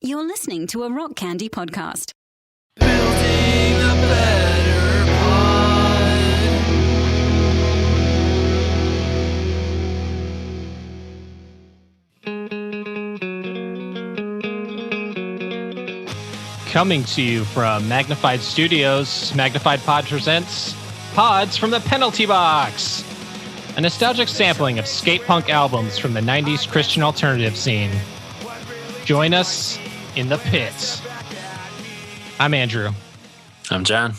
You're listening to a Rock Candy podcast. Building a better pod. Coming to you from Magnified Studios, Magnified Pod presents Pods from the Penalty Box, a nostalgic sampling of skate punk albums from the 90s Christian alternative scene. Join us in the pit. I'm Andrew. I'm John.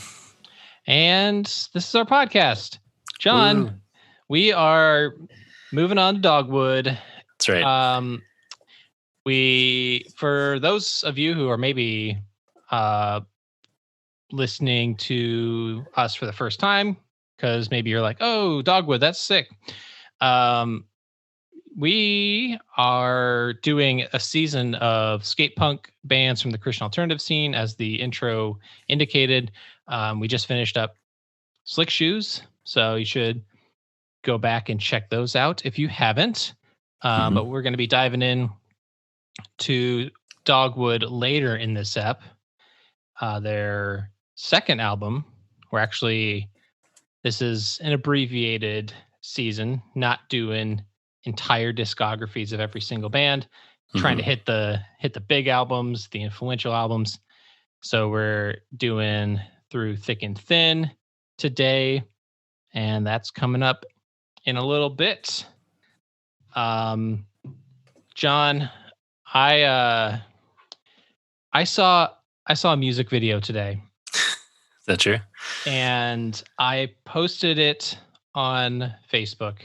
And this is our podcast. John, Ooh. We are moving on to Dogwood. That's right. For those of you who are maybe listening to us for the first time, because maybe you're like, oh, Dogwood, that's sick. We are doing a season of skate punk bands from the Christian alternative scene, as the intro indicated. We just finished up Slick Shoes, so you should go back and check those out if you haven't. But we're going to be diving in to Dogwood later in this ep. Their second album, this is an abbreviated season, not doing entire discographies of every single band, trying to hit the big albums, the influential albums. So we're doing Through Thick and Thin today, and that's coming up in a little bit. John, I saw a music video today. Is that true? And I posted it on Facebook.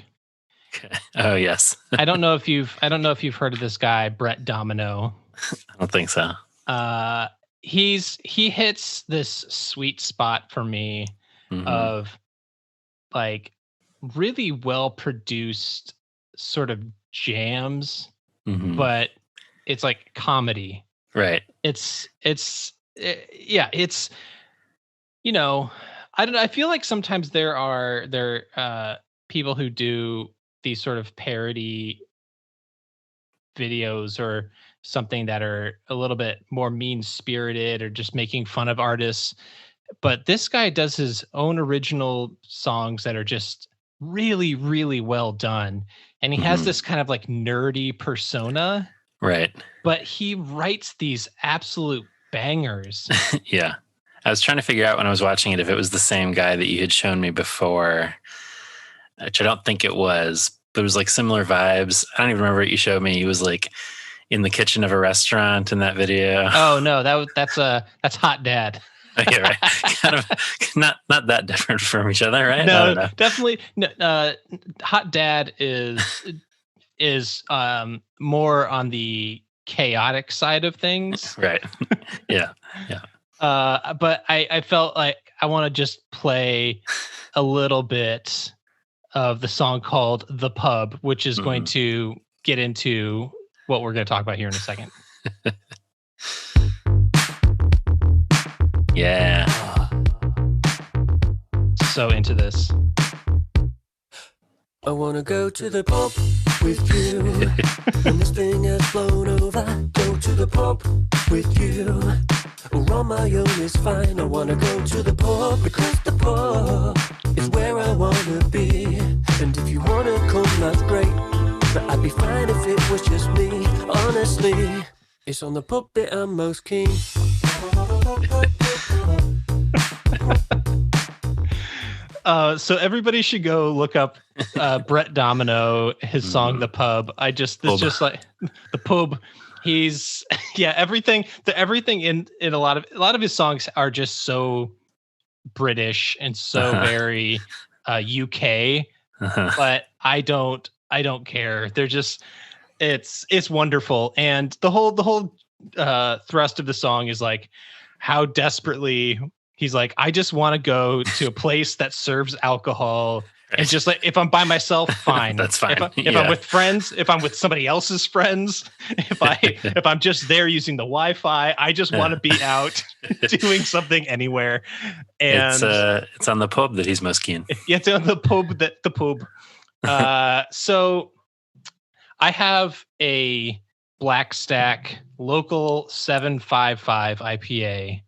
Okay. Oh yes. I don't know if you've heard of this guy, Brett Domino. I don't think so. He hits this sweet spot for me of like really well produced sort of jams, but it's like comedy. Right. It's you know, I don't know. I feel like sometimes there are people who do these sort of parody videos or something that are a little bit more mean-spirited or just making fun of artists. But this guy does his own original songs that are just really, really well done. And he has this kind of like nerdy persona. Right. But he writes these absolute bangers. Yeah. I was trying to figure out when I was watching it if it was the same guy that you had shown me before, which I don't think it was, but it was like similar vibes. I don't even remember what you showed me. He was like in the kitchen of a restaurant in that video. Oh no, that's Hot Dad. Okay, right. Kind of not that different from each other, right? No, definitely. No, Hot Dad is more on the chaotic side of things. Right. Yeah. Yeah. But I felt like I want to just play a little bit of the song called The Pub, which is going to get into what we're going to talk about here in a second. Yeah. So into this. I wanna go to the pub with you. When this thing has blown over, go to the pub with you. Or on my own is fine. I wanna go to the pub because the pub is where I wanna be. And if you wanna come, that's great. But I'd be fine if it was just me. Honestly, it's on the pub that I'm most keen. So everybody should go look up Brett Domino, his song "The Pub." Just like the pub. He's everything in a lot of his songs are just so British and so very UK. But I don't care. They're just it's wonderful, and the whole thrust of the song is like how desperately. He's like, I just want to go to a place that serves alcohol. And just like, if I'm by myself, fine. That's fine. If I'm with friends, if I'm with somebody else's friends, if I'm just there using the Wi-Fi, I just want to be out doing something anywhere. And it's on the pub that he's most keen. It's on the pub. So I have a Black Stack Local 755 IPA.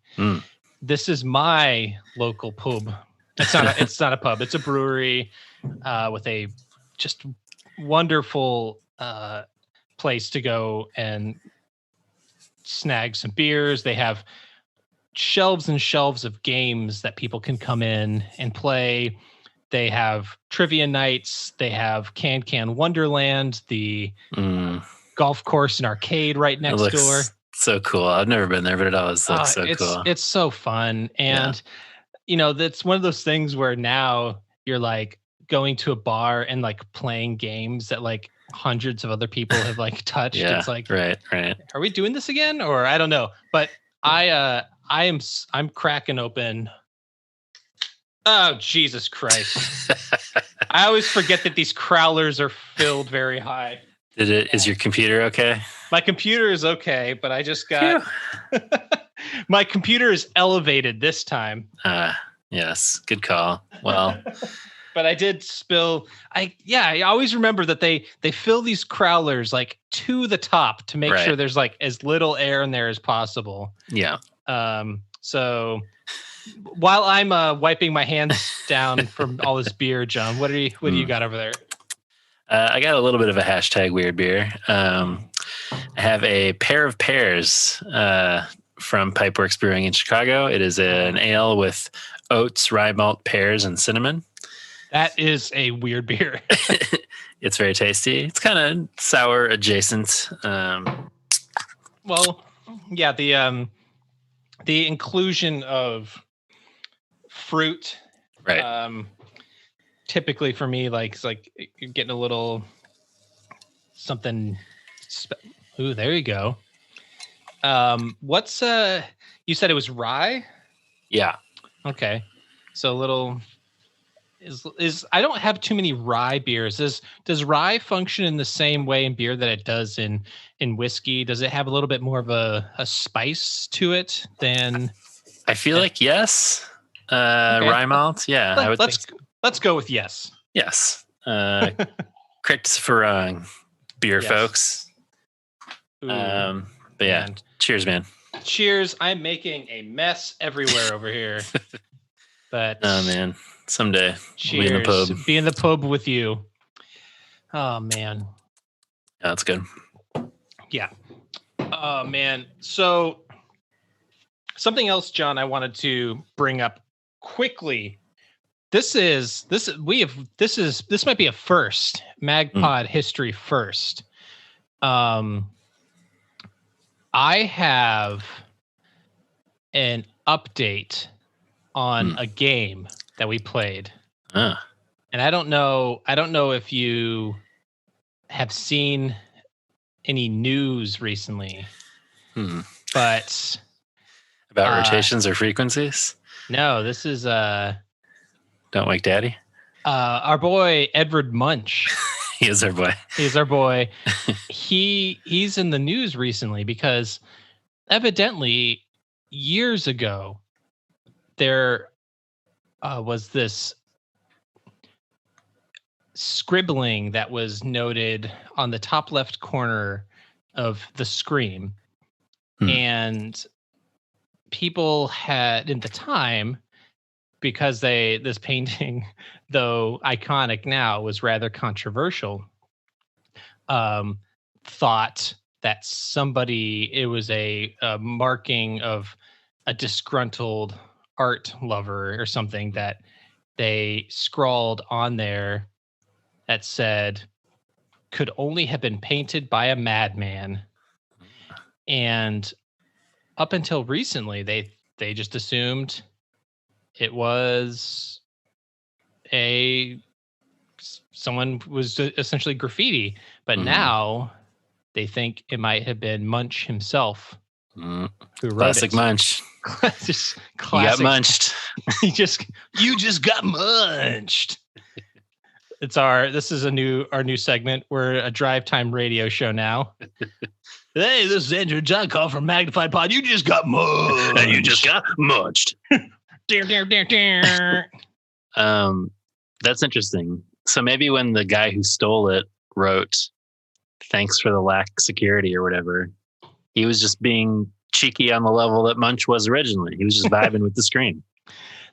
This is my local pub. It's not a pub. It's a brewery with a just wonderful place to go and snag some beers. They have shelves and shelves of games that people can come in and play. They have trivia nights. They have Can Wonderland, the golf course and arcade right next door. So cool. I've never been there, but it always looks so cool. It's so fun. And, that's one of those things where now you're like going to a bar and like playing games that like hundreds of other people have like touched. It's like, right. Are we doing this again? Or I don't know. But I'm cracking open. Oh, Jesus Christ. I always forget that these crowlers are filled very high. Is your computer okay? My computer is okay, but I just got my computer is elevated this time. Yes, good call. Well, but I did spill. I always remember that they fill these crowlers like to the top to make sure there's like as little air in there as possible. Yeah. So while I'm wiping my hands down from all this beer, John, what do you got over there? I got a little bit of a hashtag weird beer. I have a pair of pears from Pipeworks Brewing in Chicago. It is an ale with oats, rye malt, pears, and cinnamon. That is a weird beer. It's very tasty. It's kind of sour adjacent. Well, yeah, the inclusion of fruit, right? Typically for me, it's like you're getting a little something. Ooh, there you go. What's you said it was rye? Yeah. Okay. So a little is I don't have too many rye beers. Does rye function in the same way in beer that it does in whiskey? Does it have a little bit more of a spice to it than? I feel like yes. Okay. Rye malt. Yeah. I would think so. Let's go with yes. Yes. Correct for wrong, beer folks. Ooh, but yeah, man. Cheers, man. Cheers. I'm making a mess everywhere over here. But oh man, someday cheers. Be in the pub with you. Oh man. Yeah, that's good. Yeah. Oh man. So something else, John, I wanted to bring up quickly. This might be a first MagPod history first. I have an update on a game that we played. And I don't know if you have seen any news recently. But about rotations or frequencies? No, this is Don't Wake Daddy? Our boy Edward Munch. He is our boy. He's our boy. He's in the news recently because evidently years ago there was this scribbling that was noted on the top left corner of the screen. And people had, at the time, because this painting, though iconic now, was rather controversial, thought that it was a marking of a disgruntled art lover or something that they scrawled on there that said, could only have been painted by a madman. And up until recently, they just assumed it was someone was essentially graffiti, but now they think it might have been Munch himself who wrote classic it. Munch. Just You classic. got munched. You just got munched. This is our new segment. We're a drive time radio show now. Hey, this is Andrew John call from Magnified Pod. You just got munched. And you just got munched. That's interesting. So maybe when the guy who stole it wrote thanks for the lack security or whatever. He was just being cheeky on the level that Munch was originally. He was just vibing with the screen.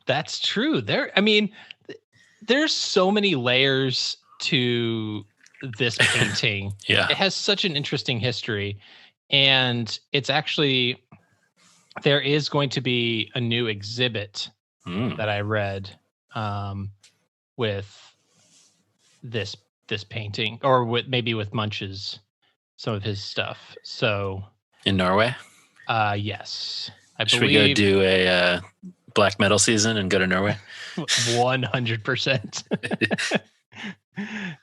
That's true. There's so many layers to this painting. Yeah. It has such an interesting history. And it's actually, there is going to be a new exhibit that I read with this painting, or with Munch's, some of his stuff. So in Norway? Yes. Should we go do a black metal season and go to Norway? 100%.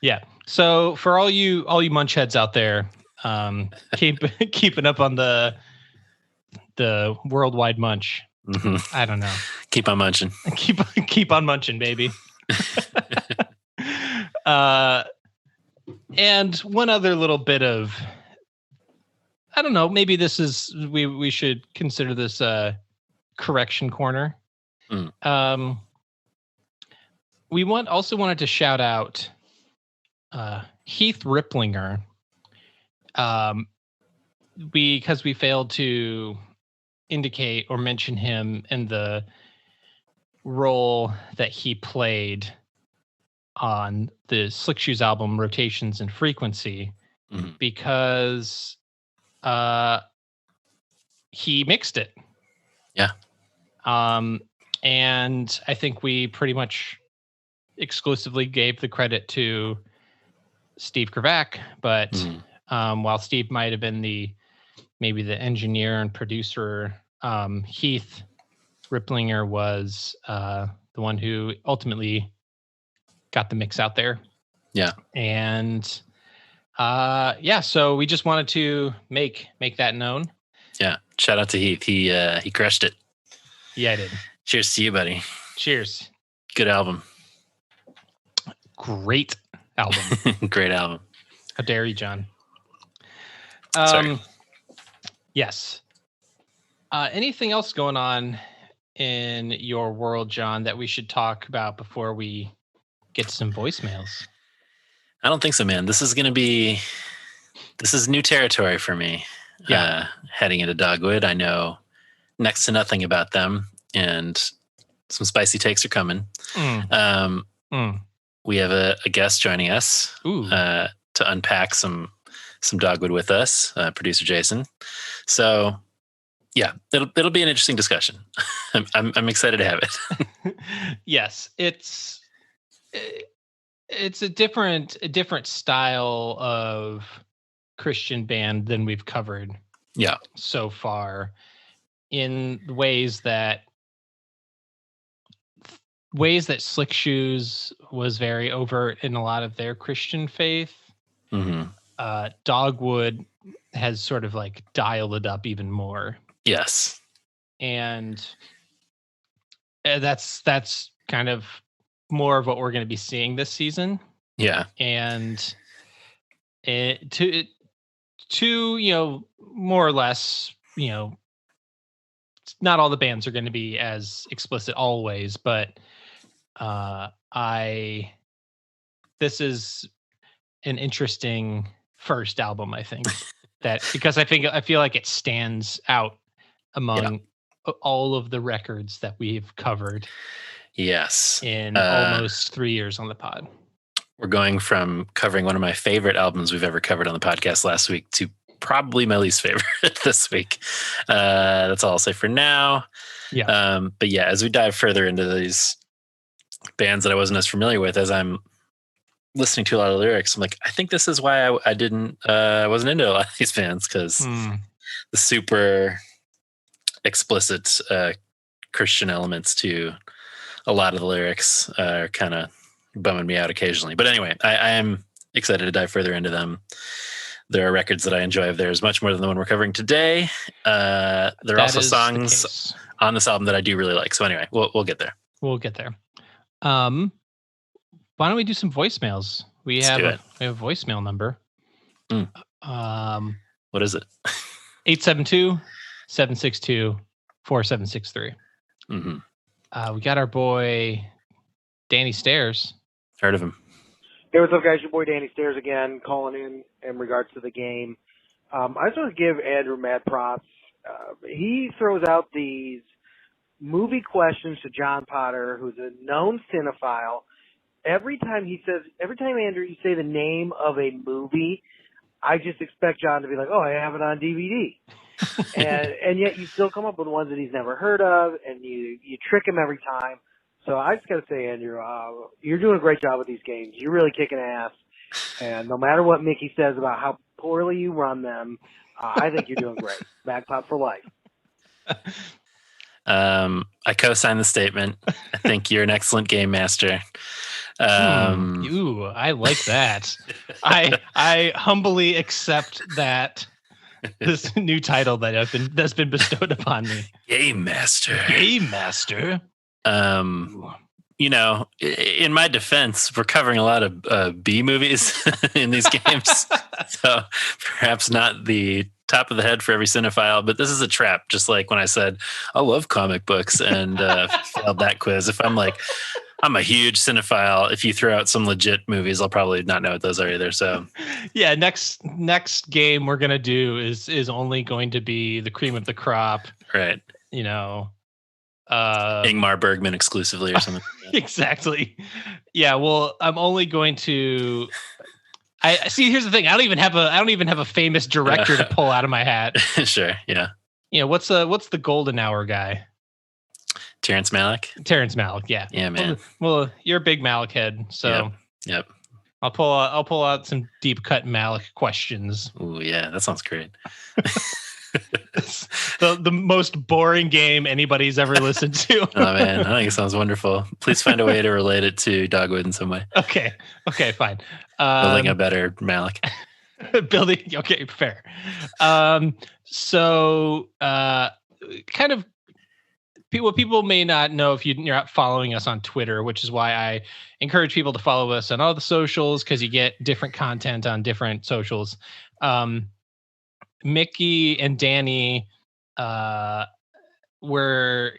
Yeah. So for all you Munch heads out there, keeping up on the worldwide Munch. Mm-hmm. I don't know. Keep on munching. Keep on munching, baby. And one other little bit of, I don't know, maybe this is, we should consider this a correction corner. We also wanted to shout out Heath Ripplinger, because we failed to indicate or mention him in the role that he played on the Slick Shoes album Rotations and Frequency, because he mixed it. Yeah. And I think we pretty much exclusively gave the credit to Steve Kravac, but while Steve might have been maybe the engineer and producer, Heath Ripplinger was the one who ultimately got the mix out there. Yeah. And so we just wanted to make that known. Yeah. Shout out to Heath. He crushed it. Yeah, I did. Cheers to you, buddy. Cheers. Good album. Great album. Great album. How dare you, John? Sorry. Yes. Anything else going on in your world, John, that we should talk about before we get some voicemails? I don't think so, man. This is new territory for me. Yeah. Heading into Dogwood. I know next to nothing about them, and some spicy takes are coming. We have a guest joining us to unpack some Dogwood with us, producer Jason. So yeah, it'll be an interesting discussion. I'm excited to have it. Yes, it's a different style of Christian band than we've covered. Yeah. So far, in ways that Slick Shoes was very overt in a lot of their Christian faith. Dogwood has sort of like dialed it up even more. Yes. And that's kind of more of what we're going to be seeing this season. Yeah. And to more or less, not all the bands are going to be as explicit always, but this is an interesting first album, I think, because I feel like it stands out among all of the records that we've covered. Yes. In almost 3 years on the pod. We're going from covering one of my favorite albums we've ever covered on the podcast last week to probably my least favorite this week. That's all I'll say for now. Yeah. But yeah, as we dive further into these bands that I wasn't as familiar with, as I'm listening to a lot of lyrics, I'm like, I think this is why I wasn't into a lot of these bands, because the super explicit Christian elements to a lot of the lyrics are kind of bumming me out occasionally. But anyway, I am excited to dive further into them. There are records that I enjoy of theirs much more than the one we're covering today. There are also songs on this album that I do really like. So anyway, we'll get there. We'll get there. Why don't we do some voicemails? We have a voicemail number. What is it? 872-762-4763. We We got our boy Danny Stairs. Heard of him. Hey, what's up, guys? Your boy Danny Stairs again, calling in regards to the game. I just want to give Andrew mad props. He throws out these movie questions to John Potter, who's a known cinephile. Every time, Andrew, you say the name of a movie, I just expect John to be like, oh, I have it on DVD. and yet you still come up with ones that he's never heard of, and you trick him every time. So I just got to say, Andrew, you're doing a great job with these games. You're really kicking ass. And no matter what Mickey says about how poorly you run them, I think you're doing great. Bagpop for life. I co-sign the statement. I think you're an excellent game master. I like that. I humbly accept that this new title that's been bestowed upon me. Game master. Game master. You know, in my defense, we're covering a lot of B movies in these games. So perhaps not the top of the head for every cinephile, but this is a trap. Just like when I said, I love comic books and failed that quiz. If I'm like, I'm a huge cinephile, if you throw out some legit movies, I'll probably not know what those are either. So yeah, next game we're going to do is only going to be the cream of the crop. Right. You know, Ingmar Bergman exclusively or something. Exactly. Yeah. Well, I'm only going to. I see. Here's the thing. I don't even have a famous director to pull out of my hat. Sure. Yeah. You know what's the golden hour guy? Terrence Malick. Yeah. Yeah, man. Well, you're a big Malick head, so yep. I'll pull out some deep cut Malick questions. Oh yeah, that sounds great. the most boring game anybody's ever listened to. Oh man, I think it sounds wonderful. Please find a way to relate it to Dogwood in some way. Okay, fine. Building a better Malick. Okay, fair. So kind of what people may not know if you're not following us on Twitter, which is why I encourage people to follow us on all the socials, because you get different content on different socials. Mickey and Danny were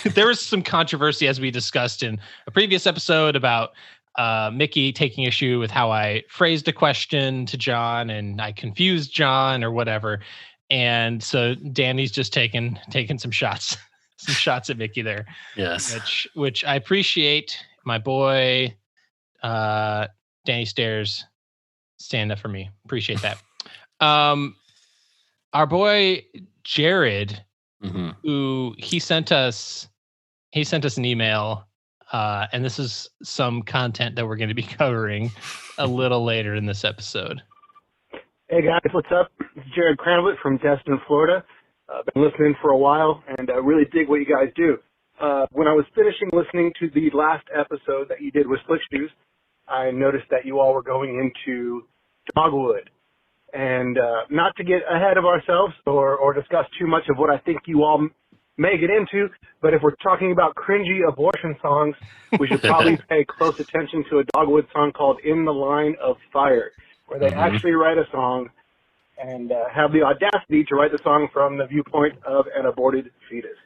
there was some controversy, as we discussed in a previous episode, about Mickey taking issue with how I phrased a question to John and I confused John or whatever. And so Danny's just taking some shots at Mickey there. Yes. Which I appreciate. My boy, Danny Stairs, stand up for me. Appreciate that. Our boy Jared, who he sent us an email, and this is some content that we're going to be covering a little later in this episode. Hey guys, what's up? It's Jared Cranlett from Destin, Florida. I've been listening for a while, and I really dig what you guys do. When I was finishing listening to the last episode that you did with Slick Shoes, I noticed that you all were going into Dogwood. And not to get ahead of ourselves or discuss too much of what I think you all may get into, but if we're talking about cringy abortion songs, we should probably pay close attention to a Dogwood song called In the Line of Fire, where they actually write a song and have the audacity to write the song from the viewpoint of an aborted fetus.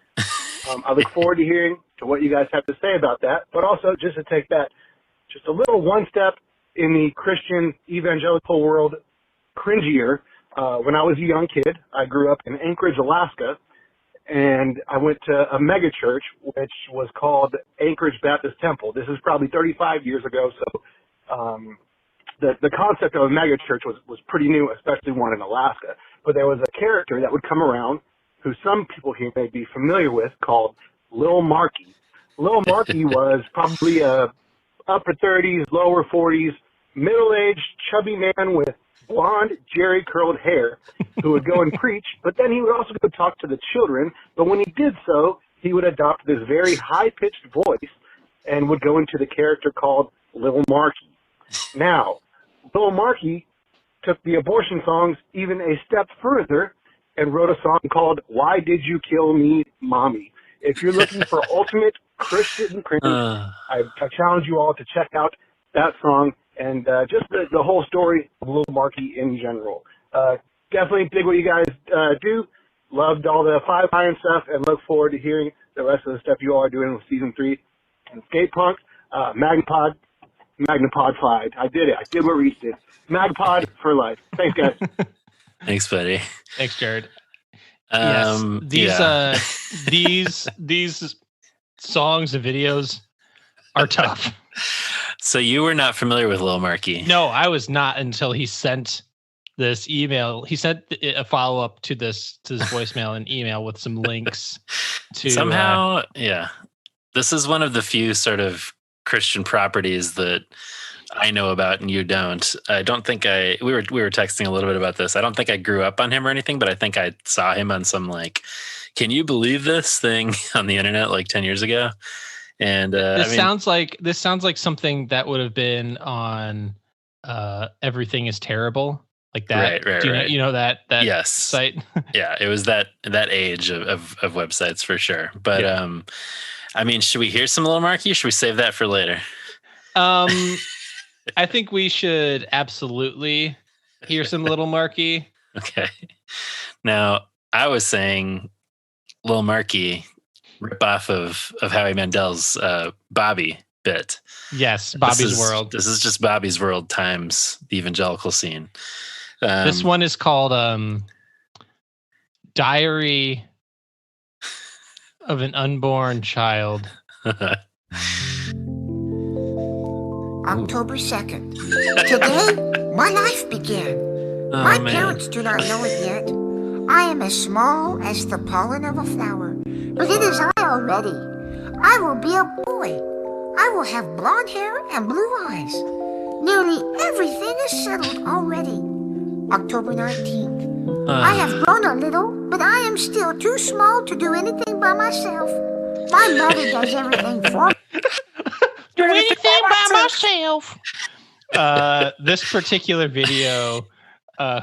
I look forward to hearing to what you guys have to say about that, but also just to take that just a little one step in the Christian evangelical world cringier. When I was a young kid, I grew up in Anchorage, Alaska, and I went to a mega church, which was called Anchorage Baptist Temple. This is probably 35 years ago, so the concept of a mega church was pretty new, especially one in Alaska. But there was a character that would come around who some people here may be familiar with, called Lil Marky. Lil Marky was probably a upper 30s, lower 40s, middle-aged, chubby man with blonde, jerry-curled hair who would go and preach, but then he would also go talk to the children. But when he did so, he would adopt this very high-pitched voice and would go into the character called Lil Marky. Now, Lil Marky took the abortion songs even a step further and wrote a song called Why Did You Kill Me, Mommy? If you're looking for ultimate Christian cringe, I challenge you all to check out that song and just the whole story of Lil Marky in general. Definitely dig what you guys do. Loved all the Five Iron stuff and look forward to hearing the rest of the stuff you all are doing with Season 3 and Skate Punk. Magnapod, Magnapod Pride. I did it. I did what Reese did. Magpod for life. Thanks, guys. Thanks, buddy. Thanks, Jared. These songs and videos are tough. So you were not familiar with Lil Marky? No, I was not until he sent this email. He sent a follow up to this voicemail and email with some links to somehow. This is one of the few sort of Christian properties that I know about and you don't. I don't think we were texting a little bit about this. I don't think I grew up on him or anything, but I think I saw him on some like, can you believe this thing on the internet like 10 years ago? And this sounds like something that would have been on Everything is Terrible, like that. Right. You know that yes. site? Yeah, it was that age of websites for sure. But I mean, should we hear some Lil Marky or should we save that for later? I think we should absolutely hear some Lil Marky. Okay. Now, I was saying Lil Marky rip off of Howie Mandel's Bobby bit. Yes, Bobby's World. This is just Bobby's World times the evangelical scene. This one is called Diary of an Unborn Child. October 2nd. Today, my life began. My parents do not know it yet. I am as small as the pollen of a flower, but it is I already. I will be a boy. I will have blonde hair and blue eyes. Nearly everything is settled already. October 19th. I have grown a little, but I am still too small to do anything by myself. My mother does everything for me. Do anything by myself. This particular video,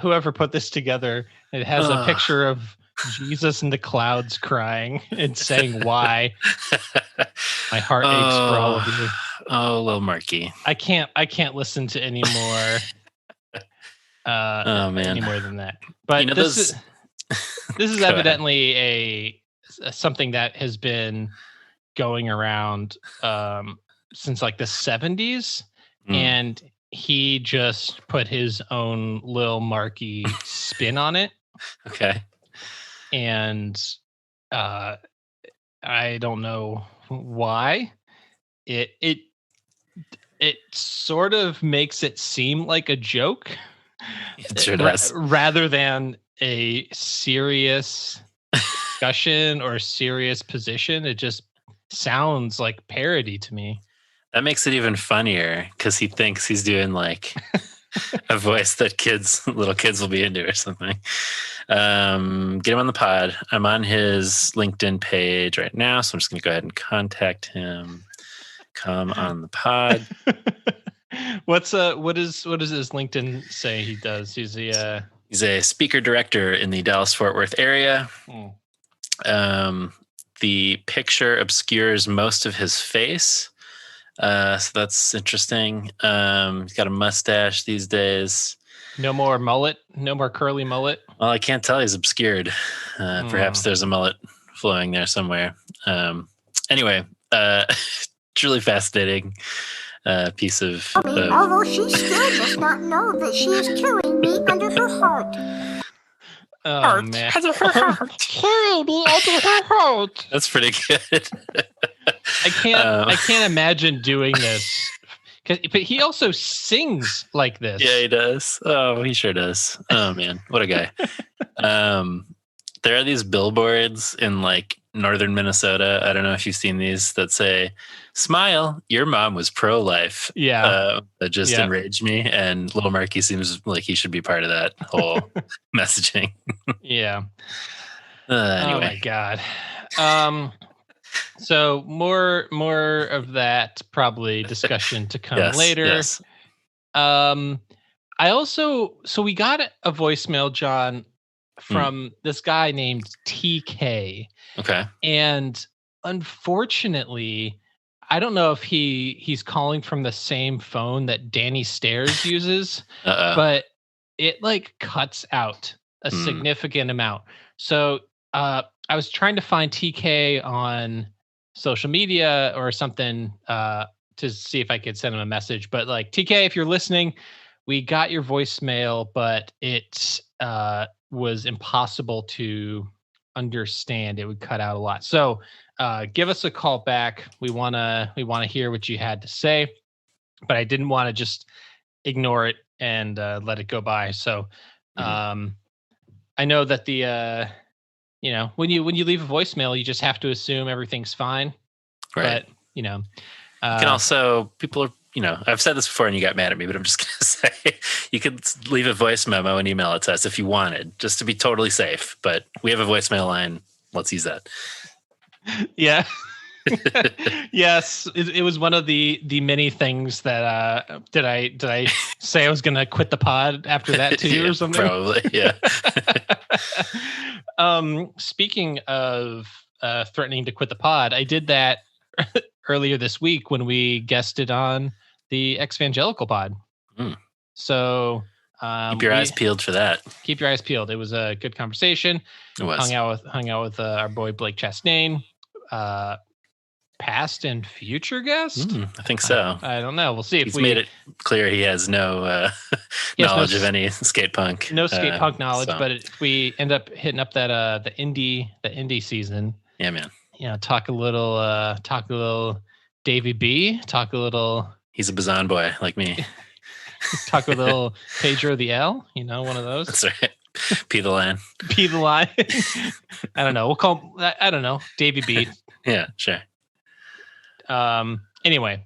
whoever put this together, it has a picture of Jesus in the clouds crying and saying why. My heart aches for all of you. Oh, Lil Marky. I can't listen to any more. Any more than that. But this is evidently something that has been going around since like the 70s, and he just put his own Lil Marky spin on it. Okay. And I don't know why. It sort of makes it seem like a joke. It sure does. Rather than a serious discussion or serious position. It just sounds like parody to me. That makes it even funnier because he thinks he's doing like a voice that little kids will be into or something. Get him on the pod. I'm on his LinkedIn page right now, so I'm just going to go ahead and contact him. Come on the pod. What does his LinkedIn say he does? He's a speaker director in the Dallas-Fort Worth area. The picture obscures most of his face. So that's interesting. He's got a mustache these days. No more mullet? No more curly mullet? Well, I can't tell. He's obscured. Perhaps there's a mullet flowing there somewhere. Anyway, truly fascinating piece of... although she still does not know that she is carrying me under her heart. Oh, man. Under her heart. Carry me under her heart. That's pretty good. I can't imagine doing this. But he also sings like this. Yeah, he does. Oh, he sure does. Oh man, what a guy. There are these billboards in like northern Minnesota. I don't know if you've seen these that say, "Smile, your mom was pro-life." Yeah. That just enraged me. And Lil Marky seems like he should be part of that whole messaging. Yeah. Anyway. Oh my God. So more of that probably discussion to come later. Yes. We got a voicemail, John, from this guy named TK. Okay. And unfortunately, I don't know if he's calling from the same phone that Danny Stairs uses, but it like cuts out a significant amount. So I was trying to find TK on social media or something to see if I could send him a message. But like, TK, if you're listening, we got your voicemail, but it was impossible to understand. It would cut out a lot. So give us a call back. We wanna hear what you had to say, but I didn't want to just ignore it and let it go by. So I know that the when you leave a voicemail, you just have to assume everything's fine. Right. But you can also, people are, I've said this before and you got mad at me, but I'm just going to say you could leave a voice memo and email it to us if you wanted, just to be totally safe. But we have a voicemail line. Let's use that. Yeah. Yes. It was one of the many things that, did I say I was going to quit the pod after that too or something? Probably. Yeah. Speaking of threatening to quit the pod, I did that earlier this week when we guested on the Exvangelical pod. So keep your eyes peeled for that. Keep your eyes peeled. It was a good conversation. It was. Hung out with our boy Blake Chastain, past and future guest. I think so. I don't know. We'll see. He's made it clear he has no knowledge of any skate punk. No skate punk knowledge, so. but if we end up hitting up that the indie season. Yeah, man. Talk a little Davey B. Talk a little. He's a Bazan boy like me. Talk a little Pedro the L. One of those. That's right. P the line. P the line. I don't know. We'll call. I don't know. Davey B. Yeah, sure. Anyway,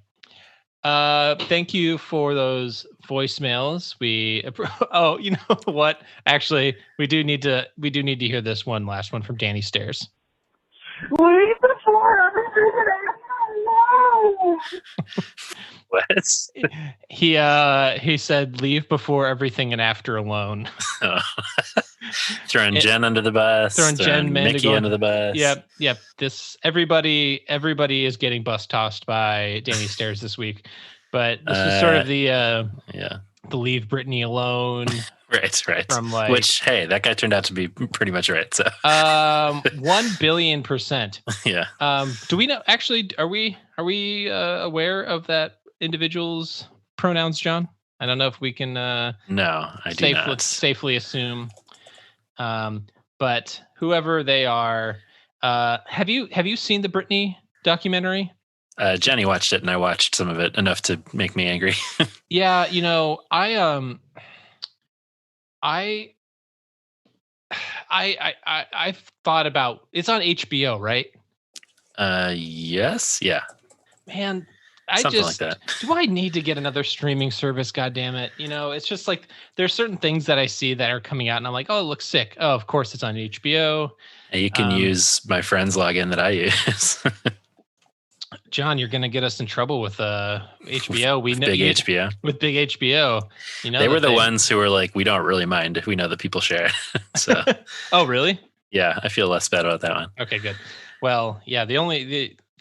thank you for those voicemails. You know what? Actually, we do need to hear this one last one from Danny Stairs. Leave before everything and after alone. What? He said leave before everything and after alone. Oh. Throwing Jen under the bus. Throwing Jen Mickey under the bus. Yep. This everybody is getting bus tossed by Danny Stairs this week. But this is sort of the leave Britney alone. Right. From Which, hey, that guy turned out to be pretty much right. So 1,000,000,000%. Yeah. Do we know? Actually, are we aware of that individual's pronouns, John? I don't know if we can. No, I do not. Safely assume. But whoever they are, have you seen the Britney documentary? Jenny watched it, and I watched some of it enough to make me angry. Yeah, I've thought about, it's on HBO, right? Yes, yeah. Man, Something like that. Do I need to get another streaming service? God damn it! It's just like there's certain things that I see that are coming out, and I'm like, oh, it looks sick. Oh, of course, it's on HBO. And you can use my friend's login that I use. John, you're going to get us in trouble with HBO. With big HBO. With big HBO. They were the ones who were like, we don't really mind if we know that people share. So. Oh, really? Yeah, I feel less bad about that one. Okay, good. Well, yeah,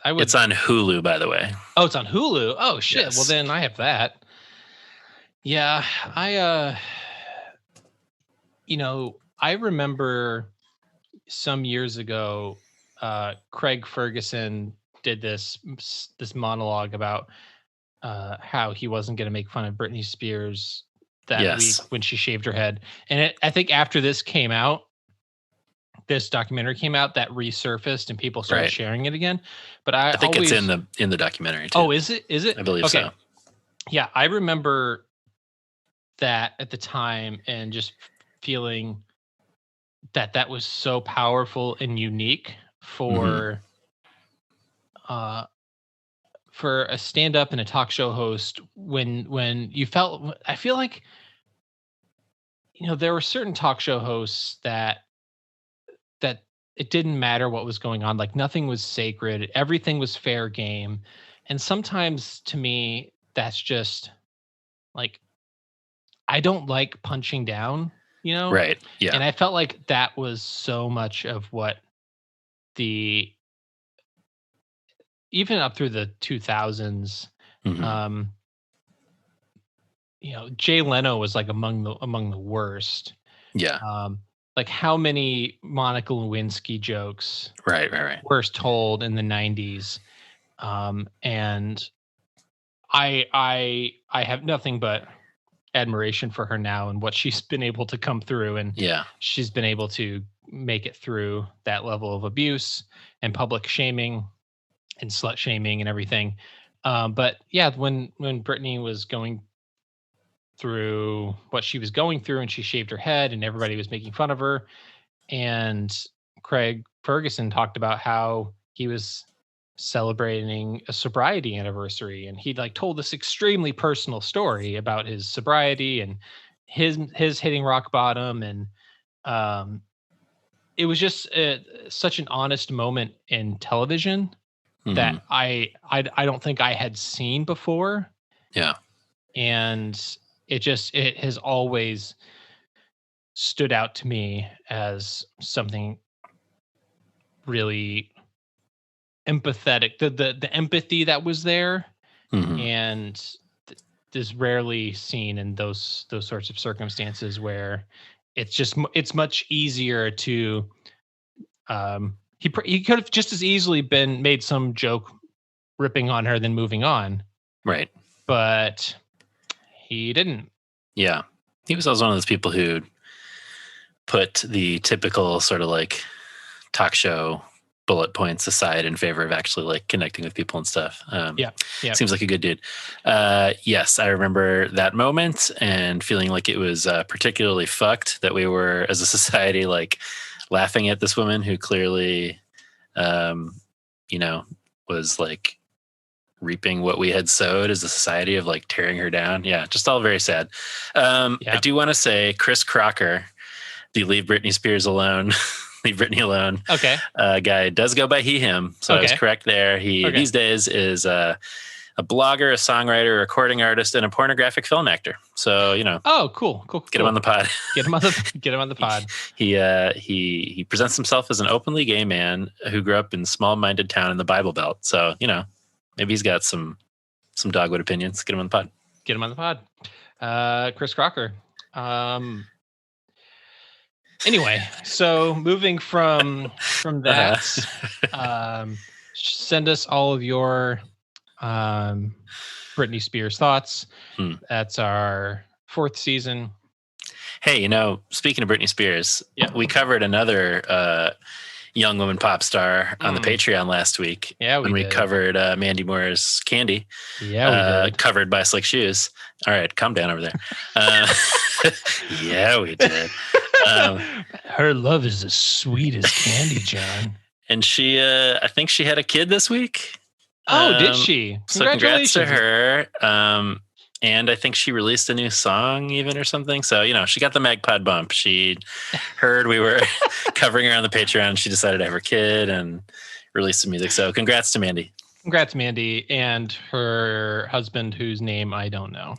it's on Hulu, by the way. Oh, it's on Hulu. Oh shit. Yes. Well, then I have that. Yeah, I remember some years ago, Craig Ferguson did this monologue about how he wasn't going to make fun of Britney Spears that week when she shaved her head. And I think after this documentary came out, that resurfaced and people started sharing it again. But I think it's in the documentary too. Oh, is it? I believe so. Yeah, I remember that at the time and just feeling that was so powerful and unique for a stand-up and a talk show host when you felt, I feel like, there were certain talk show hosts that it didn't matter what was going on. Like nothing was sacred. Everything was fair game. And sometimes to me, that's just like, I don't like punching down, Right. Yeah. And I felt like that was so much of what even up through the 2000s, Jay Leno was like among the worst. Yeah. Like how many Monica Lewinsky jokes right were told in the 90s. And I have nothing but admiration for her now and what she's been able to come through, and she's been able to make it through that level of abuse and public shaming and slut shaming and everything. But yeah, when Britney was going through what she was going through and she shaved her head and everybody was making fun of her, and Craig Ferguson talked about how he was celebrating a sobriety anniversary, and he like told this extremely personal story about his sobriety and his hitting rock bottom, and it was just such an honest moment in television that I don't think I had seen before. Yeah. And it has always stood out to me as something really empathetic. The empathy that was there, and is rarely seen in those sorts of circumstances where it's much easier to he could have just as easily been made some joke ripping on her than moving on. Right. But he didn't. Yeah. He was also one of those people who put the typical sort of like talk show bullet points aside in favor of actually like connecting with people and stuff. Yeah. Seems like a good dude. Yes, I remember that moment and feeling like it was particularly fucked that we were as a society like laughing at this woman who clearly, was like reaping what we had sowed as a society of like tearing her down. Yeah, just all very sad. I do want to say Chris Crocker, the Leave Britney Spears Alone, Leave Britney Alone guy, does go by he, him. So I was correct there. He these days is a blogger, a songwriter, a recording artist, and a pornographic film actor. So, Oh, cool. Get him on the pod. Get him on the pod. He presents himself as an openly gay man who grew up in small-minded town in the Bible Belt. So, maybe he's got some Dogwood opinions. Get him on the pod. Get him on the pod. Chris Crocker. Anyway, so moving from that, send us all of your Britney Spears thoughts. That's our 4th season. Hey, speaking of Britney Spears, we covered another young woman pop star on the Patreon last week. Yeah, when we covered Mandy Moore's Candy. Yeah, we did. Covered by Slick Shoes. All right, calm down over there. Yeah, we did. Her love is as sweet as candy, John. And she, I think she had a kid this week. Oh, did she? So congrats to her. And I think she released a new song even or something. So, she got the Magpod bump. She heard we were covering her on the Patreon. She decided to have her kid and release some music. So congrats to Mandy. Congrats, Mandy, and her husband, whose name I don't know.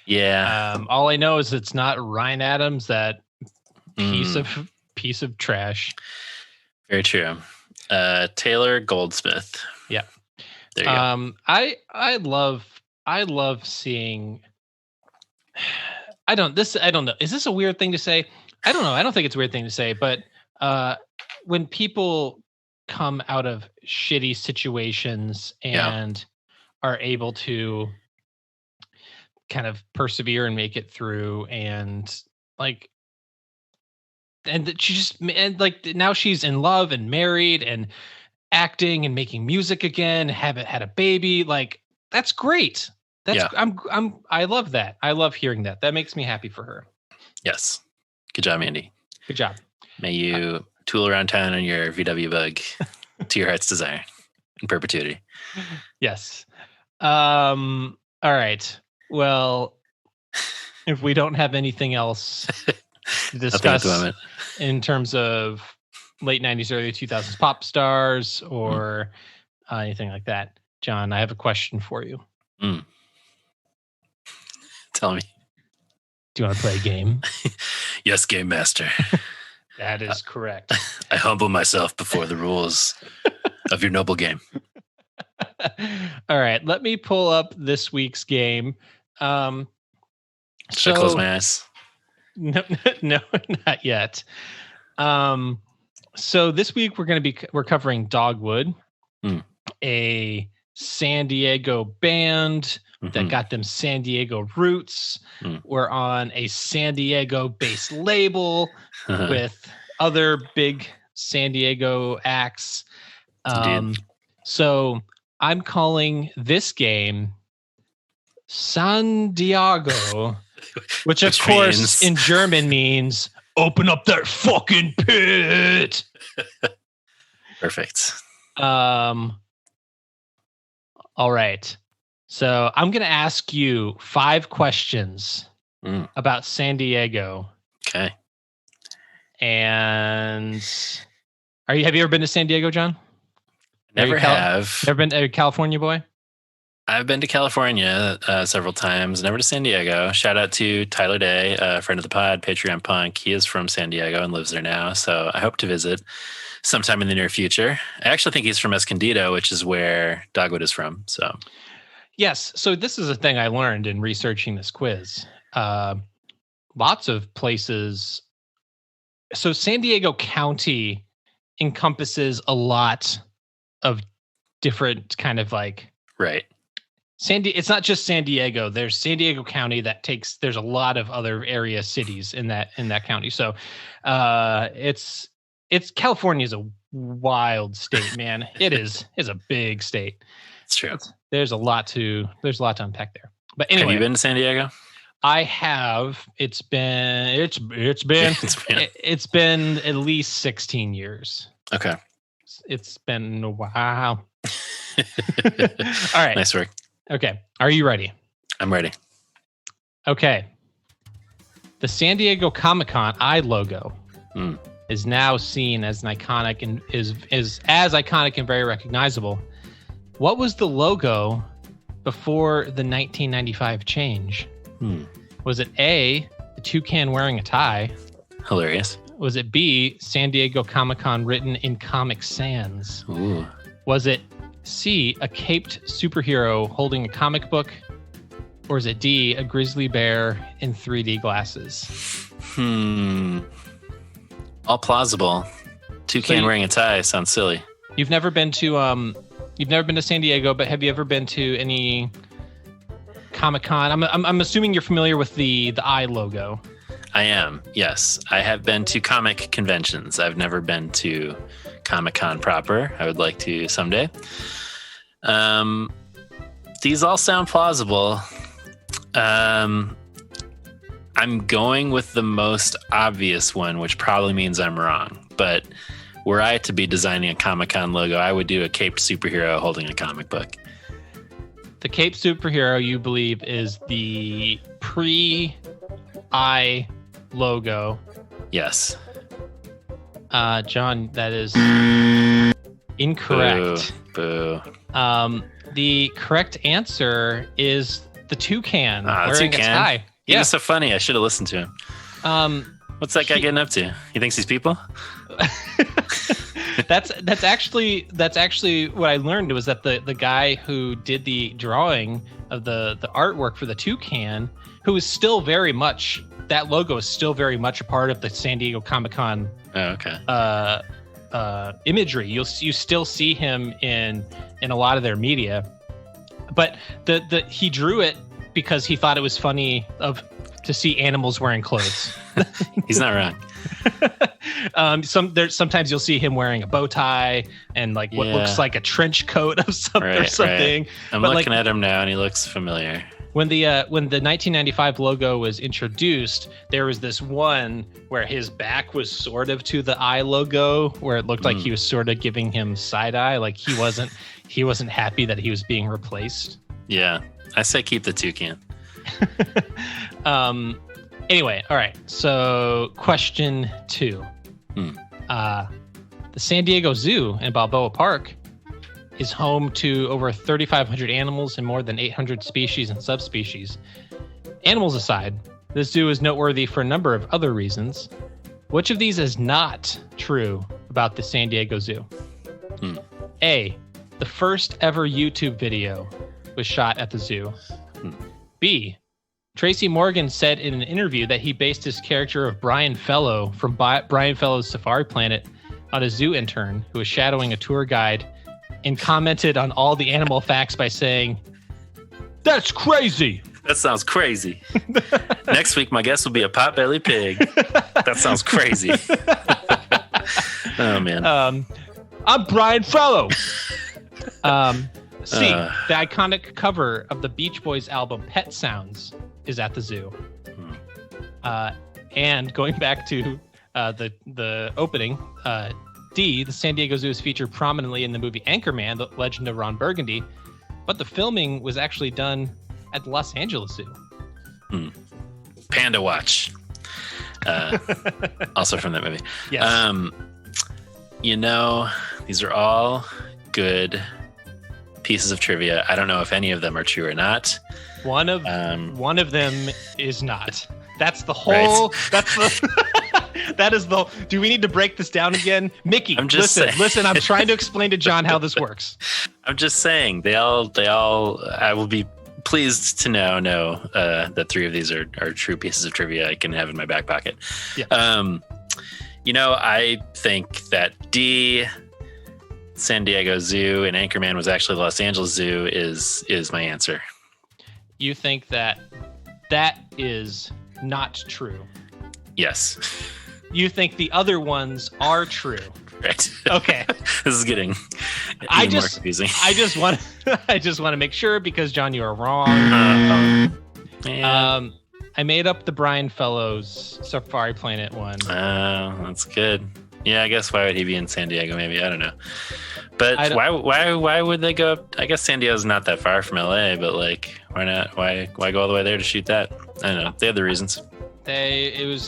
Yeah. All I know is it's not Ryan Adams, that piece of trash. Very true. Taylor Goldsmith. Yeah. There you go. I love seeing. I don't know. Is this a weird thing to say? I don't know. I don't think it's a weird thing to say, but when people come out of shitty situations and are able to kind of persevere and make it through, and now she's in love and married and acting and making music again, had a baby. Like, that's great. I love that. I love hearing that. That makes me happy for her. Yes. Good job, Andy. Good job. May you tool around town on your VW bug to your heart's desire in perpetuity. Yes. All right. Well, if we don't have anything else to discuss in terms of late 90s, early 2000s pop stars or anything like that, John, I have a question for you. Tell me. Do you want to play a game? Yes, Game Master. That is correct. I humble myself before the rules of your noble game. All right, let me pull up this week's game. Should I close my eyes? No, not yet. So this week we're covering Dogwood, a San Diego band that got them San Diego roots. We're on a San Diego based label with other big San Diego acts. So I'm calling this game Sannn Diaagooo, which of course in German means open up that fucking pit. Perfect. All right. So I'm going to ask you 5 questions about San Diego. Okay. And have you ever been to San Diego, John? Never have. Never been a California boy? I've been to California several times, never to San Diego. Shout out to Tyler Day, a friend of the pod, Patreon Punk. He is from San Diego and lives there now, so I hope to visit sometime in the near future. I actually think he's from Escondido, which is where Dogwood is from. So, yes. So this is a thing I learned in researching this quiz. Lots of places. So San Diego County encompasses a lot of different kind of like it's not just San Diego. There's San Diego County there's a lot of other area cities in that county. So it's California is a wild state, man. It's a big state. It's true. There's a lot to unpack there. But anyway, have you been to San Diego? I have. It's been at least 16 years. Okay. It's been a while. All right. Nice work. Okay. Are you ready? I'm ready. Okay. The San Diego Comic-Con eye logo is now seen as an iconic and is as iconic and very recognizable. What was the logo before the 1995 change? Was it A, the toucan wearing a tie? Hilarious. Was it B, San Diego Comic-Con written in Comic Sans? Ooh. Was it C, a caped superhero holding a comic book? Or is it D, a grizzly bear in 3D glasses? All plausible. Toucan wearing a tie sounds silly. You've never been to San Diego, but have you ever been to any Comic-Con? I'm assuming you're familiar with the eye logo. I am, yes. I have been to comic conventions. I've never been to Comic-Con proper. I would like to someday. These all sound plausible. I'm going with the most obvious one, which probably means I'm wrong. But were I to be designing a Comic-Con logo, I would do a caped superhero holding a comic book. The caped superhero, you believe, is the pre-eye logo. Yes. John, that is incorrect. Boo. The correct answer is the toucan wearing a tie. Yeah, so funny. I should have listened to him. What's that guy getting up to? He thinks he's people? That's actually what I learned was that the guy who did the drawing of the artwork for the toucan, who is still very much, that logo is still very much a part of the San Diego Comic-Con imagery. You still see him in a lot of their media, but he drew it because he thought it was funny to see animals wearing clothes. He's not wrong. Sometimes you'll see him wearing a bow tie and what looks like a trench coat of something. Right. I'm looking at him now and he looks familiar. When the 1995 logo was introduced, there was this one where his back was sort of to the eye logo, where it looked like he was sort of giving him side eye, like he wasn't happy that he was being replaced. Yeah, I say keep the toucan. Anyway, all right. So question 2. The San Diego Zoo in Balboa Park is home to over 3,500 animals and more than 800 species and subspecies. Animals aside, this zoo is noteworthy for a number of other reasons. Which of these is not true about the San Diego Zoo? A, the first ever YouTube video was shot at the zoo. B, Tracy Morgan said in an interview that he based his character of Brian Fellow from Brian Fellow's Safari Planet on a zoo intern who was shadowing a tour guide and commented on all the animal facts by saying, "That's crazy." That sounds crazy. Next week, my guest will be a potbelly pig. That sounds crazy. Oh, man. I'm Brian Fellow. C, the iconic cover of the Beach Boys album Pet Sounds is at the zoo. And going back to the opening, D, the San Diego Zoo is featured prominently in the movie Anchorman, The Legend of Ron Burgundy, but the filming was actually done at the Los Angeles Zoo. Panda Watch. Also from that movie. Yes. These are all good pieces of trivia. I don't know if any of them are true or not. One of them is not. That's the whole. Right. That's the. That is the. Do we need to break this down again, Mickey? Listen. I'm trying to explain to John how this works. I'm just saying they all. I will be pleased to know that 3 of these are true pieces of trivia I can have in my back pocket. Yeah. I think that D, San Diego Zoo, and Anchorman was actually the Los Angeles Zoo is my answer. You think that is not true? Yes. You think the other ones are true? Right. Okay. This is getting more confusing. I just want to make sure, because John, you are wrong. I made up the Brian Fellows Safari Planet one. Oh, that's good. Yeah, I guess why would he be in San Diego? Maybe, I don't know. But why would they go up? I guess San Diego's not that far from LA, but like, why not? Why go all the way there to shoot that? I don't know. They had the reasons. It was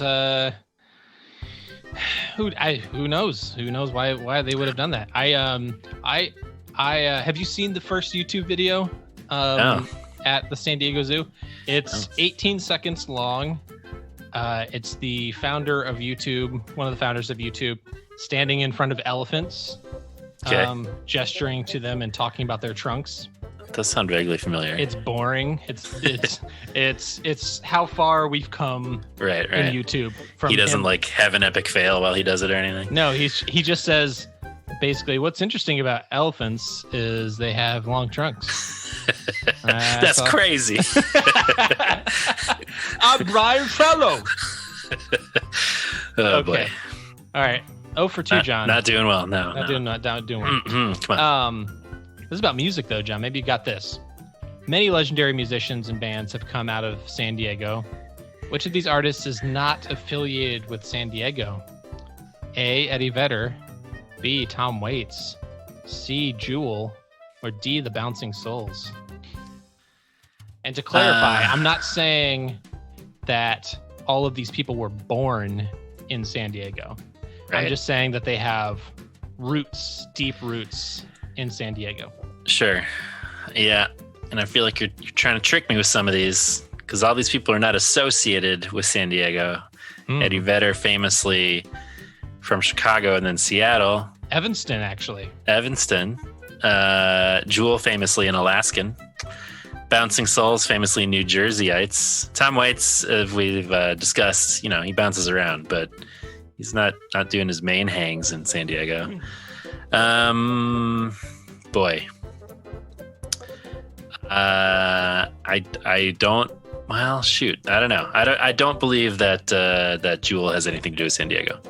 who knows? Who knows why they would have done that? I have you seen the first YouTube video at the San Diego Zoo? It's 18 seconds long. It's the founder of YouTube, one of the founders of YouTube, standing in front of elephants, gesturing to them and talking about their trunks. That does sound vaguely familiar. It's boring. It's how far we've come right. in YouTube. He doesn't have an epic fail while he does it or anything. No, he just says basically what's interesting about elephants is they have long trunks. That's crazy. I'm Brian Fellow. Oh boy. All right. 0 for 2, John. Not doing well. No. Not doing well. Come on. This is about music, though, John. Maybe you got this. Many legendary musicians and bands have come out of San Diego. Which of these artists is not affiliated with San Diego? A, Eddie Vedder. B, Tom Waits. C, Jewel. Or D, the Bouncing Souls. And to clarify, I'm not saying that all of these people were born in San Diego. Right. I'm just saying that they have deep roots in San Diego. Sure. Yeah. And I feel like you're trying to trick me with some of these, because all these people are not associated with San Diego. Eddie Vedder famously from Chicago and then Seattle. Evanston, actually. Jewel famously an Alaskan. Bouncing Souls famously New Jerseyites. Tom Waits, as we've discussed, he bounces around, but he's not doing his main hangs in San Diego. Boy. I don't. Well, shoot. I don't know. I don't believe that Jewel has anything to do with San Diego.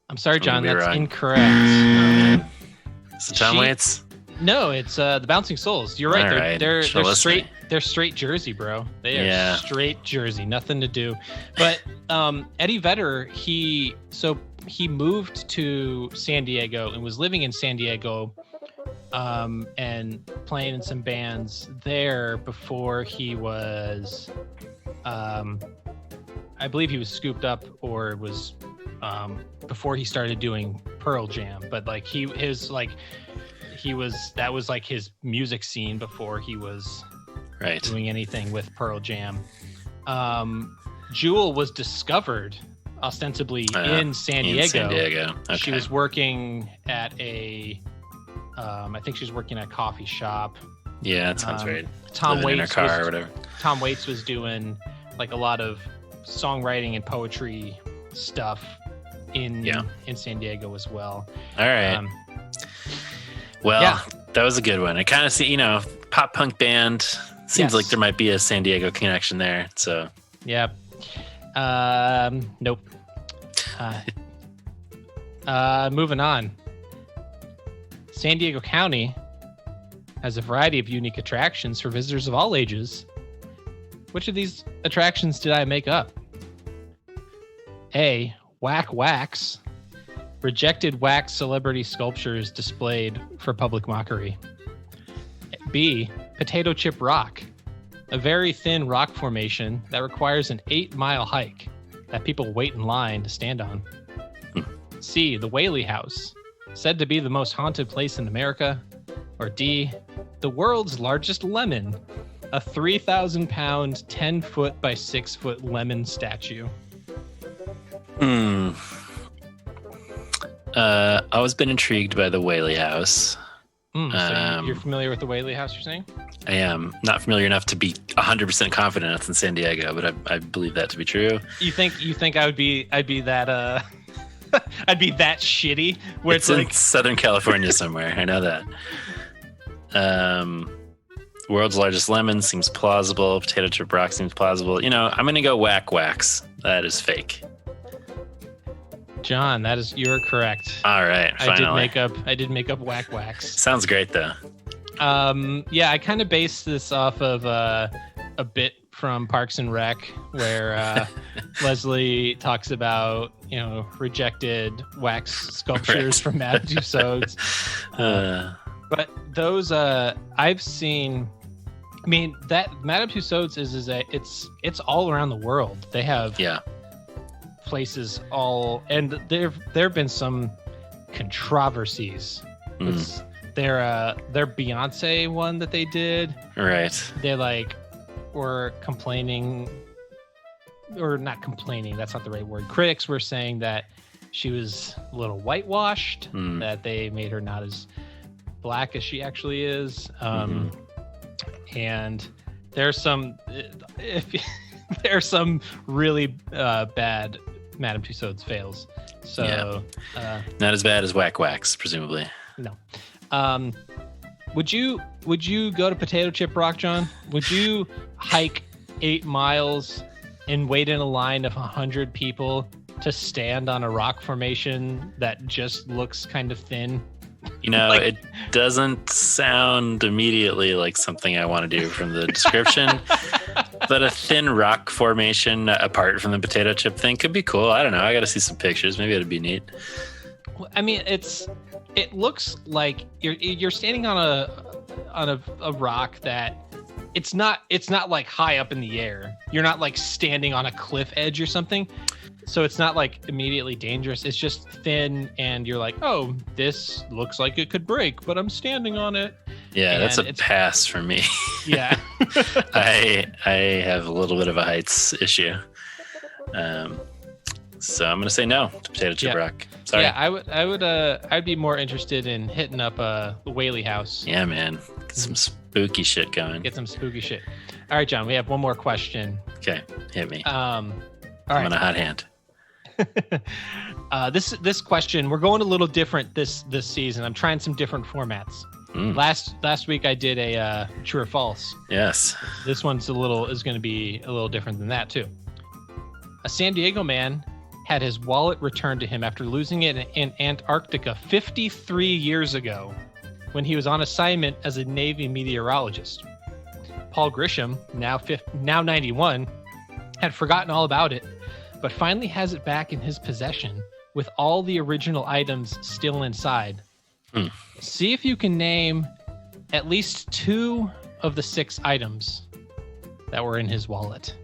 I'm sorry, John. That's incorrect. Is it Tom Waits? No, it's the Bouncing Souls. You're right. They're straight. They're straight Jersey, bro. They are straight Jersey. Nothing to do. But Eddie Vedder, he moved to San Diego and was living in San Diego, and playing in some bands there before he was, I believe he was scooped up or was before he started doing Pearl Jam. But like that was like his music scene before he was doing anything with Pearl Jam. Jewel was discovered ostensibly in San Diego. Okay. She was working at I think she was working at a coffee shop. Yeah, that sounds right. Tom Waits in her car or whatever. Tom Waits was doing like a lot of songwriting and poetry stuff in San Diego as well. All right. Well, that was a good one. It kind of, pop punk band. Seems like there might be a San Diego connection there. So, yeah. Nope. Moving on. San Diego County has a variety of unique attractions for visitors of all ages. Which of these attractions did I make up? A. Whack Wax. Rejected wax celebrity sculptures displayed for public mockery. B. Potato Chip Rock. A very thin rock formation that requires an 8-mile hike that people wait in line to stand on. C. The Whaley House. Said to be the most haunted place in America. Or D. The world's largest lemon. A 3,000-pound, 10-foot by 6-foot lemon statue. I've always been intrigued by the Whaley House. So you're familiar with the Whaley House, you're saying? I am not familiar enough to be 100% confident it's in San Diego, but I believe that to be true. You think I'd be that I'd be that shitty where it's in like Southern California somewhere. I know that. World's largest lemon seems plausible. Potato Chip Rock seems plausible. I'm gonna go Whack Wax. That is fake. John, you're correct. All right, finally. I did make up Whack Wax. Sounds great though. I kind of based this off of a bit from Parks and Rec where Leslie talks about rejected wax sculptures from Madame Tussauds. But those I've seen. I mean, that Madame Tussauds it's all around the world. They have places and there have been some controversies. Their Beyonce one that they did. Right. They were complaining, or not complaining. That's not the right word. Critics were saying that she was a little whitewashed. That they made her not as black as she actually is. And there's some really bad Madame Tussauds fails. So not as bad as Whack Wax, presumably. No. Would you go to Potato Chip Rock, John? Would you hike 8 miles and wait in a line of 100 people to stand on a rock formation that just looks kind of thin? It doesn't sound immediately like something I want to do from the description, but a thin rock formation apart from the potato chip thing could be cool. I don't know. I got to see some pictures. Maybe it'd be neat. I mean, it looks like you're standing on a rock that it's not like high up in the air. You're not like standing on a cliff edge or something. So it's not like immediately dangerous. It's just thin, and you're like, oh, this looks like it could break, but I'm standing on it. Yeah, and that's a pass for me. Yeah. I have a little bit of a heights issue. So I'm gonna say no to Potato Chip Rock. Sorry. Yeah, I'd be more interested in hitting up the Whaley House. Yeah, man. Get some spooky shit going. Get some spooky shit. All right, John, we have one more question. Okay, hit me. All I'm right. on a hot hand. This question, we're going a little different this season. I'm trying some different formats. Last week I did a true or false. Yes. This one's is going to be a little different than that too. A San Diego man had his wallet returned to him after losing it in Antarctica 53 years ago when he was on assignment as a Navy meteorologist. Paul Grisham, now 91, had forgotten all about it, but finally has it back in his possession with all the original items still inside. See if you can name at least 2 of the 6 items that were in his wallet.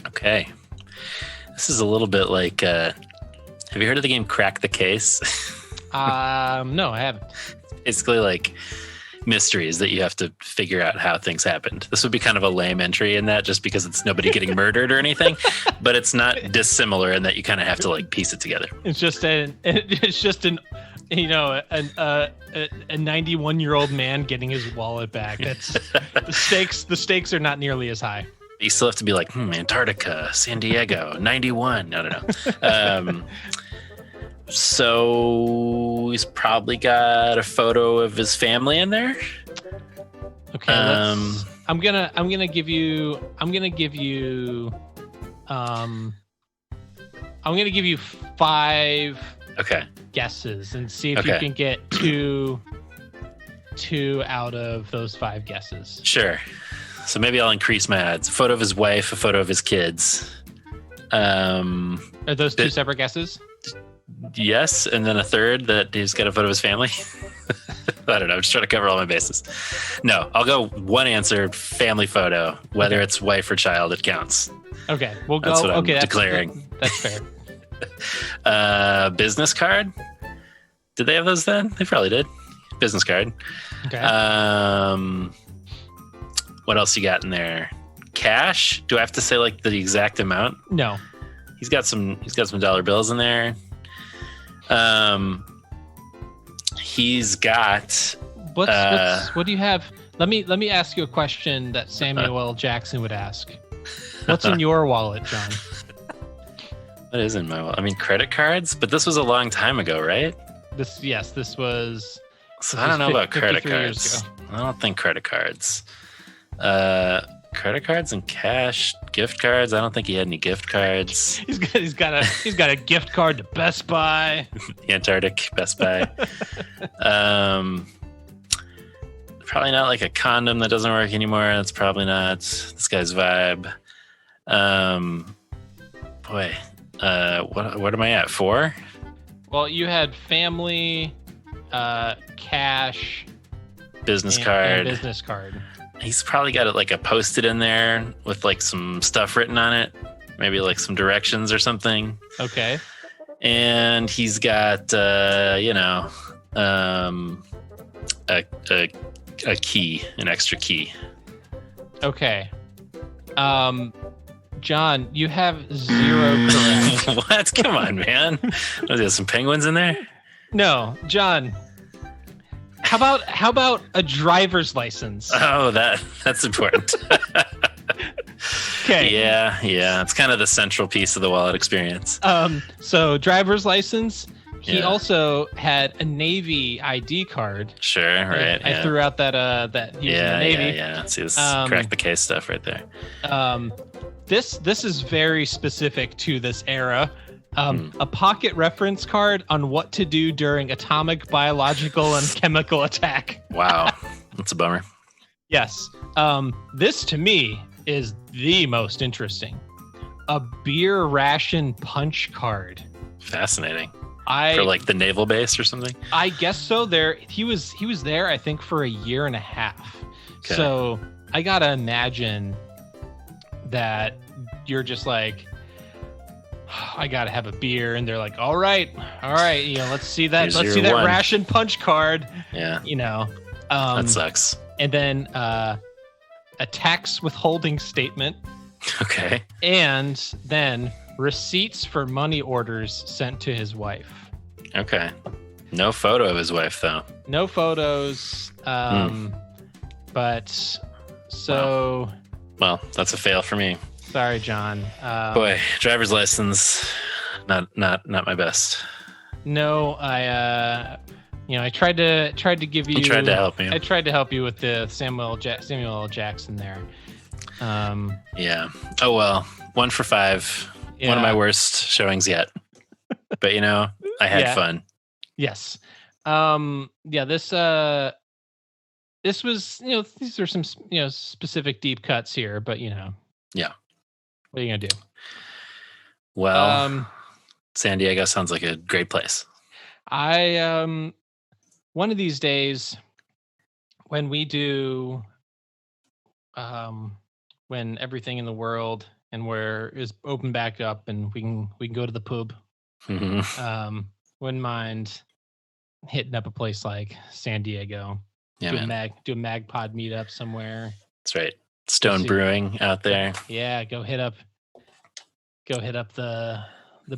Okay. This is a little bit like, have you heard of the game Crack the Case? No, I haven't. Basically like mysteries that you have to figure out how things happened. This would be kind of a lame entry in that, just because it's nobody getting murdered or anything, but it's not dissimilar in that you kind of have to like piece it together. It's just a 91-year-old man getting his wallet back. That's the stakes are not nearly as high. You still have to be like, Antarctica, San Diego, 91. I don't know. So he's probably got a photo of his family in there. Okay. I'm gonna give you 5 guesses and see if you can get two out of those 5 guesses. Sure. So maybe I'll increase my odds. A photo of his wife, a photo of his kids. Are those 2 separate guesses? Yes, and then a third that he's got a photo of his family. I don't know. I'm just trying to cover all my bases. No, I'll go one answer, family photo. Whether it's wife or child, it counts. Okay, we'll go. That's what I'm okay, declaring. That's fair. Business card. Did they have those then? They probably did. Business card. Okay. What else you got in there? Cash? Do I have to say like the exact amount? No. He's got some dollar bills in there. He's got what do you have? Let me ask you a question that Samuel L. Jackson would ask. What's in your wallet, John? What is in my wallet? I mean, credit cards, but this was a long time ago, right? This was. So I don't know about credit cards. I don't think credit cards. Credit cards and cash, gift cards. I don't think he had any gift cards. He's got a gift card to Best Buy. Antarctic Best Buy. Probably not like a condom that doesn't work anymore. That's probably not this guy's vibe. What am I at? 4? Well, you had family, cash, business card. and business card. He's probably got it like a Post-it in there with like some stuff written on it, maybe like some directions or something. Okay. And he's got a key, an extra key. Okay. John, you have 0 correct. What? Come on, man. Was there some penguins in there? No, John. How about a driver's license? Oh, that's important. Okay. Yeah. It's kind of the central piece of the wallet experience. So driver's license. He also had a Navy ID card. Sure, right. I threw out that he was in the Navy. Yeah. See, this crack the case stuff right there. This is very specific to this era. A pocket reference card on what to do during atomic, biological, and chemical attack. Wow, that's a bummer. Yes. This to me is the most interesting. A beer ration punch card. Fascinating. For like the naval base or something? I guess so. He was there, I think, for a year and a half. Okay. So I gotta imagine that you're just like, I gotta have a beer, and they're like, all right, let's see that ration punch card. Yeah, that sucks. And then a tax withholding statement. Okay. And then receipts for money orders sent to his wife. Okay. No photo of his wife though. No photos. But so. Well, that's a fail for me. Sorry, John. Boy, driver's license, not my best. No, I tried to give you. You tried to help me. I tried to help you with the Samuel L. Jackson there. Yeah. Oh well, 1 for 5. Yeah. One of my worst showings yet. But I had fun. Yes. This was, these are some, specific deep cuts here, but Yeah. What are you gonna do? Well, San Diego sounds like a great place. One of these days, when we do, when everything in the world and is open back up, and we can go to the pub, wouldn't mind hitting up a place like San Diego. Yeah, do a Magpod meetup somewhere. That's right. Stone Brewing out there. Yeah, go hit up the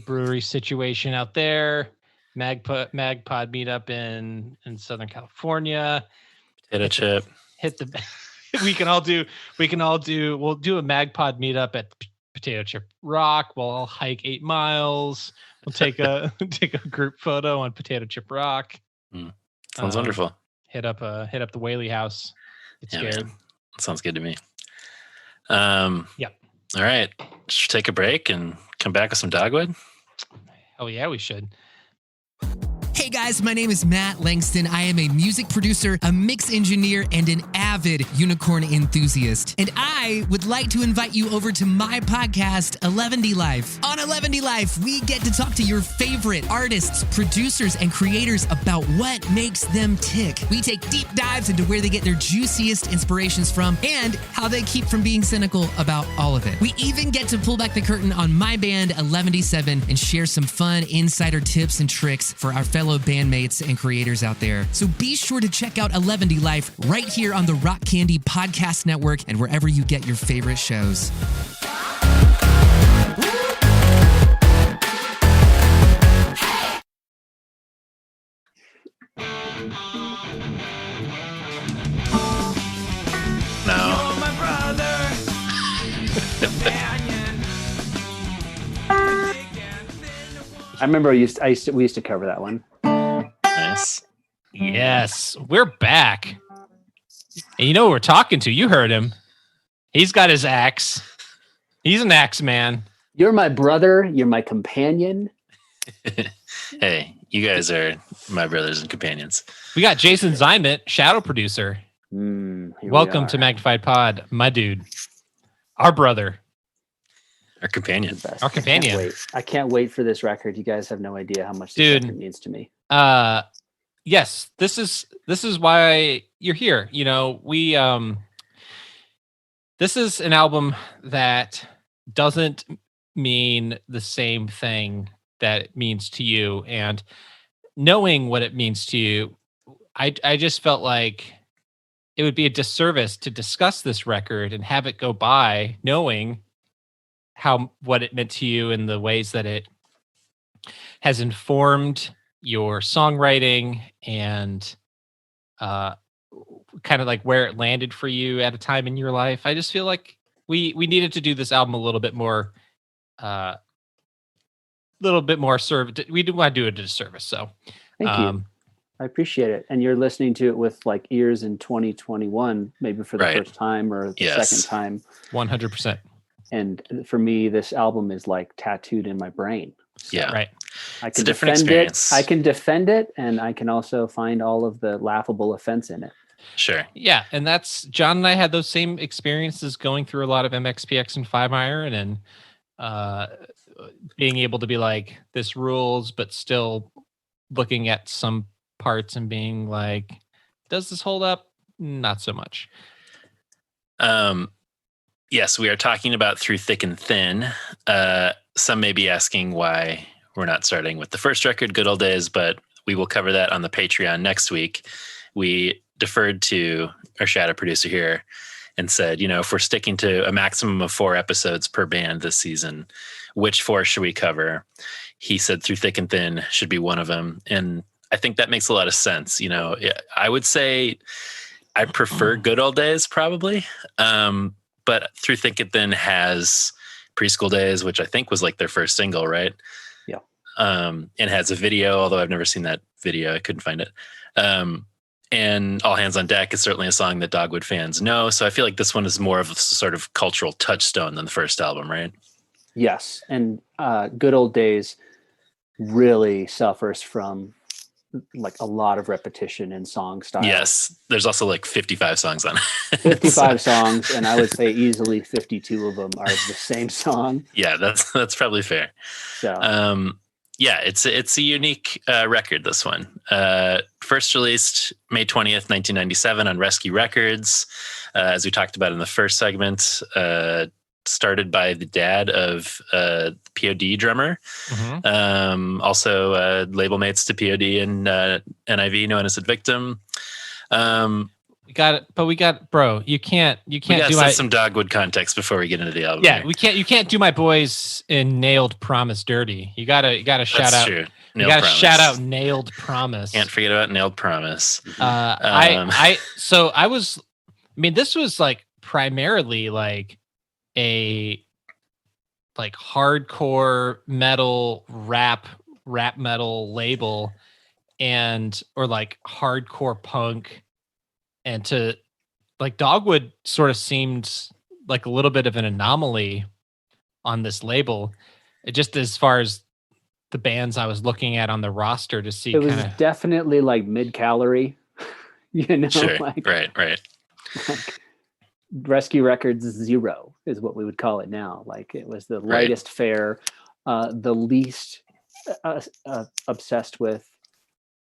brewery situation out there. Magpod meetup in Southern California. Potato chip. We'll do a Magpod meetup at Potato Chip Rock. We'll all hike 8 miles. We'll take a group photo on Potato Chip Rock. Sounds wonderful. Hit up the Whaley house. Get scared. Man. That sounds good to me. Yep. All right. Should we take a break and come back with some Dogwood? Oh yeah, we should. Hey guys, my name is Matt Langston. I am a music producer, a mix engineer, and an avid unicorn enthusiast. And I would like to invite you over to my podcast, 11D Life. On 11D Life, we get to talk to your favorite artists, producers, and creators about what makes them tick. We take deep dives into where they get their juiciest inspirations from and how they keep from being cynical about all of it. We even get to pull back the curtain on my band, 11D7, and share some fun insider tips and tricks for our fellow bandmates and creators out there. So be sure to check out 11D Life right here on the Rock Candy Podcast Network and wherever you get your favorite shows. No. I remember we used to cover that one. Nice. Yes, we're back. And you know who we're talking to? You heard him. He's got his axe. He's an axe man. You're my brother. You're my companion. Hey, you guys are my brothers and companions. We got Jason Zymet, shadow producer. Welcome to Magnified Pod, my dude. Our brother. Our companion. Our companion. I can't wait for this record. You guys have no idea how much this record means to me. Yes, this is why you're here. You know, we this is an album that doesn't mean the same thing that it means to you, and knowing what it means to you, I just felt like it would be a disservice to discuss this record and have it go by knowing what it meant to you and the ways that it has informed your songwriting and kind of like where it landed for you at a time in your life. I just feel like we needed to do this album a little bit more served. We didn't want to do it a disservice. So thank you. I appreciate it. And you're listening to it with like ears in 2021, maybe for the first time or the second time. 100%. And for me, this album is like tattooed in my brain. So right. I can defend it. I can defend it, and I can also find all of the laughable offense in it. Sure. Yeah, and that's John and I had those same experiences going through a lot of MXPX and 5 Iron, and being able to be like, this rules, but still looking at some parts and being like, does this hold up? Not so much. Yes, we are talking about Through Thick and Thin. Some may be asking why we're not starting with the first record, Good Old Days, but we will cover that on the Patreon next week. We deferred to our shadow producer here and said, you know, if we're sticking to a maximum of 4 episodes per band this season, which 4 should we cover? He said Through Thick and Thin should be one of them. And I think that makes a lot of sense. You know, I would say I prefer Good Old Days probably. But Through Thick and Thin has Preschool Days, which I think was like their first single, right? Yeah. And has a video, although I've never seen that video. I couldn't find it. And All Hands on Deck is certainly a song that Dogwood fans know. So I feel like this one is more of a sort of cultural touchstone than the first album, right? Yes. And Good Old Days really suffers from like a lot of repetition in song style. Yes. There's also like 55 songs on it. 55 songs. And I would say easily 52 of them are the same song. Yeah, that's probably fair. So, yeah, it's a unique record, this one. First released May 20th, 1997 on Rescue Records. As we talked about in the first segment, started by the dad of POD drummer. Mm-hmm. Also label mates to POD and NIV, No Innocent Victim. We got it, but we got, bro, you can't do some Dogwood context before we get into the album. Yeah, here. you can't do my boys in Nailed Promise dirty. You gotta shout out. True. You gotta shout out Nailed Promise. Can't forget about Nailed Promise. This was like primarily like a hardcore metal rap metal label. or like hardcore punk, and to like Dogwood sort of seemed like a little bit of an anomaly on this label. It just as far as the bands I was looking at on the roster to see, it was definitely like mid-calorie, Sure. like Right. like Rescue Records Zero is what we would call it now. Like it was the lightest fare, the least obsessed with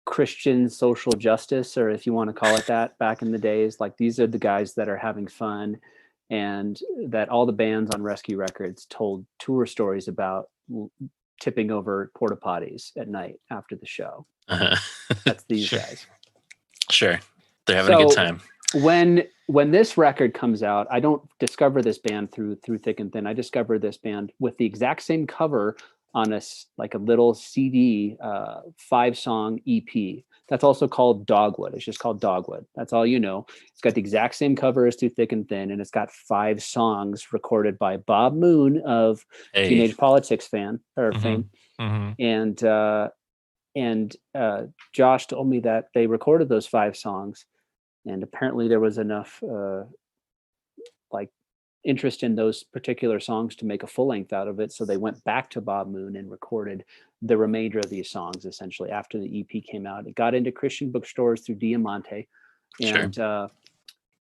Christian social justice, or if you want to call it that, back in the days. Like these are the guys that are having fun, and that all the bands on Rescue Records told tour stories about tipping over porta potties at night after the show. That's these guys. Sure. They're having a good time. When this record comes out, I don't discover this band through thick and thin. I discover this band with the exact same cover on a little CD, 5-song EP. That's also called Dogwood. It's just called Dogwood. That's all you know. It's got the exact same cover as Through Thick and Thin, and it's got 5 songs recorded by Bob Moon of Teenage Politics fame. And Josh told me that they recorded those 5 songs, and apparently there was enough interest in those particular songs to make a full length out of it. So they went back to Bob Moon and recorded the remainder of these songs essentially after the EP came out. It got into Christian bookstores through Diamante, and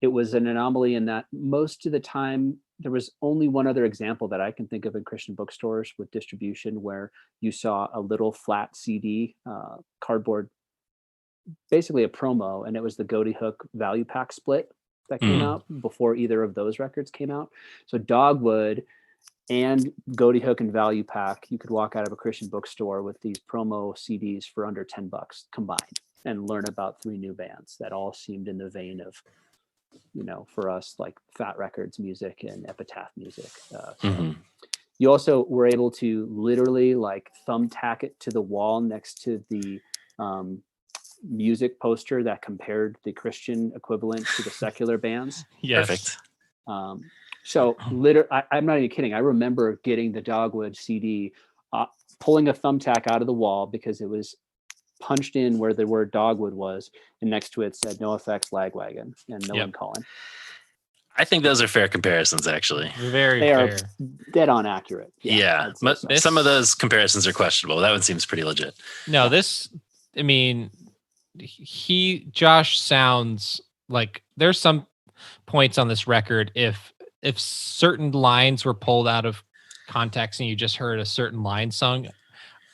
it was an anomaly in that most of the time there was only one other example that I can think of in Christian bookstores with distribution where you saw a little flat CD, cardboard, basically a promo, and it was the Goaty Hook Value Pack split that came out before either of those records came out. So Dogwood and Goaty Hook and Value Pack, you could walk out of a Christian bookstore with these promo CDs for under $10 combined and learn about 3 new bands that all seemed in the vein of, for us, like Fat Records music and Epitaph music. You also were able to literally like thumbtack it to the wall next to the music poster that compared the Christian equivalent to the secular bands. Yes. Perfect. So I'm not even kidding. I remember getting the Dogwood CD, pulling a thumbtack out of the wall because it was punched in where the word Dogwood was, and next to it said No Effects Lagwagon and No One Calling. I think those are fair comparisons, actually. Very they fair. are dead on accurate. Yeah. Some of those comparisons are questionable. That one seems pretty legit. No, Josh sounds like there's some points on this record. If certain lines were pulled out of context and you just heard a certain line sung,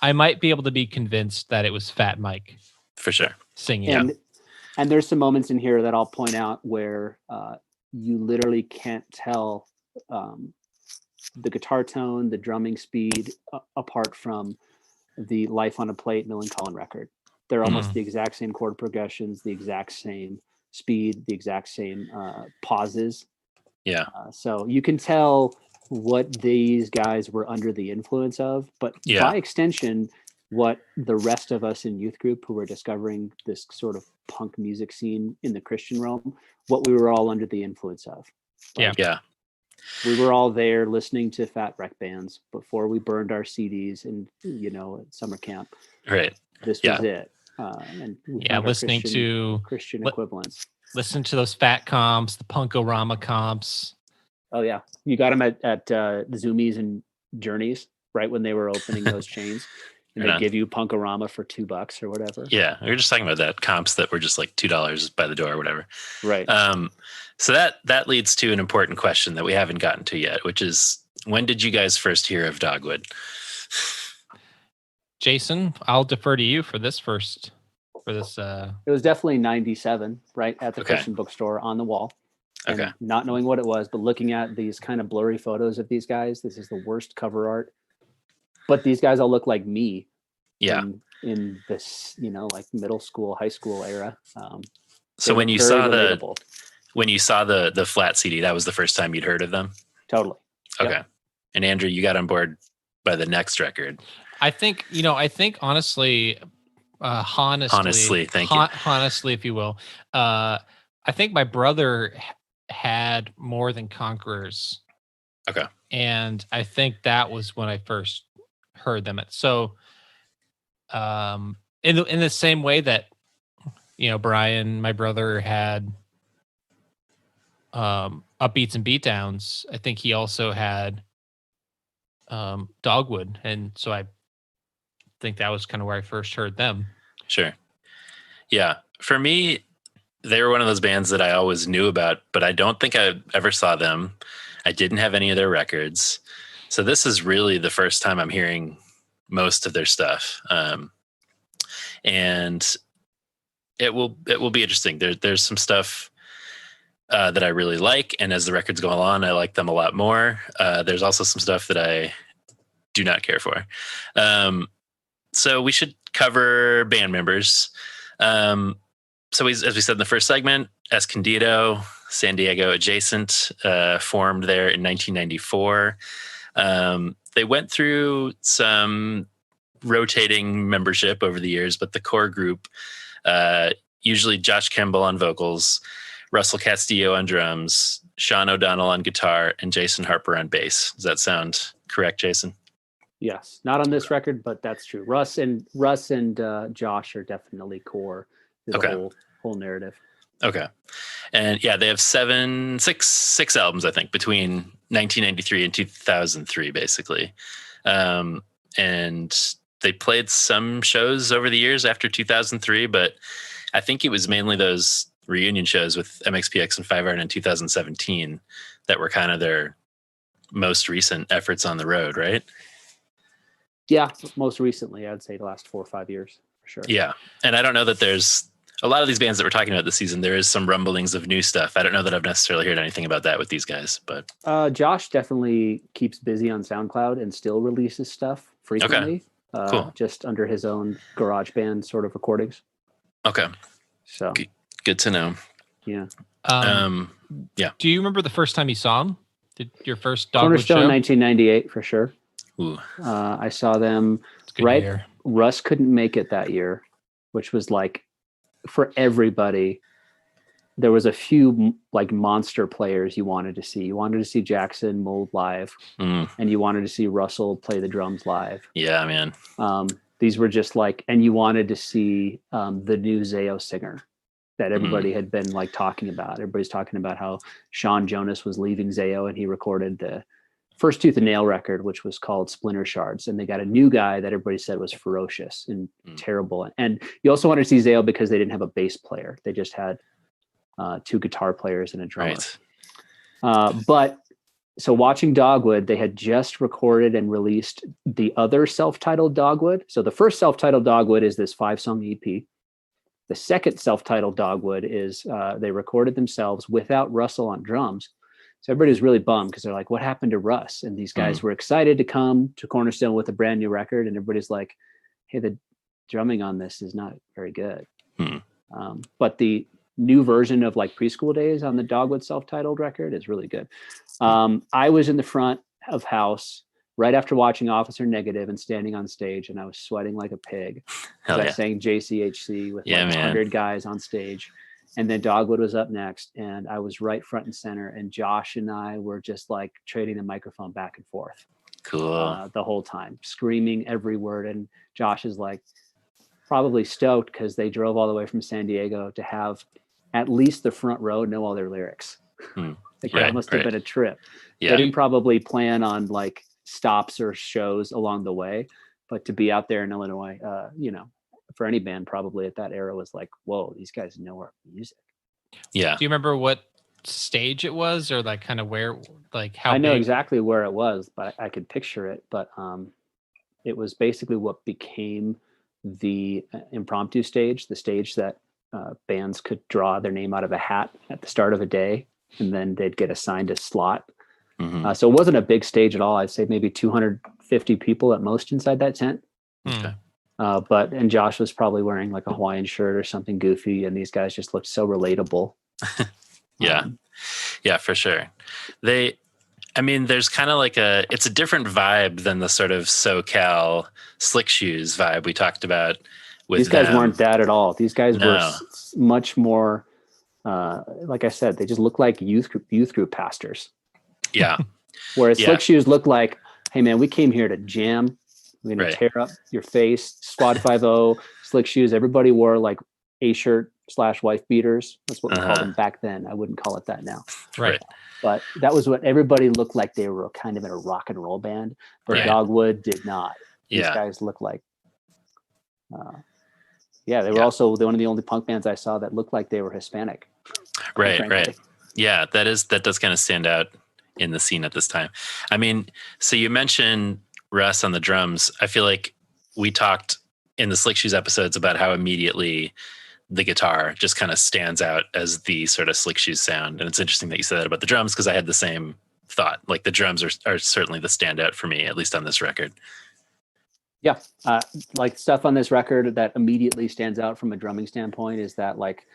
I might be able to be convinced that it was Fat Mike for sure singing. And there's some moments in here that I'll point out where you literally can't tell the guitar tone, the drumming speed apart from the Life on a Plate Millencolin record. They're almost the exact same chord progressions, the exact same speed, the exact same pauses. Yeah. So you can tell what these guys were under the influence of, but by extension, what the rest of us in youth group who were discovering this sort of punk music scene in the Christian realm, what we were all under the influence of. Yeah. We were all there listening to Fat Wreck bands before we burned our CDs at summer camp. Right. This was it. And listening to Christian equivalents. Listen to those fat comps, the Punkorama comps. Oh yeah, you got them at Zoomies and Journeys right when they were opening those chains, and they give you Punkorama for $2 or whatever. Yeah, we were just talking about that, comps that were just like $2 by the door or whatever. Right. So that leads to an important question that we haven't gotten to yet, which is, when did you guys first hear of Dogwood? Jason, I'll defer to you for this. It was definitely 97, right at the Christian bookstore on the wall. And not knowing what it was, but looking at these kind of blurry photos of these guys. This is the worst cover art, but these guys all look like me. Yeah. In this, like middle school, high school era. So when you saw the flat CD, that was the first time you'd heard of them? Totally. Okay. Yep. And Andrew, you got on board by the next record. I think honestly, thank you. Honestly, if you will, I think my brother had More Than Conquerors. Okay. And I think that was when I first heard them. So, in the same way that, Brian, my brother, had upbeats and beatdowns, I think he also had Dogwood, and so I think that was kind of where I first heard them. Sure. Yeah. For me, they were one of those bands that I always knew about, but I don't think I ever saw them. I didn't have any of their records. So this is really the first time I'm hearing most of their stuff. And it will be interesting. There's some stuff that I really like, and as the records go on, I like them a lot more. There's also some stuff that I do not care for. So we should cover band members. So as we said in the first segment, Escondido, Sannn Diaagooo adjacent, formed there in 1994. They went through some rotating membership over the years, but the core group, usually Josh Kimball on vocals, Russell Castillo on drums, Sean O'Donnell on guitar, and Jason Harper on bass. Does that sound correct, Jason? Yes, not on this record, but that's true. Russ and Josh are definitely core to the whole narrative. Okay. And yeah, they have six albums, I think, between 1993 and 2003, basically. And they played some shows over the years after 2003, but I think it was mainly those reunion shows with MXPX and Five Iron in 2017 that were kind of their most recent efforts on the road, right? Yeah, most recently, I'd say the last 4 or 5 years, for sure. Yeah, and I don't know that there's a lot of these bands that we're talking about this season. There is some rumblings of new stuff. I don't know that I've necessarily heard anything about that with these guys, but Josh definitely keeps busy on SoundCloud and still releases stuff frequently. Cool. Just under his own GarageBand sort of recordings. Okay. So good to know. Yeah. Yeah. Do you remember the first time you saw him? Did your first Dogwood Cornerstone, show? 1998 for sure. Ooh. I saw them right. Year. Russ couldn't make it that year, which was like for everybody. There was a few like monster players you wanted to see. You wanted to see Jackson Mold live, and you wanted to see Russell play the drums live. Yeah, man. These were just like, and you wanted to see the new Zayo singer that everybody had been like talking about. Everybody's talking about how Sean Jonas was leaving Zayo, and he recorded the first Tooth and Nail record, which was called Splinter Shards. And they got a new guy that everybody said was ferocious and terrible. And you also wanted to see Zayo because they didn't have a bass player. They just had 2 guitar players and a drummer. Right. But so watching Dogwood, they had just recorded and released the other self-titled Dogwood. So the first self-titled Dogwood is this 5-song EP. The second self-titled Dogwood is they recorded themselves without Russell on drums. So everybody was really bummed because they're like, what happened to Russ? And these guys were excited to come to Cornerstone with a brand new record. And everybody's like, hey, the drumming on this is not very good. But the new version of like Preschool Days on the Dogwood self-titled record is really good. I was in the front of house right after watching Officer Negative and standing on stage, and I was sweating like a pig. I sang JCHC with 100 guys on stage. And then Dogwood was up next, and I was right front and center, and Josh and I were just like trading the microphone back and forth. Cool. The whole time, screaming every word. And Josh is like probably stoked because they drove all the way from San Diego to have at least the front row know all their lyrics. That must have been a trip. Yeah. They didn't probably plan on like stops or shows along the way, but to be out there in Illinois, for any band probably at that era was like, whoa, these guys know our music. Yeah. Do you remember what stage it was, or like kind of where, like how I know big? exactly where it was, but I could picture it. But it was basically what became the impromptu stage, the stage that bands could draw their name out of a hat at the start of a day, and then they'd get assigned a slot. So it wasn't a big stage at all. I'd say maybe 250 people at most inside that tent. Okay. And Josh was probably wearing like a Hawaiian shirt or something goofy, and these guys just looked so relatable. Yeah, for sure. There's kind of like it's a different vibe than the sort of SoCal Slick Shoes vibe we talked about with these guys them. weren't that at all. These guys were much more, like I said, they just look like youth group pastors. Yeah. Whereas Slick Shoes look like, hey man, we came here to jam We're gonna Right. tear up your face. Squad 5-0, Slick Shoes. Everybody wore like a shirt / wife beaters. That's what we called them back then. I wouldn't call it that now. Right. But that was what everybody looked like. They were kind of in a rock and roll band, but Right. Dogwood did not. These Yeah. guys looked like, they were also one of the only punk bands I saw that looked like they were Hispanic. Right. frankly. Right. Yeah. That does kind of stand out in the scene at this time. I mean, so you mentioned Russ on the drums. I feel like we talked in the Slick Shoes episodes about how immediately the guitar just kind of stands out as the sort of Slick Shoes sound. And it's interesting that you said that about the drums, because I had the same thought. Like the drums are certainly the standout for me, at least on this record. Yeah. Like stuff on this record that immediately stands out from a drumming standpoint is that like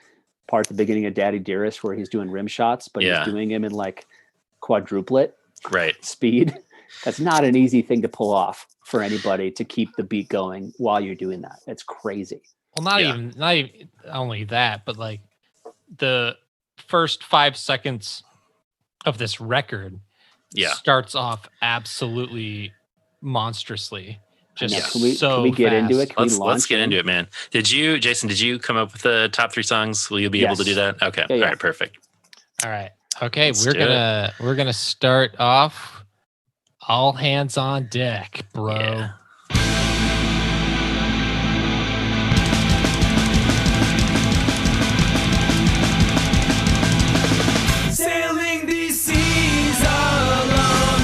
part at the beginning of Daddy Dearest where he's doing rim shots, but he's doing them in like quadruplet speed. That's not an easy thing to pull off for anybody to keep the beat going while you're doing that. It's crazy. Well, not even only that, but like the first 5 seconds of this record starts off absolutely monstrously. Just Can we get into it? Let's get into it, man. Jason, did you come up with the top 3 songs? Will you be able to do that? Okay. Yeah, All right, perfect. All right. Okay, Let's we're gonna start off all hands on deck, bro. Yeah. Sailing these seas alone,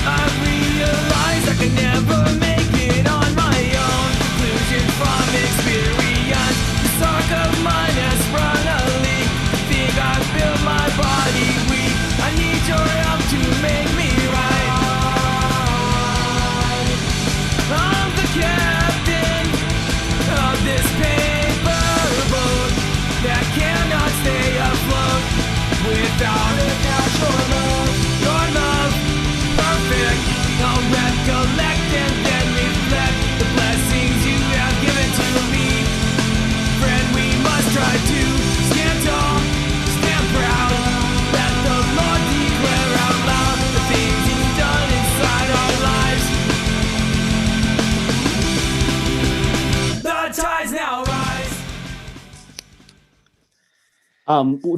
I realize I can never make it on my own. Conclusion from experience, this arc of mine has run a leak. I think I've built my body weak. I need your help to make me right. I'm the captain of this paper boat that cannot stay afloat without a natural love. Your love, perfect. I'll recollect and then reflect the blessings you have given to me. Friend, we must try to stand tall, stand proud. Let the Lord declare out loud the things He's done inside our lives. The tides now rise.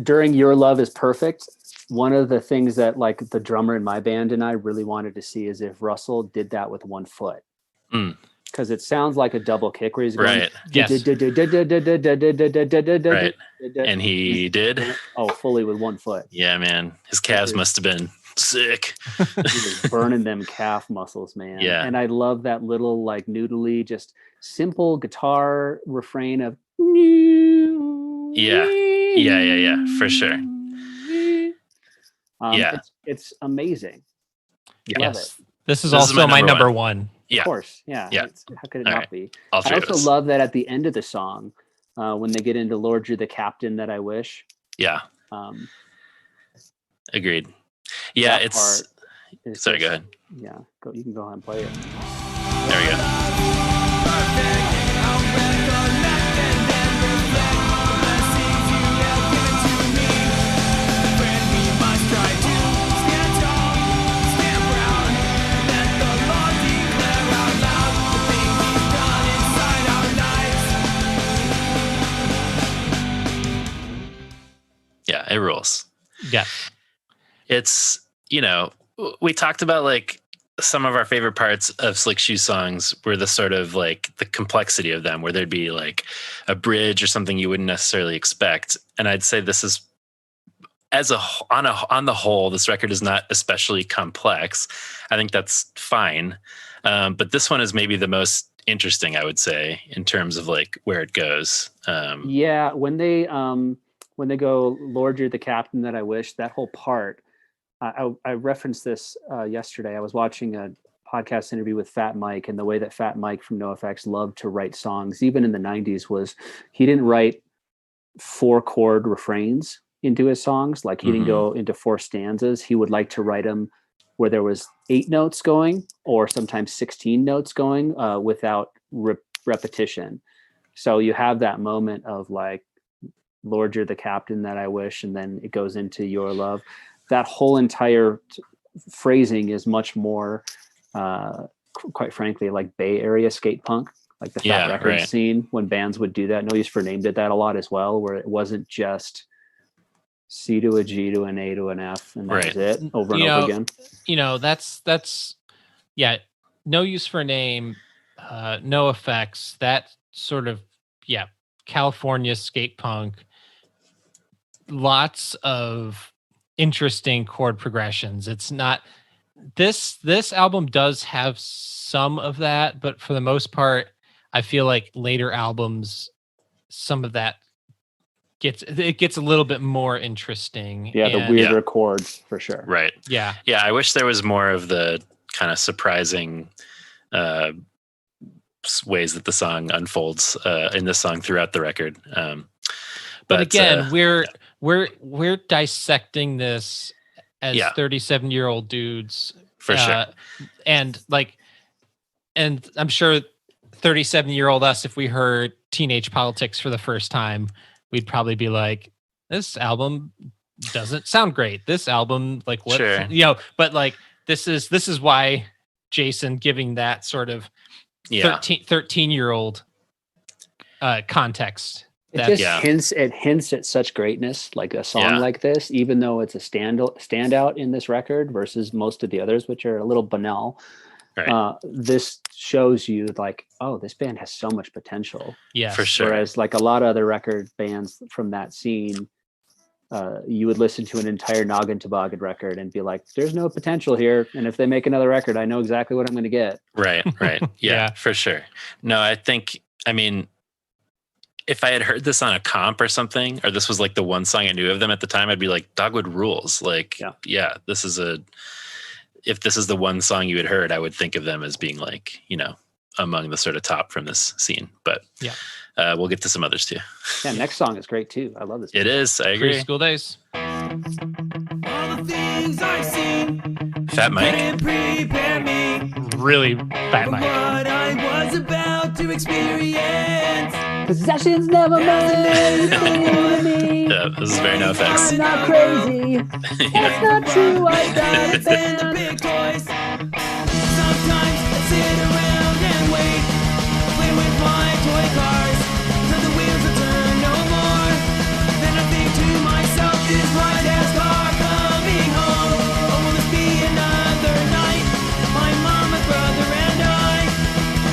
During Your Love is Perfect, one of the things that like the drummer in my band and I really wanted to see is if Russell did that with one foot. Because it sounds like a double kick where he's going, Right. Yes. Right. And he did. Oh, fully with one foot. Yeah, man. His calves must have been sick. He was burning them calf muscles, man. Yeah. And I love that little like noodly, just simple guitar refrain of Yeah, for sure. It's amazing. Yeah. Love Yes. it. This is This is also my my number number one. Yeah. Of course. Yeah. Yeah. How could it All not right. be? All I three of also us. love that at the end of the song, when they get into Lord, You're the Captain That I Wish. Yeah. Um, Agreed. Yeah, that it's part is sorry, go just- ahead. Yeah, you can go ahead and play it. There we go. Yeah, it rules. Yeah. It's, we talked about like some of our favorite parts of Slick Shoe songs were the sort of like the complexity of them, where there'd be like a bridge or something you wouldn't necessarily expect. And I'd say this is on the whole, this record is not especially complex. I think that's fine. But this one is maybe the most interesting, I would say, in terms of like where it goes. Yeah, when they go, Lord, You're the Captain That I Wish, that whole part, I referenced this yesterday. I was watching a podcast interview with Fat Mike, and the way that Fat Mike from NoFX loved to write songs, even in the 90s, was he didn't write 4-chord refrains into his songs. Like he didn't go into 4 stanzas. He would like to write them where there was 8 notes going, or sometimes 16 notes going, without repetition. So you have that moment of like, Lord, You're the Captain That I Wish, and then it goes into Your Love. That whole entire phrasing is much more quite frankly, like Bay Area skate punk, like the Fat Records scene, when bands would do that. No Use for a Name did that a lot as well, where it wasn't just C to a G to an A to an F, and that was it over and over again. That's No Use for a Name, No Effects, that sort of California skate punk. Lots of interesting chord progressions. It's not this album does have some of that, but for the most part, I feel like later albums, some of that gets a little bit more interesting. Yeah, the weirder chords for sure. Right. Yeah. Yeah, I wish there was more of the kind of surprising ways that the song unfolds in this song throughout the record. But again, we're dissecting this as 37-year-old dudes for sure, and I'm sure 37-year-old us, if we heard Teenage Politics for the first time, we'd probably be like, this album doesn't sound great. This album, like, what? Sure. But like this is why Jason giving that sort of 13-year-old context. It hints at such greatness, like a song like this, even though it's a standout in this record versus most of the others, which are a little banal. Right. This shows you like, oh, this band has so much potential. Yeah, for sure. Whereas like a lot of other record bands from that scene, you would listen to an entire Noggin Toboggan record and be like, there's no potential here. And if they make another record, I know exactly what I'm going to get. Right. Yeah, for sure. No, I mean, if I had heard this on a comp or something, or this was like the one song I knew of them at the time, I'd be like, Dogwood rules. Like, if this is the one song you had heard, I would think of them as being like, among the sort of top from this scene. But we'll get to some others too. Yeah, next song is great too. I love this. It is. I agree. School Days. All the things I've seen. Fat Mike. Really Fat Mike. What I was about to experience. Possessions never meant anything to me. Yeah, this is very No Effects. I'm not crazy. That's not true. I got it. The big toys. Sometimes I sit around and wait. Play with my toy cars. Till the wheels will turn no more. Then I think to myself, is my dad's car coming home? Or will this be another night? My mom, my brother, and I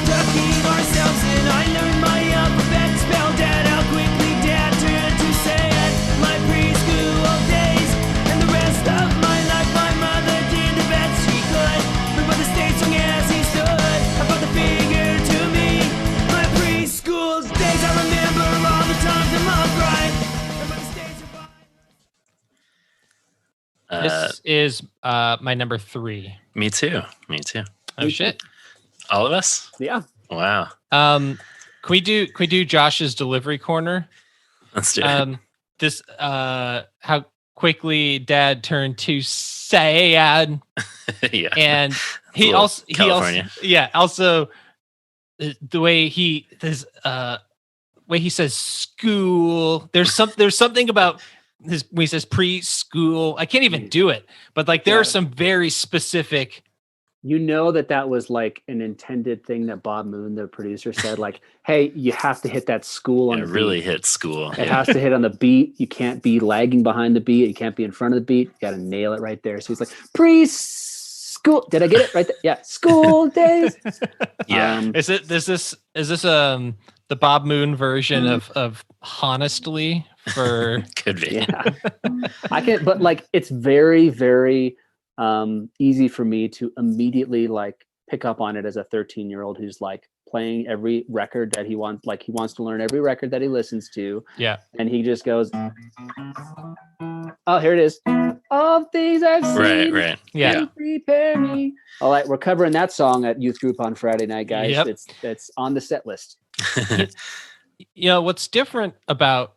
ducking ourselves in. I learned my alphabet, spelled Dad out quickly. Dad turned to say it. My preschool days and the rest of my life. My mother did the best she could. My brother stayed strong as he stood. I brought the figure to me. My preschool days, I remember all the times I'm upright. My brother stayed survived. This is my number 3. Me too. Oh shit! All of us? Yeah. Wow. Can we do Josh's delivery corner? Let's do it. This how quickly Dad turned to sad. Yeah. And he also the way he says school. There's something about when he says preschool. I can't even do it, but like there are some very specific. You know that was like an intended thing that Bob Moon, the producer, said, like, hey, you have to hit that school on the beat. Really hit school. It has to hit on the beat. You can't be lagging behind the beat. You can't be in front of the beat. You got to nail it right there. So he's like, preschool. Did I get it right there? Yeah. School days. Yeah. Is this the Bob Moon version of honestly for could be. Yeah. I can't, but like it's very, very easy for me to immediately like pick up on it as a 13-year-old who's like playing every record that he wants. Like he wants to learn every record that he listens to. Yeah. And he just goes, oh, here it is. All things I've seen. Right. Yeah. Prepare me. All right. We're covering that song at youth group on Friday night, guys. Yep. It's on the set list. What's different about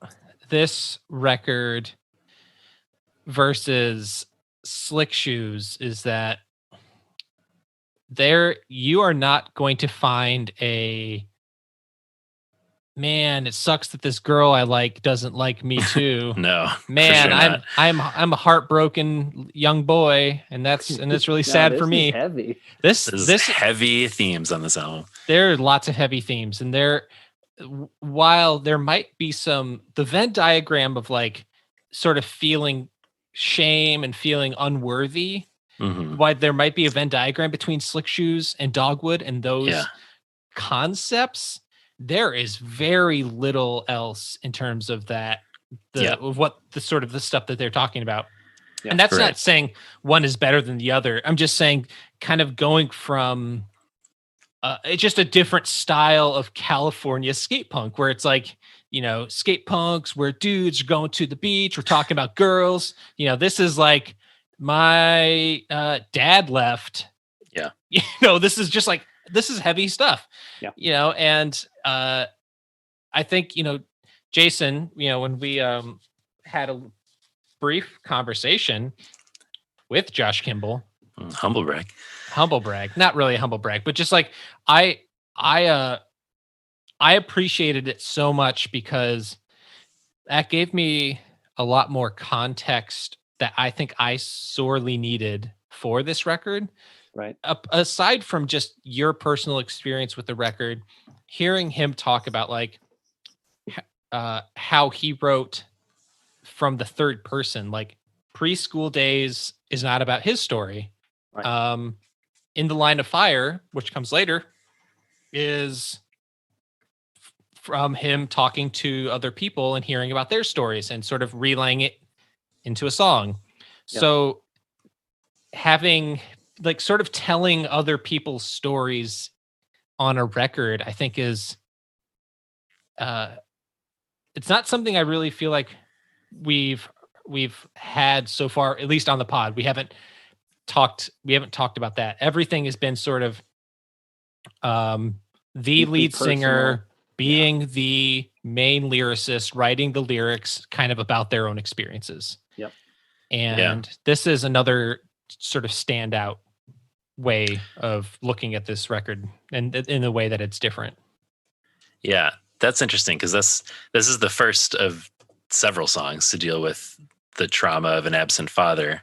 this record versus Slick Shoes is that you are not going to find a man, it sucks that this girl I like doesn't like me too. No, man, sure I'm a heartbroken young boy, and it's really sad for me. Heavy. This heavy themes on this album. There are lots of heavy themes, and while there might be the Venn diagram of like sort of feeling shame and feeling unworthy. Why there might be a Venn diagram between Slick Shoes and Dogwood and those concepts, there is very little else in terms of that, of what the sort of the stuff that they're talking about. Yeah, and that's not saying one is better than the other. I'm just saying kind of going from it's just a different style of California skate punk where it's like, skate punks where dudes are going to the beach. We're talking about girls. This is like, my dad left. Yeah. This is just like, this is heavy stuff. Yeah. And I think, Jason, when we had a brief conversation with Josh Kimball. Humble brag. Not really a humble brag, but just like I appreciated it so much because that gave me a lot more context that I think I sorely needed for this record. Right. Aside from just your personal experience with the record, hearing him talk about like how he wrote from the third person, like Preschool Days is not about his story. Right. In the Line of Fire, which comes later, is from him talking to other people and hearing about their stories and sort of relaying it into a song. Yeah. So having like sort of telling other people's stories on a record, I think is it's not something I really feel like we've had so far, at least on the pod. We haven't talked about that. Everything has been sort of the lead singer being the main lyricist, writing the lyrics kind of about their own experiences. Yep. And this is another sort of standout way of looking at this record and in the way that it's different. Yeah, that's interesting because this is the first of several songs to deal with the trauma of an absent father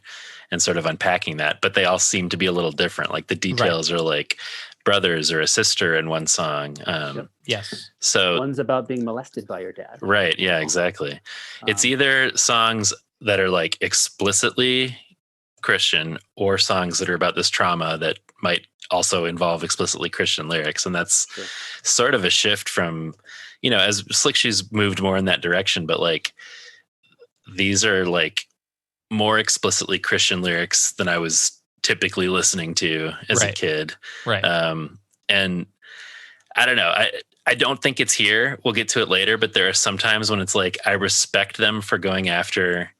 and sort of unpacking that, but they all seem to be a little different. Like the details are like brothers or a sister in one song. Yes. So one's about being molested by your dad. Right. Yeah, exactly. It's either songs that are like explicitly Christian or songs that are about this trauma that might also involve explicitly Christian lyrics. And that's sort of a shift from, as Slick Shoes moved more in that direction, but like these are like more explicitly Christian lyrics than I was typically listening to as a kid. Right. And I don't know. I don't think it's here. We'll get to it later, but there are some times when it's like, I respect them for going after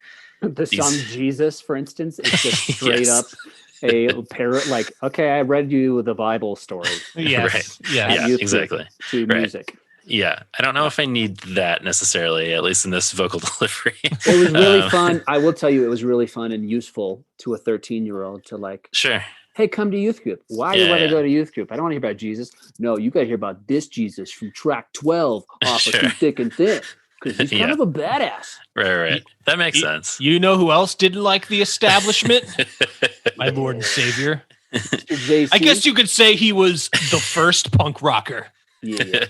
the song Jesus, for instance, is just straight up a parrot. Like, okay, I read you the Bible story. Yes. Right. Yeah, exactly. To music. Yeah. I don't know if I need that necessarily, at least in this vocal delivery. It was really fun. I will tell you, it was really fun and useful to a 13-year-old to like, sure. Hey, come to youth group. Why do you want to go to youth group? I don't want to hear about Jesus. No, you got to hear about this Jesus from track 12 off of Too Thick and Thin. Because he's kind of a badass. Right. That makes sense. You know who else didn't like the establishment? My Lord and Savior. I guess you could say he was the first punk rocker. Yeah.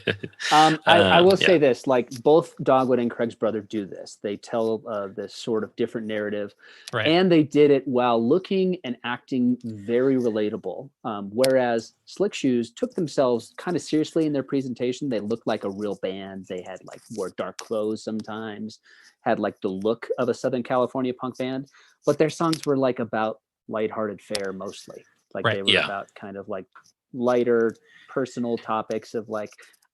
I will say this, like both Dogwood and Craig's brother do this. They tell this sort of different narrative, and they did it while looking and acting very relatable. Whereas Slick Shoes took themselves kind of seriously in their presentation. They looked like a real band. They had like wore dark clothes sometimes, had like the look of a Southern California punk band, but their songs were like about lighthearted fare mostly. Like they were about kind of like lighter personal topics of like,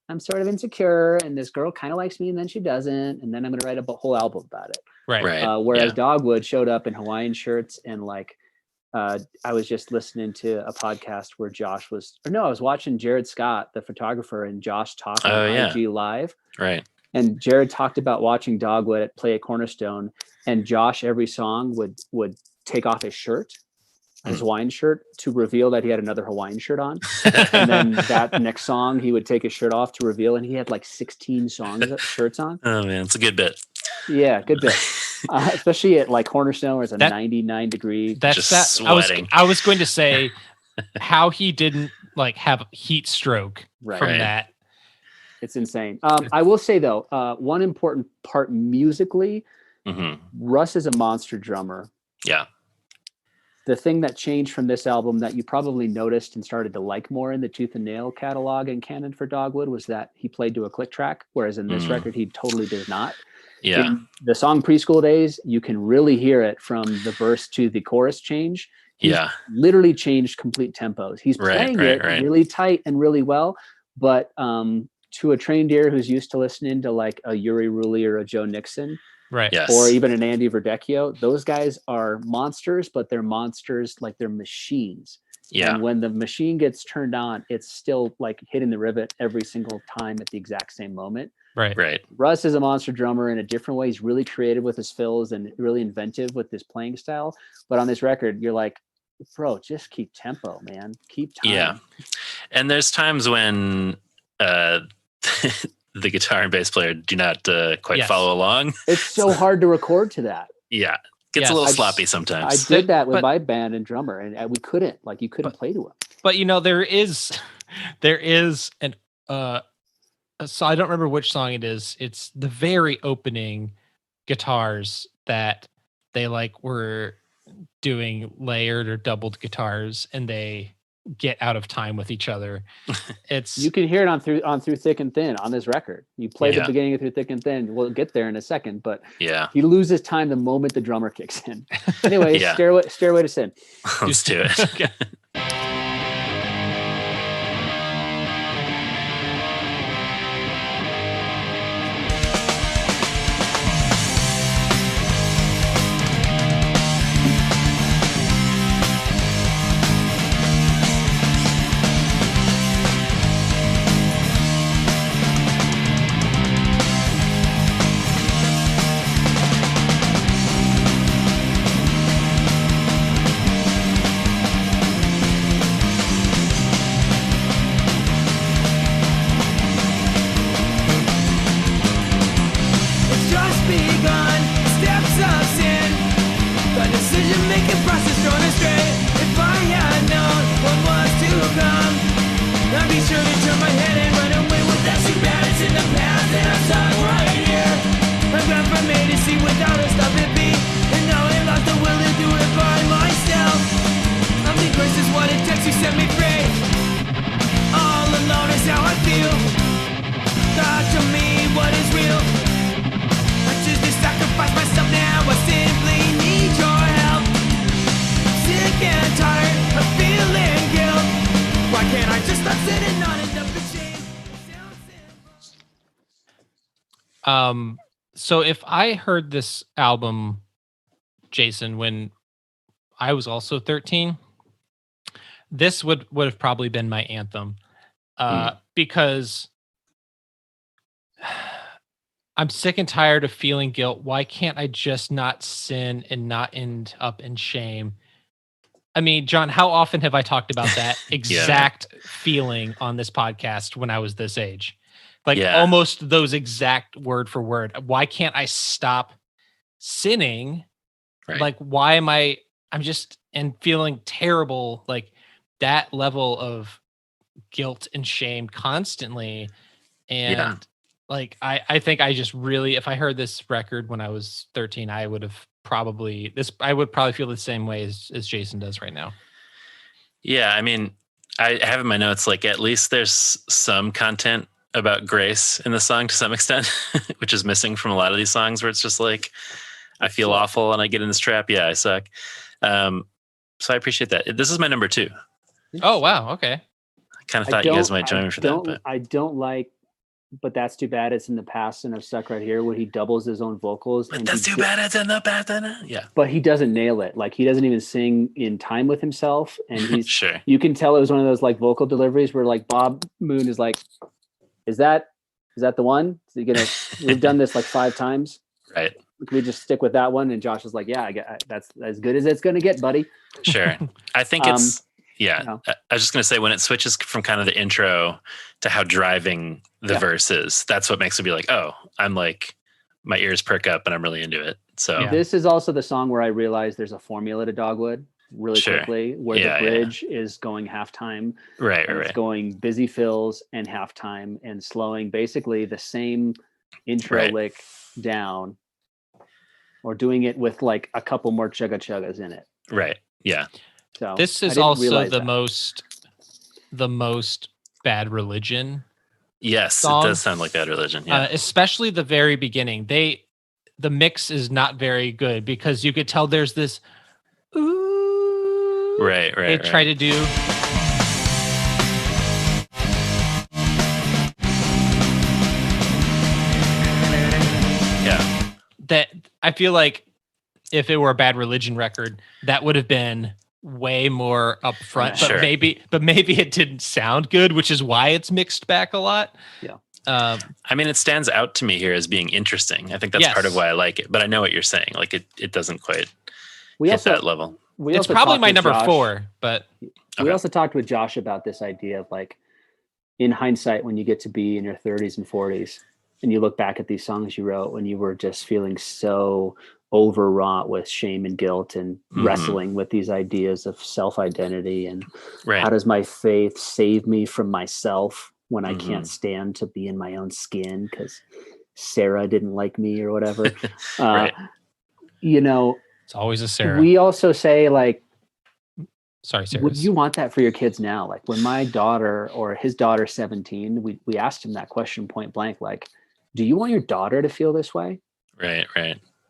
I'm sort of insecure and this girl kind of likes me and then she doesn't, and then I'm gonna write a whole album about it. Whereas Dogwood showed up in Hawaiian shirts and like I was just listening to a podcast where I was watching Jared Scott, the photographer, and Josh talking on IG Live. Right. And Jared talked about watching Dogwood play at Cornerstone, and Josh every song would take off his shirt his Hawaiian shirt to reveal that he had another Hawaiian shirt on. And then that next song, he would take his shirt off to reveal, and he had like 16 shirts on. Oh man, it's a good bit. Yeah, good bit. Especially at like Cornerstone, where it's a 99 degree. That's that. Sweating. I was going to say how he didn't like have heat stroke from that. It's insane. I will say though, one important part musically, Russ is a monster drummer. Yeah. The thing that changed from this album that you probably noticed and started to like more in the Tooth and Nail catalog and canon for Dogwood was that he played to a click track, whereas in this record he totally does not. Yeah. In the song Preschool Days, you can really hear it from the verse to the chorus change. He's literally changed complete tempos. He's playing it really tight and really well, but to a trained ear who's used to listening to like a Uri Rulli or a Joe Nixon, or even an Andy Verdecchio, those guys are monsters, but they're monsters like they're machines. Yeah. And when the machine gets turned on, it's still like hitting the rivet every single time at the exact same moment. Right. Russ is a monster drummer in a different way. He's really creative with his fills and really inventive with his playing style. But on this record, you're like, bro, just keep tempo, man. Keep time. Yeah. And there's times when the guitar and bass player do not quite follow along. It's so hard to record to that. Yeah. Gets a little sloppy sometimes. I did that with my band and drummer, and we couldn't. Like, you couldn't play to him. But, you know, there is an... so I don't remember which song it is. It's the very opening guitars that they like were doing layered or doubled guitars, and they get out of time with each other. It's you can hear it on through Thick and Thin on this record. You play the beginning of Through Thick and Thin. We'll get there in a second, but he loses time the moment the drummer kicks in. Anyway, Stairway to Sin. Let's do it. Okay. So if I heard this album, Jason, when I was also 13, this would have probably been my anthem, because I'm sick and tired of feeling guilt. Why can't I just not sin and not end up in shame? I mean, John, how often have I talked about that exact feeling on this podcast when I was this age? Like almost those exact word for word. Why can't I stop sinning? Right. Like, why am I'm just and feeling terrible, like that level of guilt and shame constantly. And like, I think I just really, if I heard this record when I was 13, I would probably feel the same way as Jason does right now. Yeah. I mean, I have in my notes, like, at least there's some content about grace in the song to some extent, which is missing from a lot of these songs where it's just like, I feel awful and I get in this trap. Yeah, I suck. So I appreciate that. This is my number 2. Oh, wow. Okay. I kind of thought you guys might join me for that. But I don't like, but that's too bad. It's in the past, and I've stuck right here where he doubles his own vocals. But that's too bad. It's in the past. Yeah. But he doesn't nail it. Like, he doesn't even sing in time with himself. And he's sure. You can tell it was one of those like vocal deliveries where like Bob Moon is like, is that the one? So we've done this like 5 times. Right. we just stick with that one? And Josh is like, yeah, that's as good as it's going to get, buddy. Sure. I think it's, I was just going to say, when it switches from kind of the intro to how driving the verse is, that's what makes me be like, oh, I'm like, my ears perk up and I'm really into it. So this is also the song where I realized there's a formula to Dogwood really quickly, where the bridge is going halftime. Right. It's going busy fills and halftime and slowing basically the same intro lick down, or doing it with like a couple more chugga chuggas in it. Right. Yeah. So this is also the most Bad Religion. Yes, song. It does sound like Bad Religion. Yeah. Especially the very beginning. The mix is not very good because you could tell there's this ooh. Right. They try to do. Yeah. That I feel like if it were a Bad Religion record, that would have been way more upfront. But maybe it didn't sound good, which is why it's mixed back a lot. Yeah. I mean, it stands out to me here as being interesting. I think that's part of why I like it. But I know what you're saying. Like it doesn't quite hit that level. It's probably my number 4, but we also talked with Josh about this idea of like, in hindsight, when you get to be in your 30s and 40s and you look back at these songs you wrote when you were just feeling so overwrought with shame and guilt and wrestling with these ideas of self-identity and how does my faith save me from myself when I can't stand to be in my own skin because Sarah didn't like me or whatever. You know, it's always a Sarah. We also say like, sorry, Sarah. Would you want that for your kids now? Like when my daughter or his daughter 17, we asked him that question point blank, like, do you want your daughter to feel this way? Right.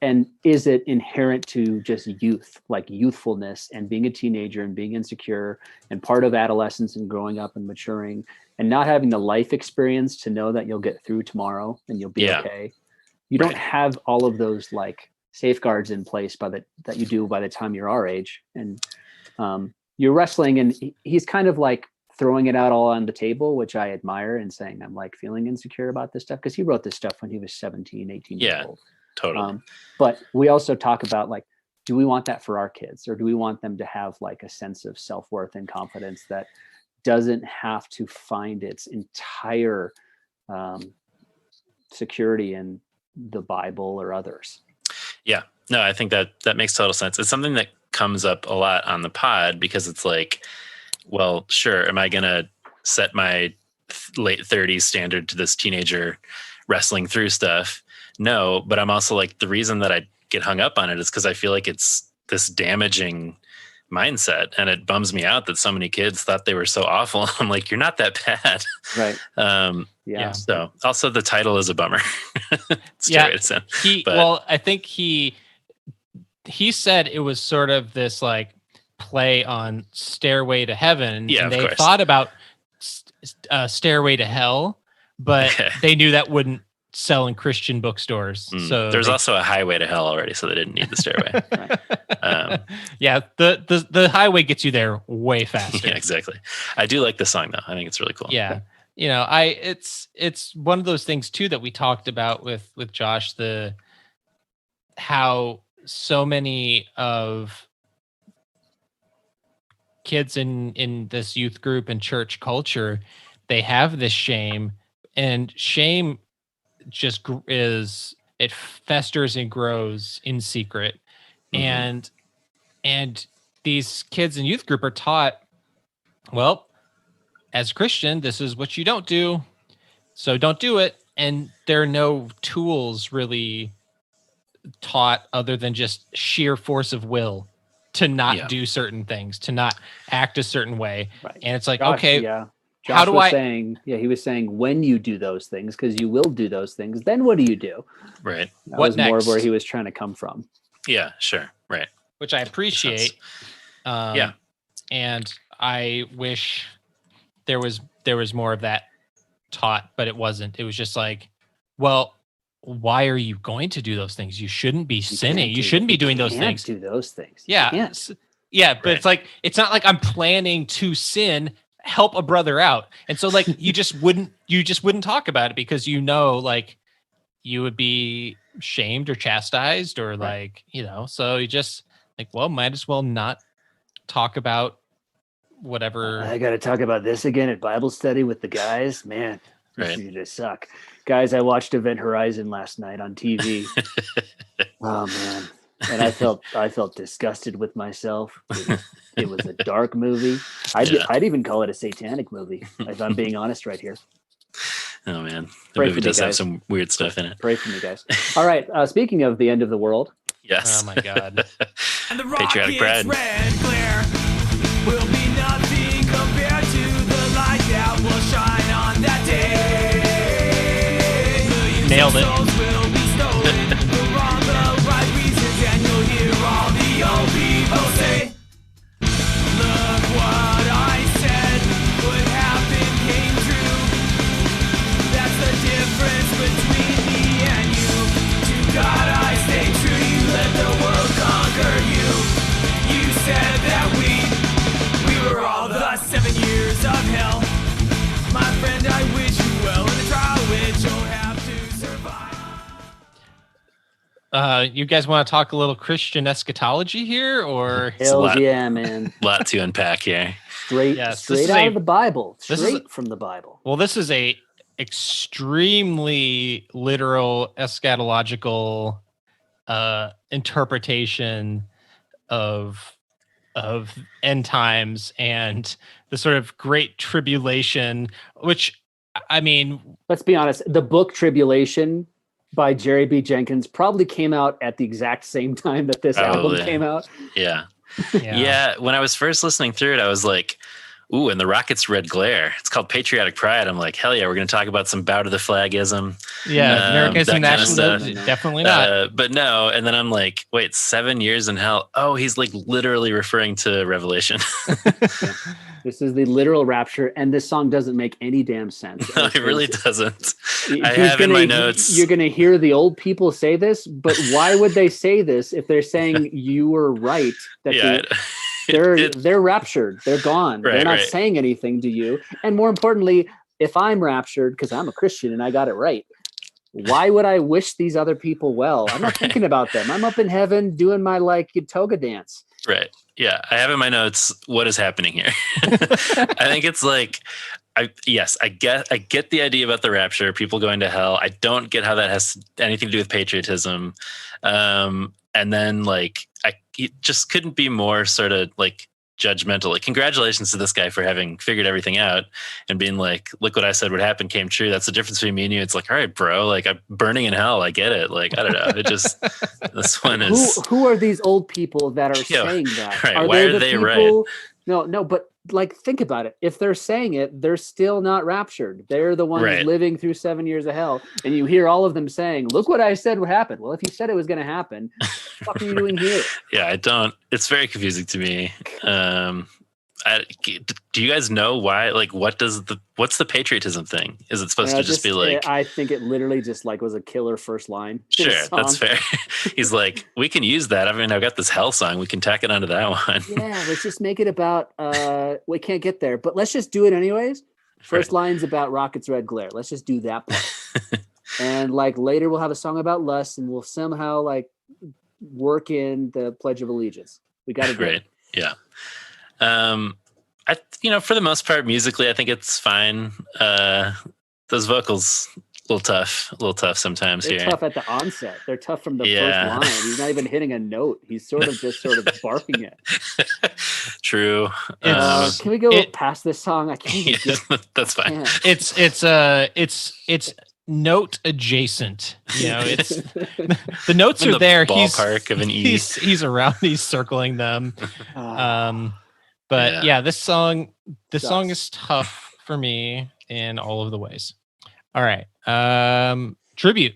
And is it inherent to just youth, like youthfulness and being a teenager and being insecure and part of adolescence and growing up and maturing and not having the life experience to know that you'll get through tomorrow and you'll be okay? You don't have all of those like safeguards in place that you do by the time you're our age. And you're wrestling, and he's kind of like throwing it out all on the table, which I admire, and saying, I'm like feeling insecure about this stuff. Cause he wrote this stuff when he was 17, 18 years old. Totally. But we also talk about like, do we want that for our kids, or do we want them to have like a sense of self-worth and confidence that doesn't have to find its entire security in the Bible or others? Yeah, no, I think that makes total sense. It's something that comes up a lot on the pod because it's like, well, sure, am I going to set my late 30s standard to this teenager wrestling through stuff? No, but I'm also like, the reason that I get hung up on it is because I feel like it's this damaging mindset, and it bums me out that so many kids thought they were so awful. I'm like, you're not that bad. Right. Yeah. So also the title is a bummer. Well, I think he said it was sort of this like play on Stairway to Heaven. Yeah, and they thought about Stairway to Hell, but they knew that wouldn't sell in Christian bookstores. So there's also a highway to hell already, so they didn't need the stairway. The highway gets you there way faster. Yeah, exactly. I do like the song though. I think it's really cool. Yeah. You know, it's one of those things too that we talked about with Josh, how so many of kids in this youth group and church culture, they have this shame, and shame just it festers and grows in secret. And these kids in youth group are taught, well, as a Christian, this is what you don't do, so don't do it. And there are no tools really taught other than just sheer force of will to not do certain things, to not act a certain way. Right. And it's like, Josh, okay, Josh how do was saying, he was saying when you do those things, because you will do those things, then what do you do? Right. That was more of where he was trying to come from. Yeah, sure. Right. Which I appreciate. And I wish there was more of that taught, but it wasn't. It was just like, well, why are you going to do those things? You shouldn't be sinning. You shouldn't be doing those things. Do those things. Yeah. Yeah. But it's like, it's not like I'm planning to sin, help a brother out. And so like, you just wouldn't talk about it because, like you would be shamed or chastised or like, so you just like, well, might as well not talk about whatever. I got to talk about this again at Bible study with the guys, man. Right. You just suck. Guys, I watched Event Horizon last night on TV. Oh man. And I felt disgusted with myself. It was a dark movie. I'd even call it a satanic movie, if I'm being honest right here. Oh man, the movie does have some weird stuff in it. Pray for me, guys. All right. Speaking of the end of the world. Yes. Oh my God. And the Patriotic pride. Red glare will be nothing compared to the light that will shine on that day. Nailed it. Souls will be stolen for all the right reasons, and you'll hear all the old people say, "Look what I said would happen came true." That's the difference between me and you. To God I stay true. You let the world conquer you. You said that we were all the 7 years of hell. My friend, I wish you well in the trial which you'll have to survive. You guys want to talk a little Christian eschatology here, or Hell yeah, man. A lot to unpack here. Straight out of the Bible. Straight from the Bible. Well, this is a extremely literal eschatological interpretation of end times and the sort of great tribulation, which, I mean, let's be honest, the book Tribulation by Jerry B. Jenkins probably came out at the exact same time that this album came out. Yeah. Yeah. When I was first listening through it, I was like, ooh, and the Rockets' Red Glare. It's called Patriotic Pride. I'm like, hell yeah, we're going to talk about some bow to the flagism. Yeah, Americanism, nationalism, definitely not. But no, and then I'm like, wait, 7 years in hell? Oh, he's like literally referring to Revelation. This is the literal rapture, and this song doesn't make any damn sense. No, it really doesn't. I have in my notes. You're going to hear the old people say this, but why would they say this if they're saying you were right? That they're raptured. They're gone. Right, they're not saying anything to you. And more importantly, if I'm raptured because I'm a Christian and I got it right, why would I wish these other people well? I'm not thinking about them. I'm up in heaven doing my toga dance. Right. Yeah. I have in my notes what is happening here. I think it's like, I get the idea about the rapture, people going to hell. I don't get how that has anything to do with patriotism. And then it just couldn't be more sort of like judgmental. Like, congratulations to this guy for having figured everything out and being like, look what I said would happen came true. That's the difference between me and you. It's like, all right, bro, like I'm burning in hell. I get it. Like, I don't know. It just, this one is. Who are these old people that are saying that? Right. Why are they right? No, but think about it. If they're saying it, they're still not raptured. They're the ones living through 7 years of hell. And you hear all of them saying, look what I said would happen. Well, if you said it was going to happen, what the fuck are you doing here? Yeah, it's very confusing to me. Do you guys know why? Like, what's the patriotism thing? Is it supposed to just be like? I think it literally just was a killer first line. Sure, that's fair. He's like, we can use that. I mean, I've got this hell song. We can tack it onto that one. Yeah, let's just make it about. We can't get there, but let's just do it anyways. First line's about Rockets' Red Glare. Let's just do that part. And later we'll have a song about lust, and we'll somehow work in the Pledge of Allegiance. We got to do it. Yeah. For the most part, musically, I think it's fine. Those vocals, a little tough sometimes. They're tough at the onset. They're tough from the first line. He's not even hitting a note. He's sort of barking it. True. Can we go past this song? I can't. That's fine. It's note adjacent. It's the notes are there. Ballpark of an E. He's around. He's circling them. But this song is tough for me in all of the ways. All right. Tribute.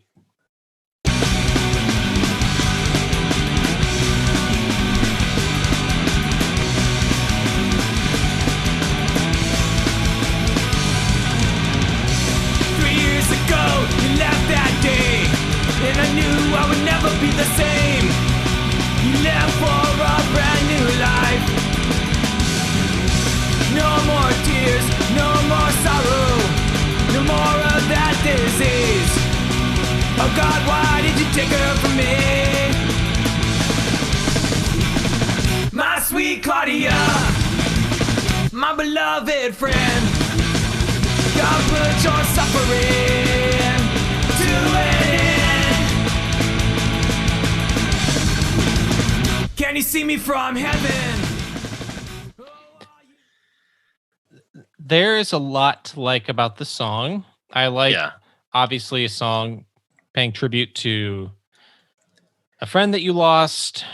3 years ago, you left that day, and I knew I would never be the same. You left for a brand new life. No more tears, no more sorrow, no more of that disease. body up, my beloved friend. God put your suffering to an end. Can you see me from heaven? There is a lot to like about the song. I like, obviously, a song paying tribute to a friend that you lost.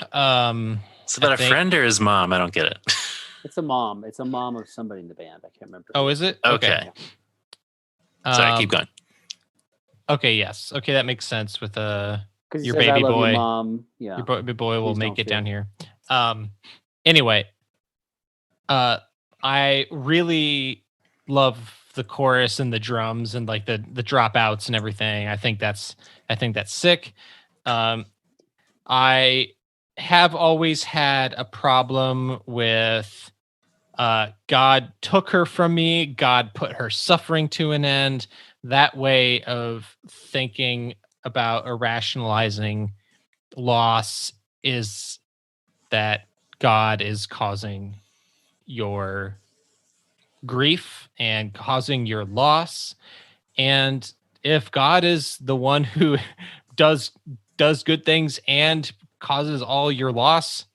It's about a friend or his mom? I don't get it. It's a mom. It's a mom of somebody in the band. I can't remember. Oh, is it? Okay. Sorry, keep going. Okay, yes. Okay, that makes sense with your says, baby I love boy. Your mom. Yeah. Your baby boy will Please make don't it fear. down here. Anyway, I really love the chorus and the drums and like the dropouts and everything. I think that's sick. I have always had a problem with God took her from me. God put her suffering to an end. That way of thinking about or rationalizing loss is that God is causing your grief and causing your loss. And if God is the one who does good things and causes all your loss,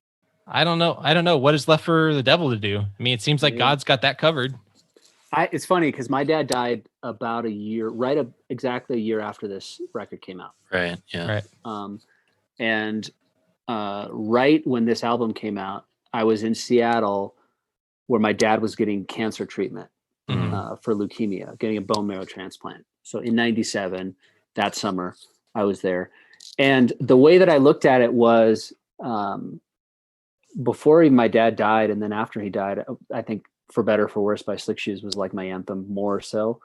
I don't know what is left for the devil to do. I mean, it seems like God's got that covered. It's funny because my dad died about a year, exactly a year after this record came out. Right. Yeah. Right. And right when this album came out, I was in Seattle where my dad was getting cancer treatment for leukemia, getting a bone marrow transplant. So in 97, that summer, I was there. And the way that I looked at it was before my dad died and then after he died, I think For Better or For Worse by Slick Shoes was like my anthem more so.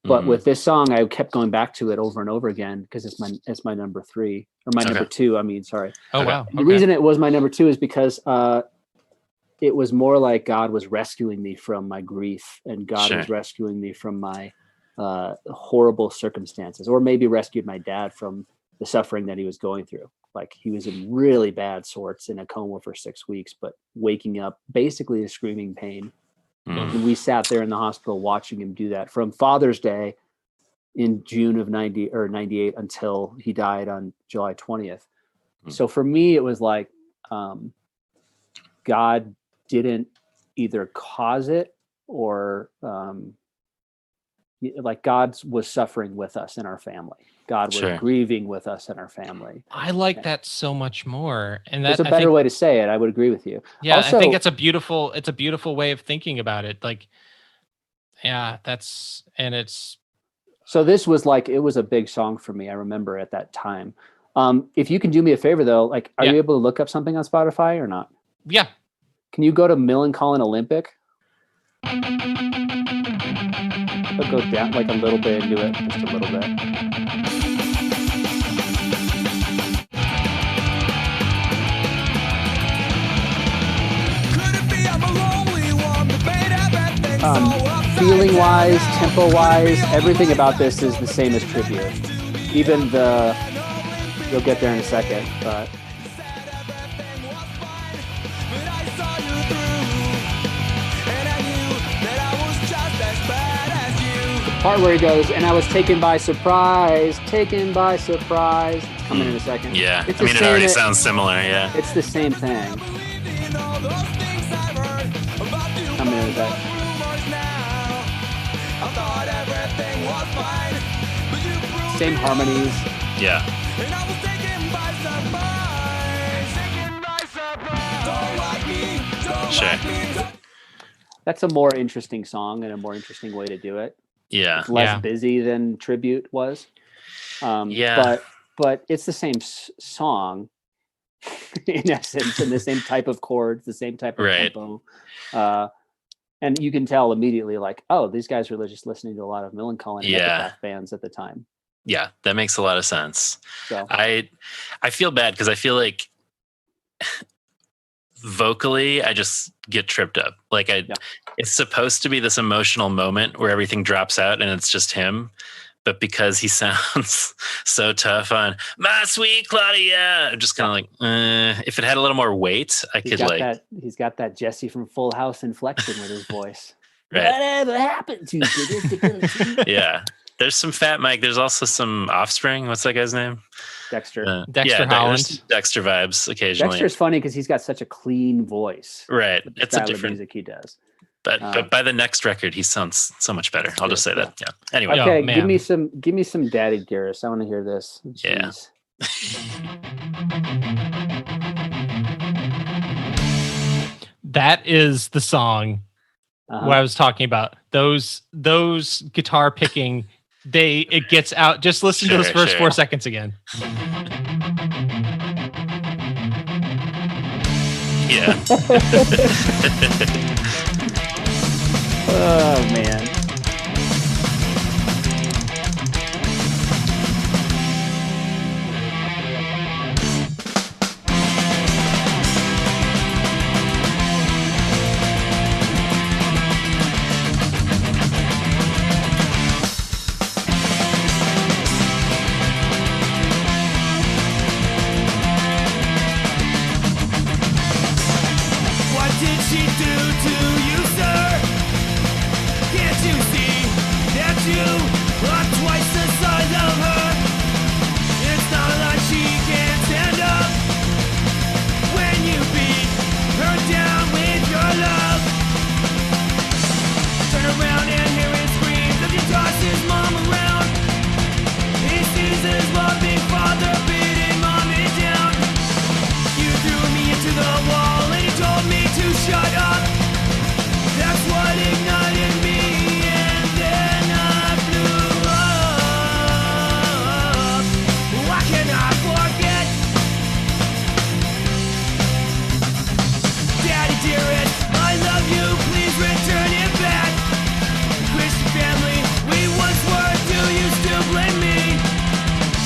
But with this song, I kept going back to it over and over again because it's my number 3 or my number 2. I mean, sorry. Oh, wow. The reason it was my number 2 is because it was more like God was rescuing me from my grief and God was rescuing me from my horrible circumstances, or maybe rescued my dad from the suffering that he was going through. Like he was in really bad sorts in a coma for 6 weeks, but waking up basically in screaming pain. And we sat there in the hospital watching him do that from Father's Day in June of 98 until he died on July 20th. So for me, it was like God didn't either cause it or like God was suffering with us in our family. God was grieving with us in our family. I like that so much more. And that's a better way to say it. I would agree with you. Yeah, also, I think it's a beautiful way of thinking about it. Like, yeah, so this was like, it was a big song for me. I remember at that time. If you can do me a favor though, like, are you able to look up something on Spotify or not? Yeah. Can you go to Millencolin Olympic? I'll go down like a little bit into it, just a little bit. Feeling wise, tempo wise, everything about this is the same as Tribute. Even you'll get there in a second, but. Part where he goes, and I was taken by surprise. It's coming in a second. Yeah, I mean, it already sounds similar, yeah. It's the same thing. Coming in a second. Same harmonies. Yeah. Sure. That's a more interesting song and a more interesting way to do it. Yeah. It's less busy than Tribute was. But it's the same song in essence, and the same type of chords, the same type of tempo. And you can tell immediately, like, oh, these guys were just listening to a lot of Millencolin and Epitaph bands at the time. Yeah, that makes a lot of sense. So I feel bad because I feel like vocally I just get tripped up. Like it's supposed to be this emotional moment where everything drops out and it's just him, but because he sounds so tough on "My Sweet Claudia," I'm just kind of like, if it had a little more weight, He's got that Jesse from Full House inflection with his voice. Right. Whatever happened to you? Yeah. There's some Fat Mike. There's also some Offspring. What's that guy's name? Dexter. Dexter Holland. Dexter vibes occasionally. Dexter's funny because he's got such a clean voice. Right. It's a different music he does. But by the next record, he sounds so much better. I'll just say that. Yeah. Anyway. Okay, give me some Daddy Dearest. I want to hear this. Jeez. Yeah. That is the song what I was talking about. Those guitar picking, it gets out. Just listen to those first 4 seconds again. Yeah. Oh man. What did she do to you, sir? Can't you see that you are twice the size of her? It's not like she can't stand up when you beat her down with your love. Turn around and hear his screams as he tosses his mom around. He sees his loving father beating mommy down. You threw me into the wall and he told me to shut up. That's what ignited me, and then I blew up. Why can I forget? Daddy dearest, I love you, please return it back. Christian family, we once were, do you still blame me?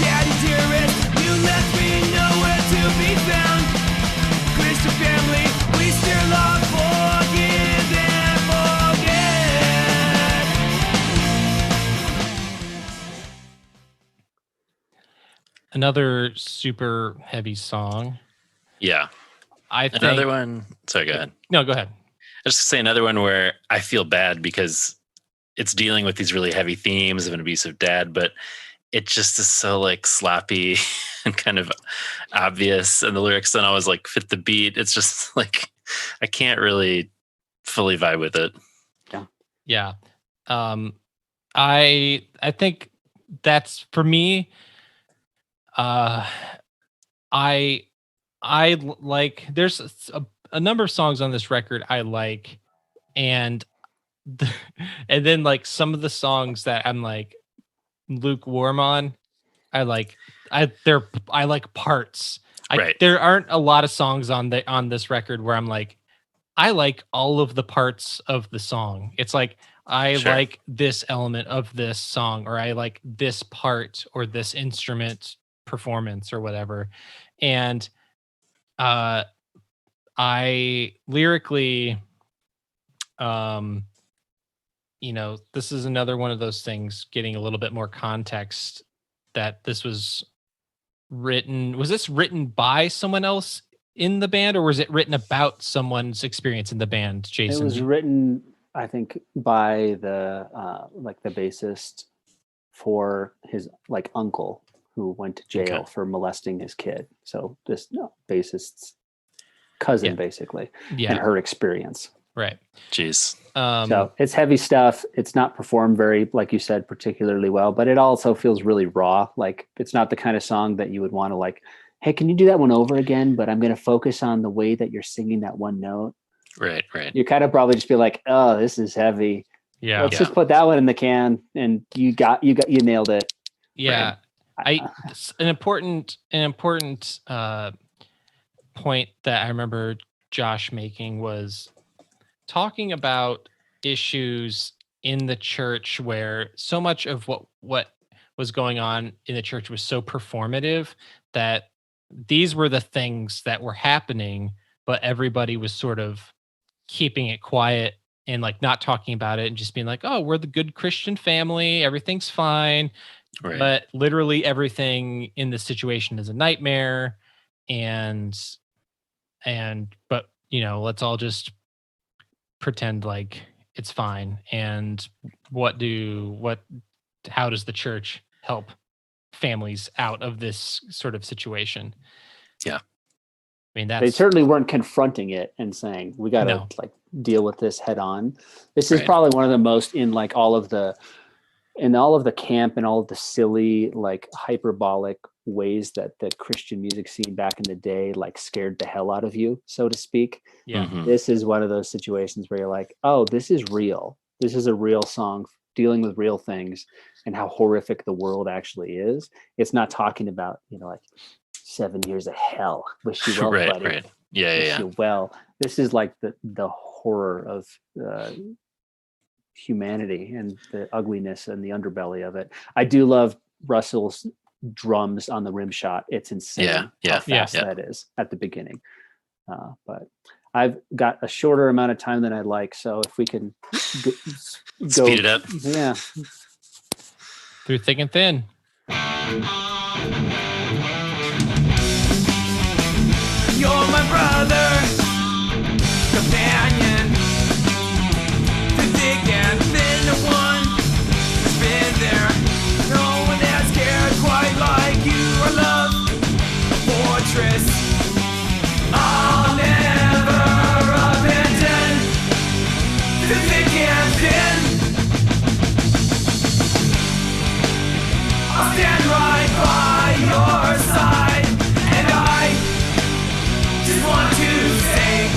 Daddy dearest, you left me nowhere to be found. Christian family, we still love, forgive and forget. Another super heavy song. Yeah. I think Another one. Sorry, go ahead. No, go ahead. I was just say another one where I feel bad because it's dealing with these really heavy themes of an abusive dad, but it just is so like sloppy and kind of obvious, and the lyrics don't always like fit the beat. It's just like I can't really fully vibe with it. Yeah. I think that's for me. I like there's a number of songs on this record I like, and then like some of the songs that I'm like lukewarm on, I like parts. Right. There aren't a lot of songs on this record where I'm like, I like all of the parts of the song. It's like I like this element of this song, or I like this part or this instrument performance or whatever. And I lyrically, this is another one of those things, getting a little bit more context, that this was this written by someone else in the band, or was it written about someone's experience in the band, Jason? It was written, I think, by the the bassist for his uncle who went to jail for molesting his kid. So this bassist's cousin, basically, and her experience. Right. Jeez. So it's heavy stuff. It's not performed very, like you said, particularly well, but it also feels really raw. Like it's not the kind of song that you would want to like, hey, can you do that one over again? But I'm going to focus on the way that you're singing that one note. Right. You kind of probably just be like, oh, this is heavy. Yeah. Let's just put that one in the can, and you nailed it. Yeah. Right. An important point that I remember Josh making was talking about issues in the church where so much of what was going on in the church was so performative that these were the things that were happening, but everybody was sort of keeping it quiet and like not talking about it and just being like, oh, we're the good Christian family, everything's fine. Right. But literally everything in this situation is a nightmare. But let's all just pretend like it's fine. And how does the church help families out of this sort of situation? Yeah. I mean, they certainly weren't confronting it and saying, we got to like deal with this head on. This is probably one of the most in all of the camp and all of the silly, like hyperbolic ways that the Christian music scene back in the day, like scared the hell out of you, so to speak. Yeah. Mm-hmm. This is one of those situations where you're like, oh, this is real. This is a real song dealing with real things and how horrific the world actually is. It's not talking about, like 7 years of hell. Wish you well, buddy. Right. Yeah. You well. This is like the horror of humanity and the ugliness and the underbelly of it. I do love Russell's drums on the rim shot. It's insane how fast that is at the beginning. But I've got a shorter amount of time than I'd like, so if we can go speed it up. Yeah. Through thick and thin. You're my brother, companion, through thick and thin, the one who's been there. No one has cared quite like you. Our love, a fortress. I'll never abandon, through thick and thin. I'll stand right by your side, and I just want to say,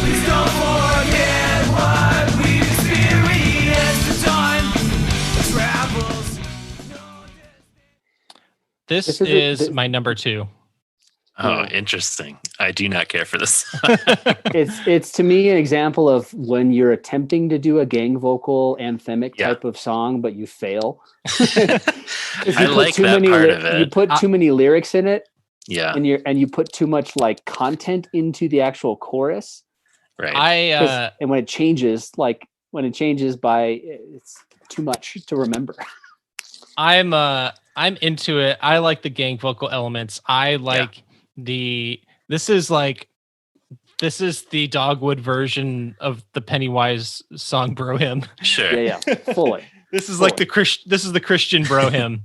please don't forget what we've experienced. The time travels. This is my number 2. Oh, interesting. I do not care for this. It's to me an example of when you're attempting to do a gang vocal anthemic type of song, but you fail. I like that part of it. You put too many lyrics in it. Yeah. And you put too much like content into the actual chorus. Right. And when it changes by, it's too much to remember. I'm into it. I like the gang vocal elements. I like this is the Dogwood version of the Pennywise song Bro Hymn. Sure. Yeah, fully. This is like the Christian Bro Hymn.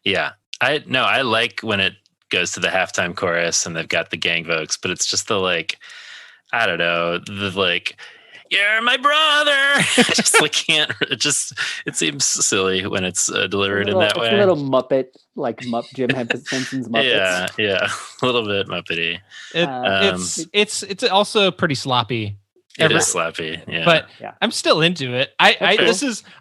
Yeah. I like when it goes to the halftime chorus and they've got the gang vocals, but it's just the like, I don't know, the like, you're my brother. I just like can't. It seems silly when it's delivered in that way. It's a little Muppet, like Jim Henson's Muppets. Yeah, a little bit Muppety. It's also pretty sloppy. It is sloppy, yeah. But I'm still into it. I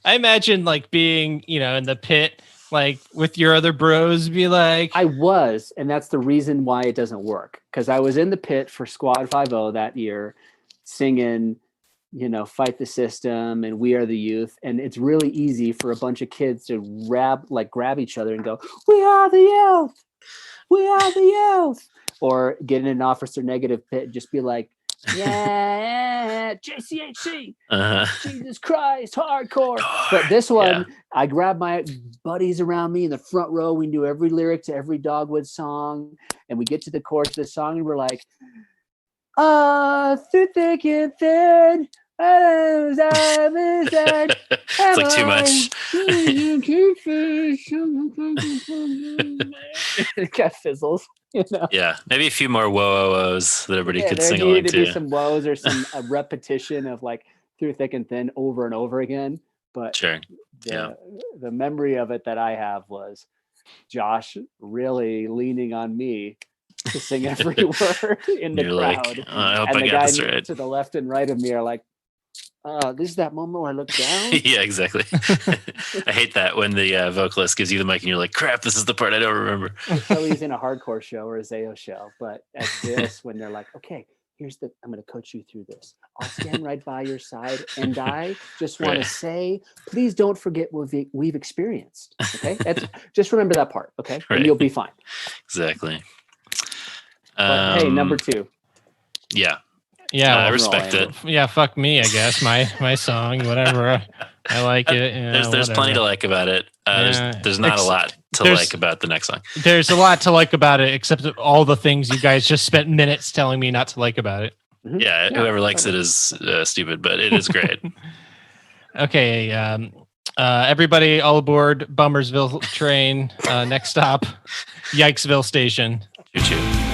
imagine like being in the pit, like with your other bros, be like. I was, and that's the reason why it doesn't work, because I was in the pit for Squad 5-0 that year, singing. Fight the System and We Are the Youth. And it's really easy for a bunch of kids to grab each other and go, we are the youth. We are the youth. Or get in an Officer Negative pit and just be like, yeah, JCHC, Jesus Christ, hardcore. But this one, I grabbed my buddies around me in the front row. We knew every lyric to every Dogwood song. And we get to the chorus of the song and we're like, through thick and thin, it's like too much. It kind of fizzles, Yeah, maybe a few more whoa-oh-ohs that everybody could sing There along needed to to. be some woes or some repetition of like through thick and thin over and over again. But the memory of it that I have was Josh really leaning on me to sing every word in the crowd. Like, I hope and I the got guy this right. to the left and right of me are like, this is that moment where I look down. Yeah, exactly. I hate that when the vocalist gives you the mic and you're like, crap, this is the part I don't remember. So he's in a hardcore show or a Zayo show. But at this, when they're like, okay, I'm going to coach you through this. I'll stand right by your side. And I just want to say, please don't forget what we've experienced. Okay. Just remember that part. Okay. And you'll be fine. Exactly. But hey, number 2. Yeah. Yeah, I respect it. Yeah, fuck me, I guess. My song, whatever. I like it. There's plenty to like about it. There's not a lot to like about the next song. There's a lot to like about it, except all the things you guys just spent minutes telling me not to like about it. Yeah, whoever likes it is stupid, but it is great. Okay, everybody all aboard Bummersville train. Next stop, Yikesville Station. Choo-choo.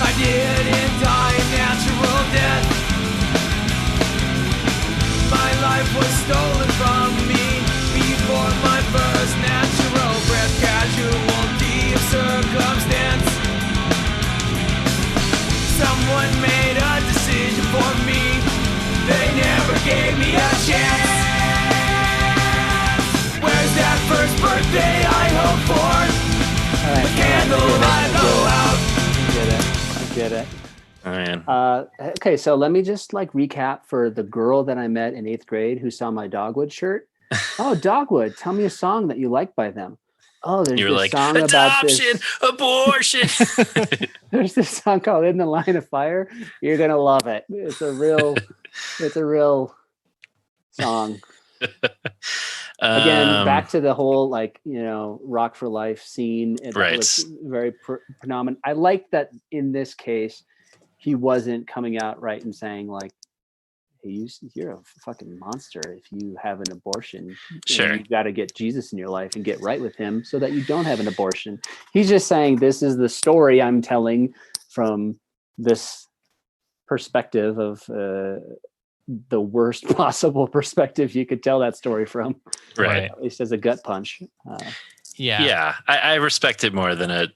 I didn't die a natural death. My life was stolen from me before my first natural breath. Casualty of circumstance. Someone made a decision for me. They never gave me a chance. Where's that first birthday I hope for? The candle I blow out. I get it. Oh, man. Okay, so let me just like recap for the girl that I met in 8th grade who saw my Dogwood shirt. Oh, Dogwood, tell me a song that you like by them. Oh, there's You're this like, song about adoption, abortion. There's this song called "In the Line of Fire." You're gonna love it. It's a real song. Again, back to the whole rock for life scene. It was very predominant. I like that in this case, he wasn't coming out right and saying like, "Hey, you're a fucking monster if you have an abortion. Sure, you got to get Jesus in your life and get right with him so that you don't have an abortion." He's just saying, "This is the story I'm telling from this perspective of." The worst possible perspective you could tell that story from, right? At least as a gut punch. Yeah. I respect it more than a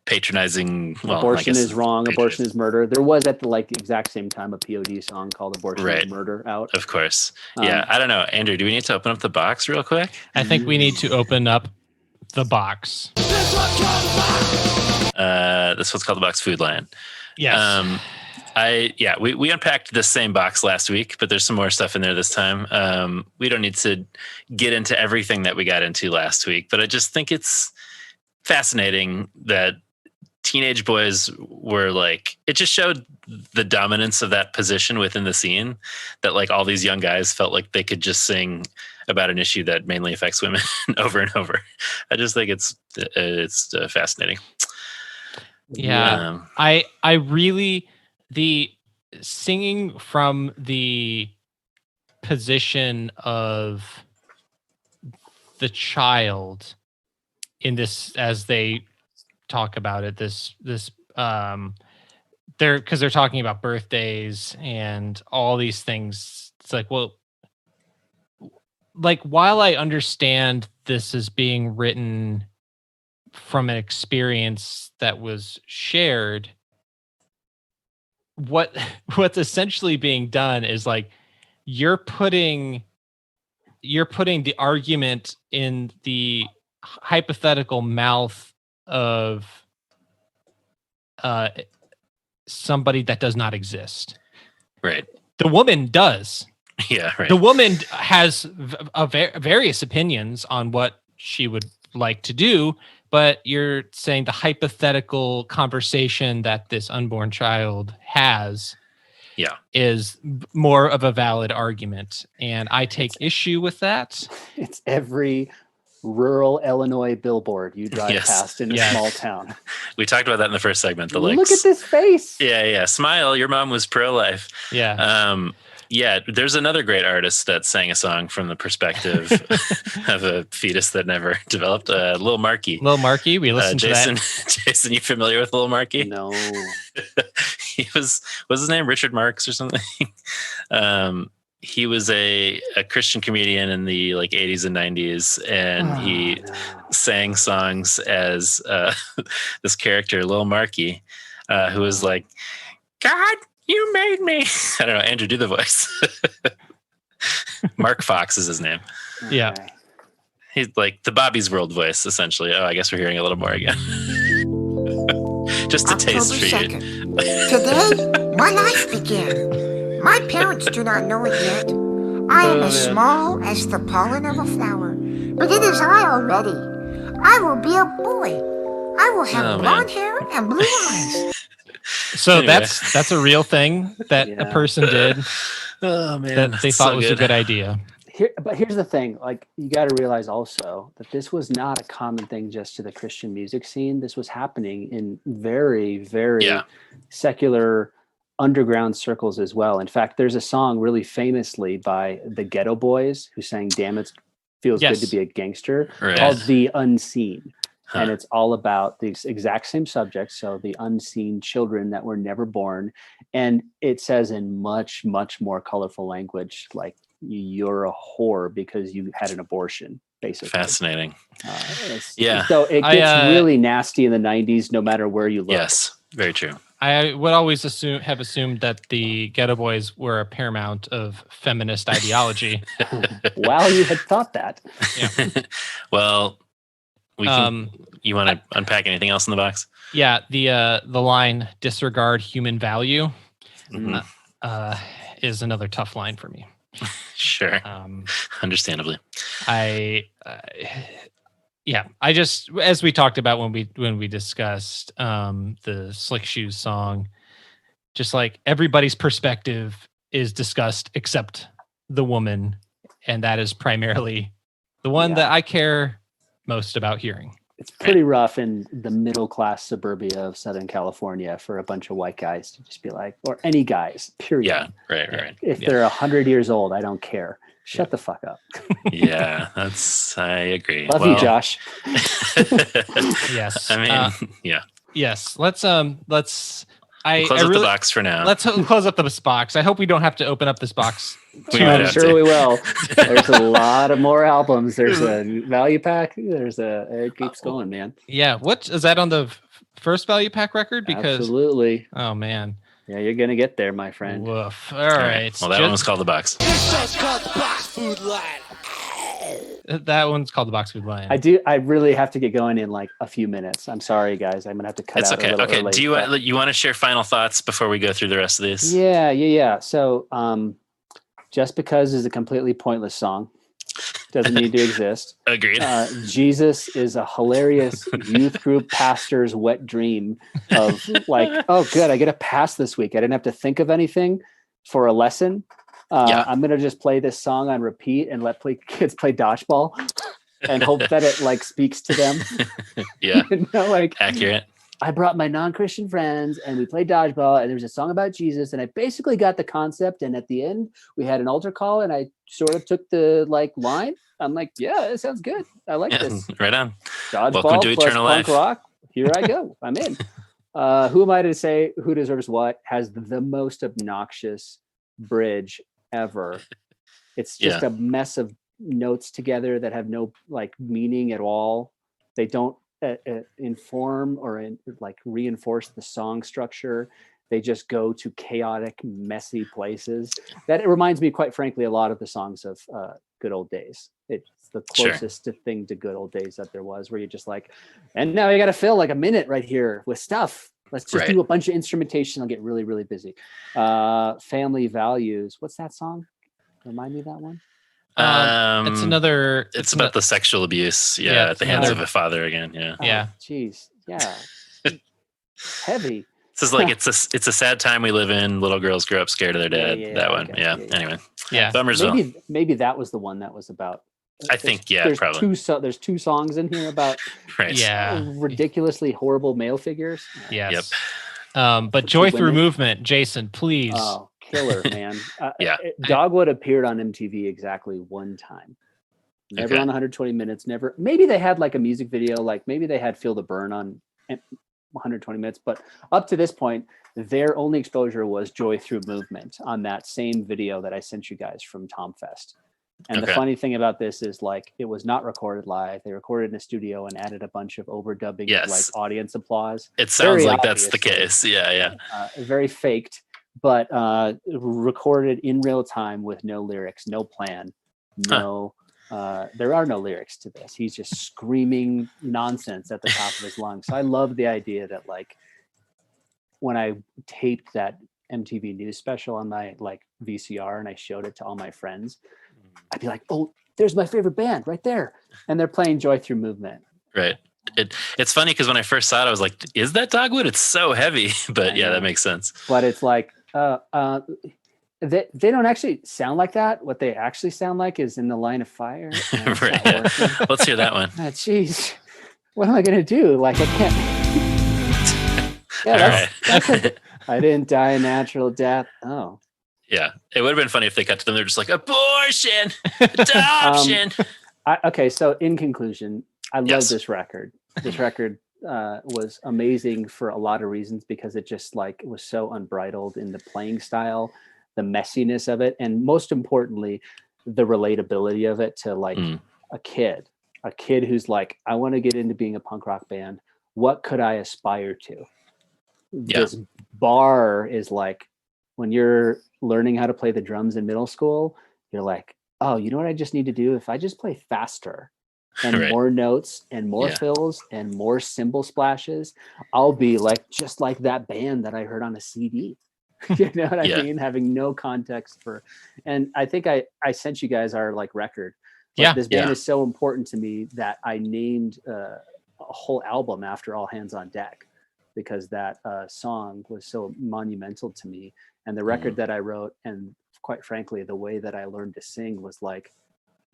patronizing. Well, abortion is wrong. Abortion is murder. There was at the exact same time a POD song called "Abortion is Murder" out. Of course. Yeah. I don't know, Andrew. Do we need to open up the box real quick? I think we need to open up the box. This one's called the box. Food Lion. Yes. We unpacked the same box last week, but there's some more stuff in there this time. We don't need to get into everything that we got into last week, but I just think it's fascinating that teenage boys were like, it just showed the dominance of that position within the scene, that like all these young guys felt like they could just sing about an issue that mainly affects women over and over. I just think it's fascinating. Yeah. I really, the singing from the position of the child in this, as they talk about it, they're talking about birthdays and all these things. It's like, well, like, while I understand this is being written from an experience that was shared, what's essentially being done is like you're putting the argument in the hypothetical mouth of somebody that does not exist. Right. The woman does. Yeah. Right. The woman has various opinions on what she would like to do, but you're saying the hypothetical conversation that this unborn child has is more of a valid argument. And I take issue with that. It's every rural Illinois billboard you drive past in a small town. We talked about that in the first segment. Look at this face. Yeah. Smile. Your mom was pro-life. Yeah. There's another great artist that sang a song from the perspective of a fetus that never developed. Lil Marky. We listened to that. Jason, you familiar with Lil Marky? No. He was his name Richard Marx or something? he was a Christian comedian in the like 80s and 90s, and he sang songs as this character, Lil Marky, who was like, God, you made me. I don't know. Andrew, do the voice. Mark Fox is his name. Yeah. He's like the Bobby's World voice, essentially. Oh, I guess we're hearing a little more again. Just a taste for you. Today, my life began. My parents do not know it yet. I am as small as the pollen of a flower, but it is I already. I will be a boy. I will have blonde hair and blue eyes. So anyway. that's a real thing that a person did. Oh man, that they thought was a good idea. But here's the thing, like you got to realize also that this was not a common thing just to the Christian music scene. This was happening in very, very secular underground circles as well. In fact, there's a song really famously by the Ghetto Boys who sang "Damn It Feels Good to Be a Gangster" called "The Unseen." And it's all about these exact same subjects. So the unseen children that were never born. And it says in much, much more colorful language, like you're a whore because you had an abortion, basically. Fascinating. So it gets really nasty in the 90s, no matter where you look. Yes, very true. I would always have assumed that the Ghetto Boys were a paramount of feminist ideology. Wow, you had thought that. Yeah. Well, we can, you want to unpack anything else in the box? Yeah, the line "disregard human value" is another tough line for me. Sure, understandably. I just, as we talked about when we discussed the Slick Shoes song, just like everybody's perspective is discussed except the woman, and that is primarily the one that I care most about hearing. It's pretty rough in the middle class suburbia of Southern California for a bunch of white guys to just be like, or any guys, period. Yeah, right. If they're 100 years old, I don't care. Shut the fuck up. Yeah, I agree. Love you, Josh. Yes. I mean, Yes. Let's close up the box for now. Let's close up this box. I hope we don't have to open up this box. I'm sure we will. There's a lot of more albums. There's a value pack. It keeps going, man. Yeah. What is that on the first value pack record? Because absolutely. Oh man. Yeah, you're gonna get there, my friend. Woof. All right. Well, that one was called the box. It's called the box food line. That one's called the box food line. I really have to get going in like a few minutes. I'm sorry, guys. I'm gonna have to cut out a little early. Do you want to share final thoughts before we go through the rest of these? Yeah. So, Just Because is a completely pointless song. Doesn't need to exist. Agreed. Jesus is a hilarious youth group pastor's wet dream of like, oh, good, I get a pass this week. I didn't have to think of anything for a lesson. I'm going to just play this song on repeat and let kids play dodgeball and hope that it like speaks to them. Yeah. Like accurate. I brought my non-Christian friends and we played dodgeball and there was a song about Jesus and I basically got the concept. And at the end we had an altar call and I sort of took the like line. I'm like, yeah, it sounds good. I like this. Right on. Dodgeball Welcome to Eternal punk Life. Rock. Here I go. I'm in. Who am I to say who deserves what has the most obnoxious bridge ever? It's just a mess of notes together that have no like meaning at all. They don't inform or reinforce the song structure. They just go to chaotic, messy places. That it reminds me, quite frankly, a lot of the songs of Good Old Days. It's the closest thing to Good Old Days that there was, where you're just like, and now you got to fill like a minute right here with stuff. Let's just do a bunch of instrumentation. I'll get really, really busy. Family Values. What's that song? Remind me of that one. It's another. It's about the sexual abuse. Yeah, at the hands of a father again. Yeah. Yeah. Jeez. Yeah. Heavy. This is like it's a sad time we live in. Little girls grow up scared of their dad. That one. Yeah. Anyway. Yeah. Bummersville. Maybe that was the one that was about. I think there's probably. There's two songs in here about ridiculously horrible male figures. Yes. Yep. But Joy Through Movement, Jason, please. Oh, killer, man. Dogwood appeared on MTV exactly one time. Never on 120 Minutes. Never. Maybe they had like a music video. Like maybe they had Feel the Burn on 120 minutes. But up to this point, their only exposure was Joy Through Movement on that same video that I sent you guys from Tomfest. And the funny thing about this is, like, it was not recorded live. They recorded in a studio and added a bunch of overdubbing, like audience applause. It sounds like that's the case. Yeah. Very faked, but recorded in real time with no lyrics, no plan, there are no lyrics to this. He's just screaming nonsense at the top of his lungs. So I love the idea that, like, when I taped that MTV News special on my VCR and I showed it to all my friends, I'd be like, oh, there's my favorite band right there. And they're playing Joy Through Movement. Right. It's funny because when I first saw it, I was like, is that Dogwood? It's so heavy. But yeah, that makes sense. But it's like, they don't actually sound like that. What they actually sound like is In the Line of Fire. Right. Let's hear that one. Jeez, what am I going to do? Like, I can't. That's I didn't die a natural death. Oh. Yeah, it would have been funny if they cut to them. They're just like, abortion, adoption. Okay, so in conclusion, I love this record. This record was amazing for a lot of reasons because it just was so unbridled in the playing style, the messiness of it, and most importantly, the relatability of it to a kid who's like, I want to get into being a punk rock band. What could I aspire to? Yeah. This bar is like, when you're learning how to play the drums in middle school, you're like, oh, you know what I just need to do? If I just play faster and more notes and more fills and more cymbal splashes, I'll be just like that band that I heard on a CD. You know what I mean? Having no context and I think I sent you guys our record. But this band is so important to me that I named a whole album after All Hands on Deck, because that song was so monumental to me. And the record that I wrote, and quite frankly, the way that I learned to sing was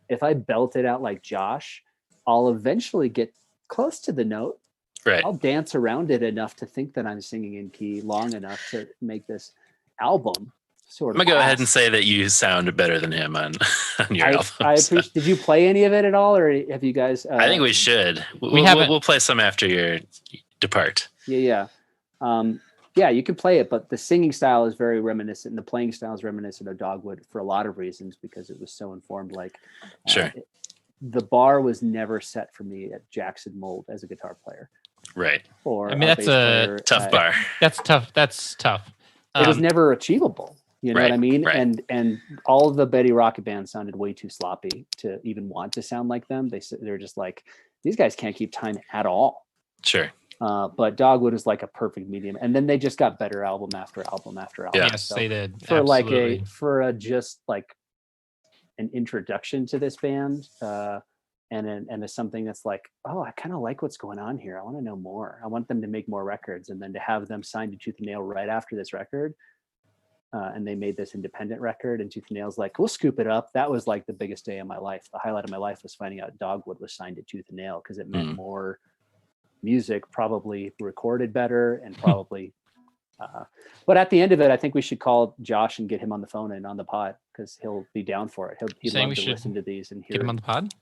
if I belt it out like Josh, I'll eventually get close to the note. Right. I'll dance around it enough to think that I'm singing in key long enough to make this album sort of. I'm gonna go ahead and say that you sound better than him on your album. I appreciate. Did you play any of it at all, or have you guys? I think we should. We'll play some after you depart. Yeah. Yeah, you can play it, but the singing style is very reminiscent, and the playing style is reminiscent of Dogwood for a lot of reasons, because it was so informed. Sure. The bar was never set for me at Jackson Mold as a guitar player. Right. Or that's a tough bar. That's tough. That's tough. It was never achievable. You know what I mean? Right. And all of the Betty Rocket bands sounded way too sloppy to even want to sound like them. They're just like, these guys can't keep time at all. Sure. But Dogwood is like a perfect medium, and then they just got better album after album after album. Yes, so they did. For just an introduction to this band, and as something that's like, oh, I kind of like what's going on here. I want to know more. I want them to make more records, and then to have them signed to Tooth and Nail right after this record, and they made this independent record, and Tooth and Nail's like, we'll scoop it up. That was the biggest day of my life. The highlight of my life was finding out Dogwood was signed to Tooth and Nail, because it meant more music, probably recorded better, and probably but at the end of it, I think we should call Josh and get him on the phone and on the pod, because he'll be down for it. He'd love to listen to these and hear get him on the pod.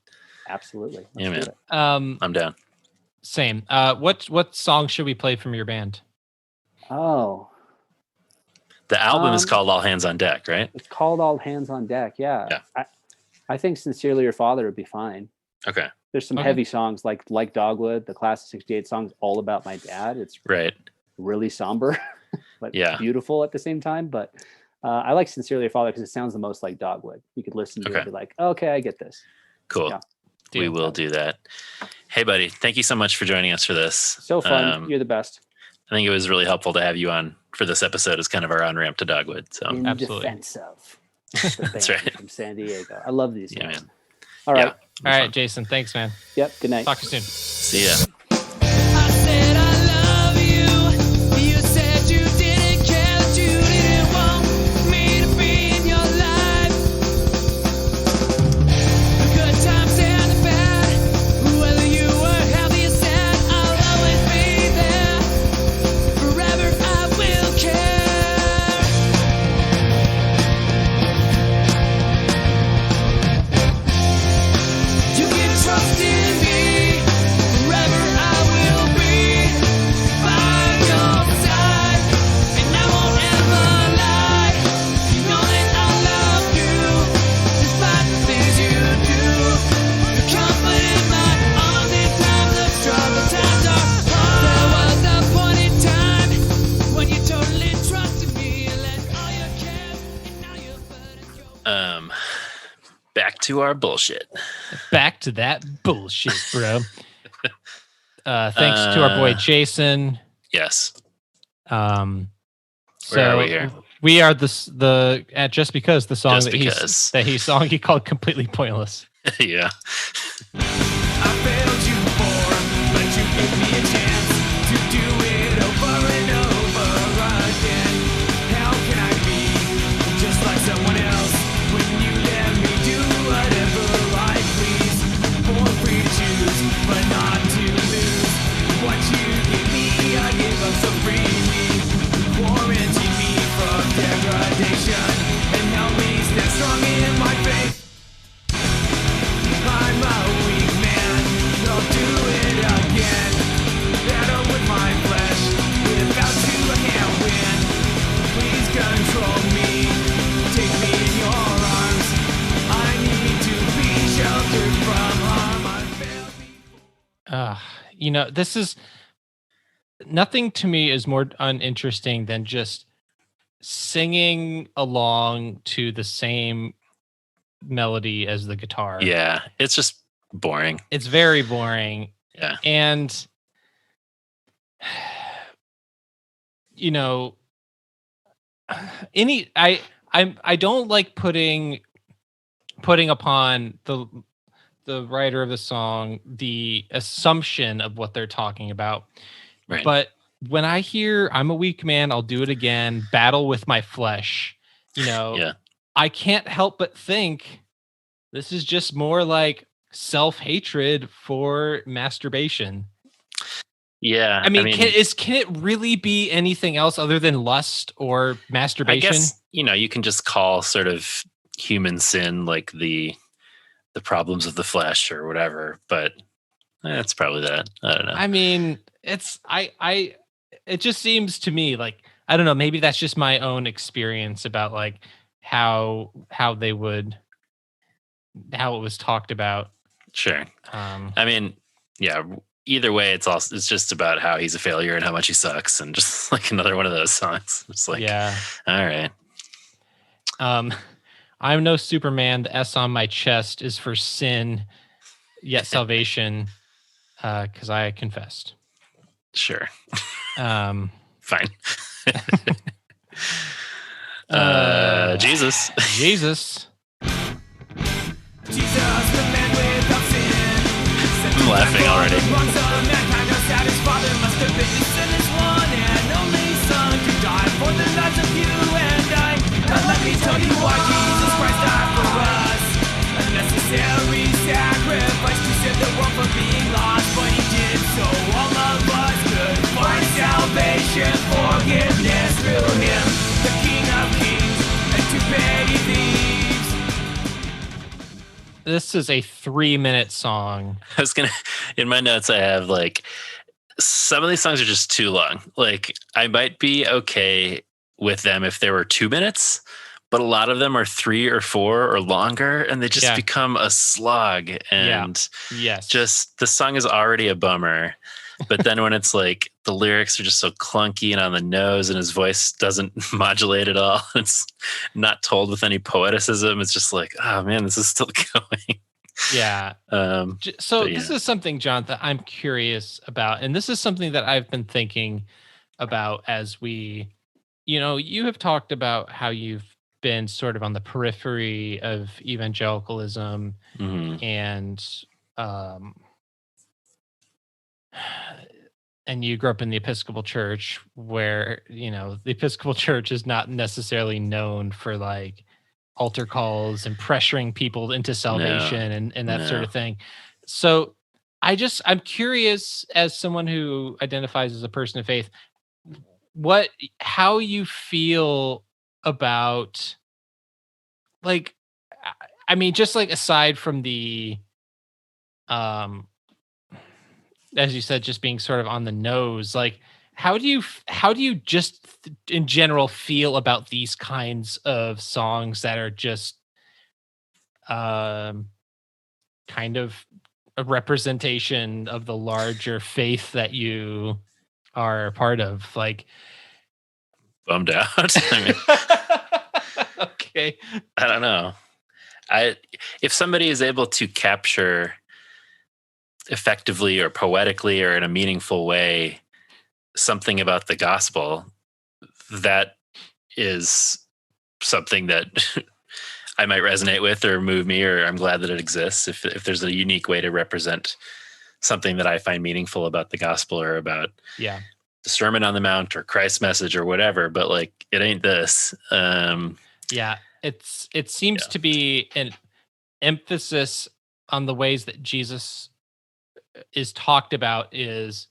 Absolutely. Yeah, man. I'm down. Same. What song should we play from your band? Oh, the album is called All Hands on Deck, right? It's called All Hands on Deck. Yeah. I think Sincerely Your Father would be fine. Okay. There's some heavy songs like Dogwood, the class of '68 song's all about my dad. It's really somber, but beautiful at the same time. But I like Sincerely Your Father because it sounds the most like Dogwood. You could listen to it and be like, okay, I get this. Cool. Yeah. We will do that. Hey, buddy, thank you so much for joining us for this. So fun. You're the best. I think it was really helpful to have you on for this episode as kind of our on-ramp to Dogwood. So in absolutely. Defense of the band That's right. From San Diego. I love these guys. Man. All right. All right, Jason. Thanks, man. Yep. Good night. Talk to you soon. See ya. I said I love you. You said you didn't care, that you didn't want me to be in your life. The good times and the bad, whether you were happy or sad, I'll always be there. Forever I will care. You can trust in me. Forever to our bullshit. Back to that bullshit, bro. Thanks to our boy Jason. Yes. So Where are we here? We are the Just Because, the song Just he called Completely Pointless. Yeah. I failed you before, but you gave me a chance to do it over and over again. How can I be just like someone else when you let me do whatever I please? Born free to choose, but not to lose. What you gave me, I gave up so freely. Quarantine me from degradation and help me stand strong in my faith. I'm a weak man, I'll do it again. Battle with my flesh, without you I can't win. Please control me, take me in your arms. I need to be sheltered from harm. I failed. This is nothing to me is more uninteresting than just singing along to the same melody as the guitar. Yeah, it's just boring. It's very boring. Yeah. And I don't like putting upon the writer of the song the assumption of what they're talking about. Right. But when I hear I'm a weak man, I'll do it again, battle with my flesh, Yeah. I can't help but think this is just more like self-hatred for masturbation. Yeah. I mean, can it really be anything else other than lust or masturbation? I guess, you can just call sort of human sin like the problems of the flesh or whatever, but that's probably that. I don't know. I mean, it just seems to me like, I don't know, maybe that's just my own experience about like how it was talked about. Sure. I mean, yeah, either way, it's just about how he's a failure and how much he sucks, and just like another one of those songs. It's like, yeah. All right. I'm no Superman. The S on my chest is for sin, yet salvation, because I confessed. Sure. Fine. Jesus. Jesus. Jesus, the man without sin. I'm laughing already. Mankind, our saddest father must have been his sinless one and only son to die for the lives of you and I. But let me tell you why Jesus Christ died for us. A necessary sacrifice to save the world from being lost, but he did so all of us could find salvation, forgiveness through him, the King of Kings, and to petty thieves. This is a 3-minute song. In my notes, I have like, some of these songs are just too long. Like, I might be okay with them if they were 2 minutes, but a lot of them are 3 or 4 or longer, and they just become a slog. And just the song is already a bummer. But then when it's like the lyrics are just so clunky and on the nose, and his voice doesn't modulate at all, it's not told with any poeticism. It's just like, oh man, this is still going. Yeah. This is something, John, that I'm curious about, and this is something that I've been thinking about as we, you have talked about how you've been sort of on the periphery of evangelicalism, and you grew up in the Episcopal Church, where the Episcopal Church is not necessarily known for like altar calls and pressuring people into salvation and that sort of thing. So I'm curious, as someone who identifies as a person of faith, how you feel about, like, I mean, just like aside from the, as you said, just being sort of on the nose, like, how do you just in general feel about these kinds of songs that are just kind of a representation of the larger faith that you are a part of? Like, bummed out. I mean, okay. I don't know. if somebody is able to capture effectively or poetically or in a meaningful way something about the gospel, that is something that I might resonate with or move me, or I'm glad that it exists. If there's a unique way to represent something that I find meaningful about the gospel or about the Sermon on the Mount or Christ's message or whatever, but like it ain't this. It seems to be an emphasis on the ways that Jesus is talked about is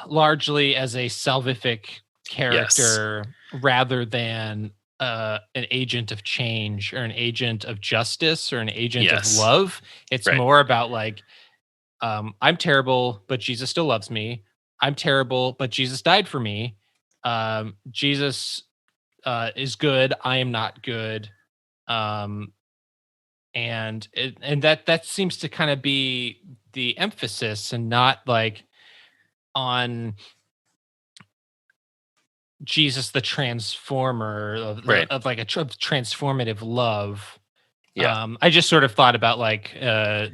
largely as a salvific character rather than an agent of change or an agent of justice or an agent of love. It's more about like, I'm terrible, but Jesus still loves me. I'm terrible, but Jesus died for me. Jesus is good. I am not good. And that seems to kind of be the emphasis, and not like on Jesus the transformer of like a transformative love. I just sort of thought about like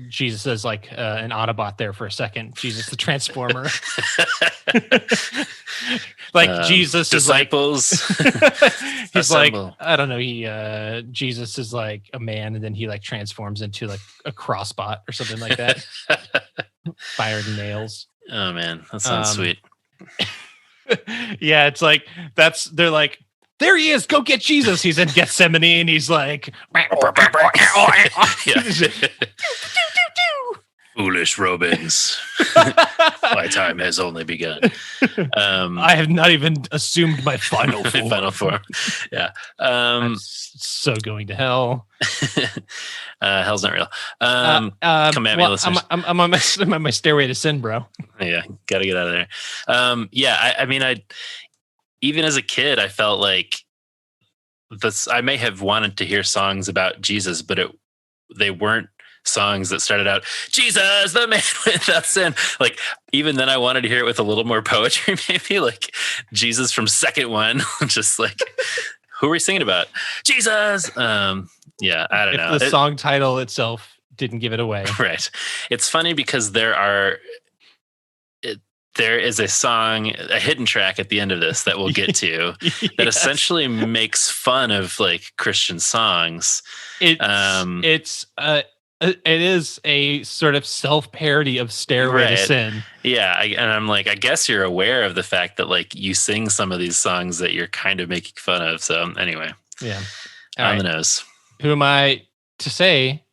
Jesus as like an Autobot there for a second. Jesus the transformer. Like Jesus disciples. Is like he's like, I don't know, Jesus is like a man, and then he like transforms into like a crossbot or something like that. Fired nails. Oh man, that sounds sweet. Yeah, it's like they're like, there he is, go get Jesus. He's in Gethsemane and he's like foolish Robins. My time has only begun. I have not even assumed my final form. Final form. Yeah. I'm so going to hell. Hell's not real. Come at me, listeners. I'm on my stairway to sin, bro. Yeah, gotta get out of there. I mean, even as a kid, I felt like I may have wanted to hear songs about Jesus, but they weren't songs that started out, Jesus, the man without sin. Like, even then I wanted to hear it with a little more poetry, maybe like Jesus from second one, just like, who are we singing about? Jesus. I don't know. The song title itself didn't give it away. Right. It's funny because there is a song, a hidden track at the end of this that we'll get to that essentially makes fun of like Christian songs. It is a sort of self-parody of Stairway to Sin. Yeah, and I'm like, I guess you're aware of the fact that like you sing some of these songs that you're kind of making fun of. So anyway, on the nose. Who am I to say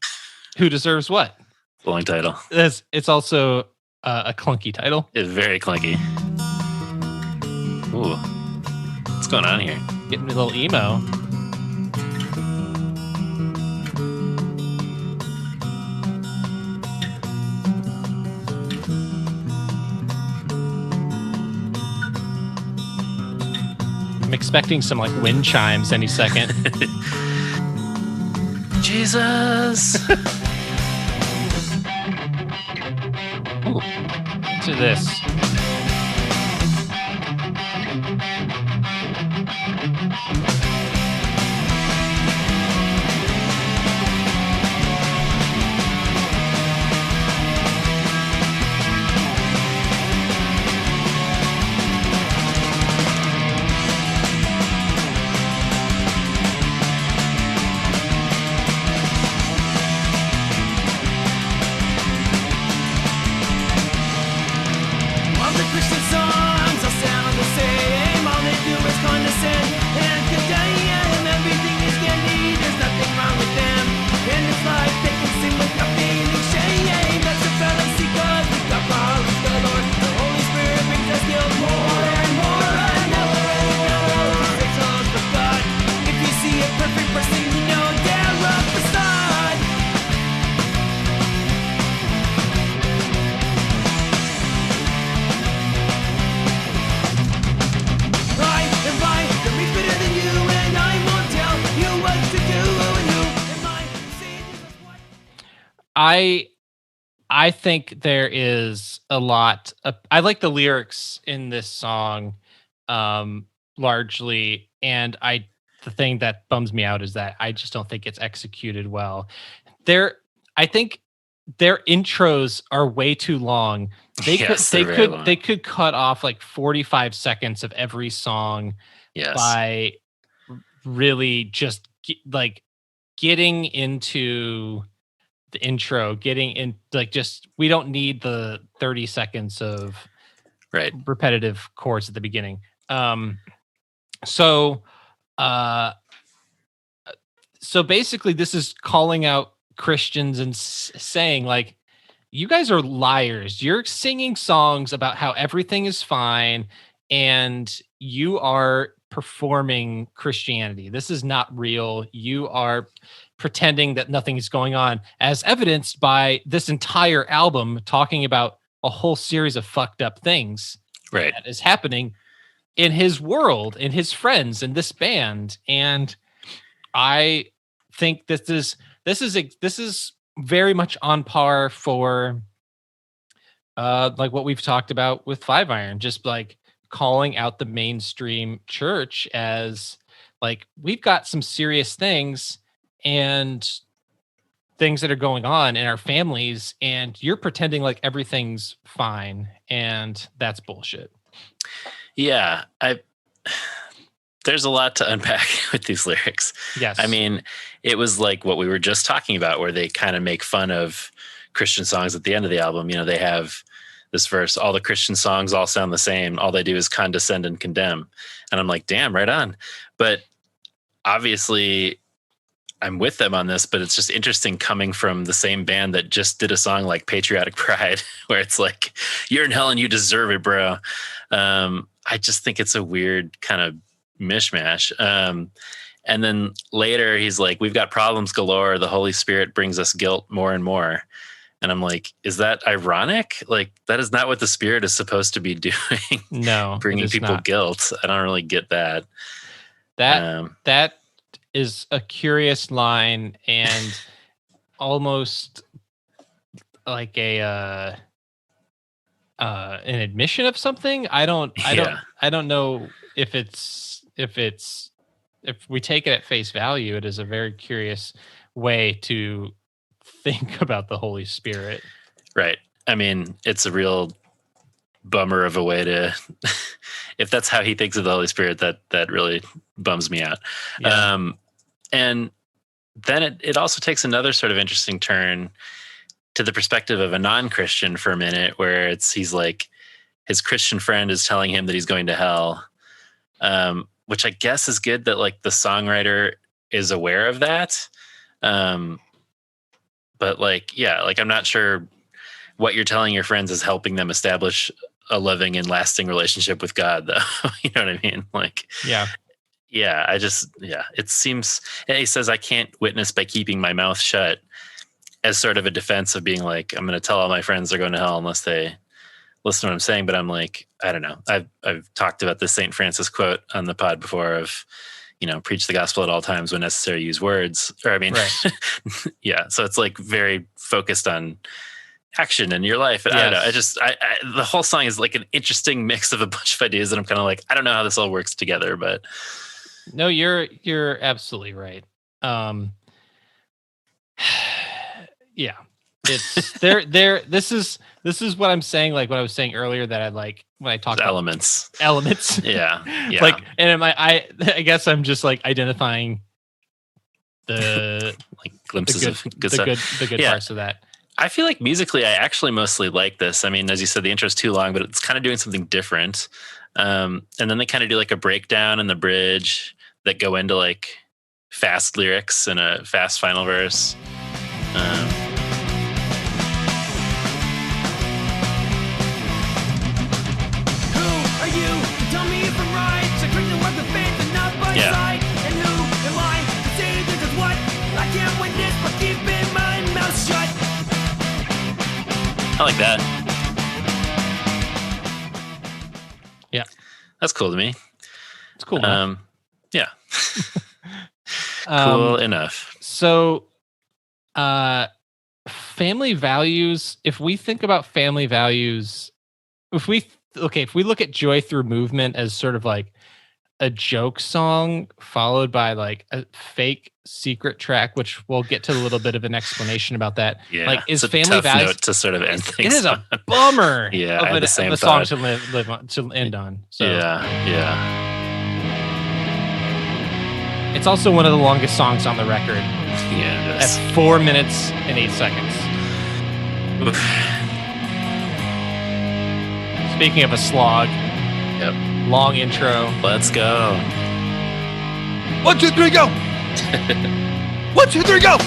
who deserves what? Long title. It's also a clunky title. It's very clunky. Ooh, what's going on here? Getting a little emo. I'm expecting some like wind chimes any second. Jesus. Ooh, to this. I think there is a lot of, I like the lyrics in this song largely, and I the thing that bums me out is that I just don't think it's executed well. I think their intros are way too long. They could cut off like 45 seconds of every song by really just like getting into the intro, getting in, like, just, we don't need the 30 seconds of repetitive chords at the beginning. So basically this is calling out Christians and saying, like, you guys are liars. You're singing songs about how everything is fine and you are performing Christianity. This is not real. You are pretending that nothing is going on, as evidenced by this entire album talking about a whole series of fucked up things that is happening in his world, in his friends, in this band. And I think this is very much on par for like what we've talked about with Five Iron, just like calling out the mainstream church as like, we've got some serious things and things that are going on in our families, and you're pretending like everything's fine, and that's bullshit. Yeah, there's a lot to unpack with these lyrics. Yes. I mean, it was like what we were just talking about, where they kind of make fun of Christian songs at the end of the album. You know, they have this verse, all the Christian songs all sound the same. All they do is condescend and condemn. And I'm like, damn, right on. But obviously I'm with them on this, but it's just interesting coming from the same band that just did a song like Patriotic Pride, where it's like, you're in hell and you deserve it, bro. I just think it's a weird kind of mishmash. And then later he's like, we've got problems galore. The Holy Spirit brings us guilt more and more. And I'm like, is that ironic? Like, that is not what the Spirit is supposed to be doing. No, bringing people guilt. I don't really get that. That is a curious line, and almost like an admission of something. I don't know if we take it at face value, it is a very curious way to think about the Holy Spirit. Right. I mean, it's a real bummer of a way to, if that's how he thinks of the Holy Spirit, that really bums me out. Yeah. And then it also takes another sort of interesting turn to the perspective of a non-Christian for a minute, where he's like, his Christian friend is telling him that he's going to hell, which I guess is good that like the songwriter is aware of that. But like, yeah, like I'm not sure what you're telling your friends is helping them establish a loving and lasting relationship with God, though. You know what I mean? Like, yeah, it seems, and he says, I can't witness by keeping my mouth shut, as sort of a defense of being like, I'm going to tell all my friends they're going to hell unless they listen to what I'm saying. But I'm like, I don't know. I've talked about this St. Francis quote on the pod before of, you know, preach the gospel at all times, when necessary, use words. Or I mean, right. Yeah. So it's like very focused on action in your life. And yes. I don't know. The whole song is like an interesting mix of a bunch of ideas that I'm kind of like, I don't know how this all works together, but. No, you're absolutely right. Yeah, it's there. This is what I'm saying. Like what I was saying earlier, that I like when I talk about elements. Yeah. Like, and I guess I'm just like identifying the like glimpses of good stuff. The good parts of that. I feel like musically, I actually mostly like this. I mean, as you said, the intro is too long, but it's kind of doing something different. And then they kind of do like a breakdown and the bridge that go into like fast lyrics and a fast final verse. Yeah. And who am I to say this is what I can't witness, but keeping my mouth shut? I like that. Yeah, that's cool to me. It's cool. Yeah. Cool enough. So, family values. If we think about family values, if we look at Joy Through Movement as sort of like a joke song followed by like a fake secret track, which we'll get to a little bit of an explanation about that. Yeah, like is it's a Family tough Values note to sort of end it things is on. a bummer Yeah, of, I had the of same a song thought. to live on, to end on. So Yeah. it's also one of the longest songs on the record. Yeah, it is. At 4 minutes and 8 seconds. Oof. Speaking of a slog, Yep. long intro. Let's go. 1, 2, 3, go! 1, 2, 3, go!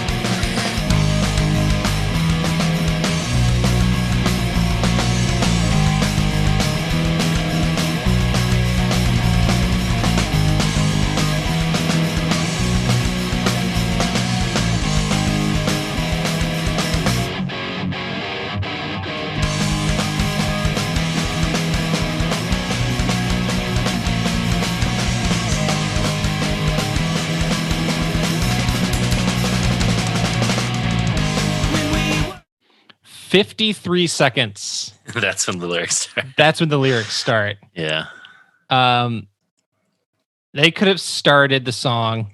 When we 53 seconds. That's when the lyrics start. That's when the lyrics start. Yeah. They could have started the song.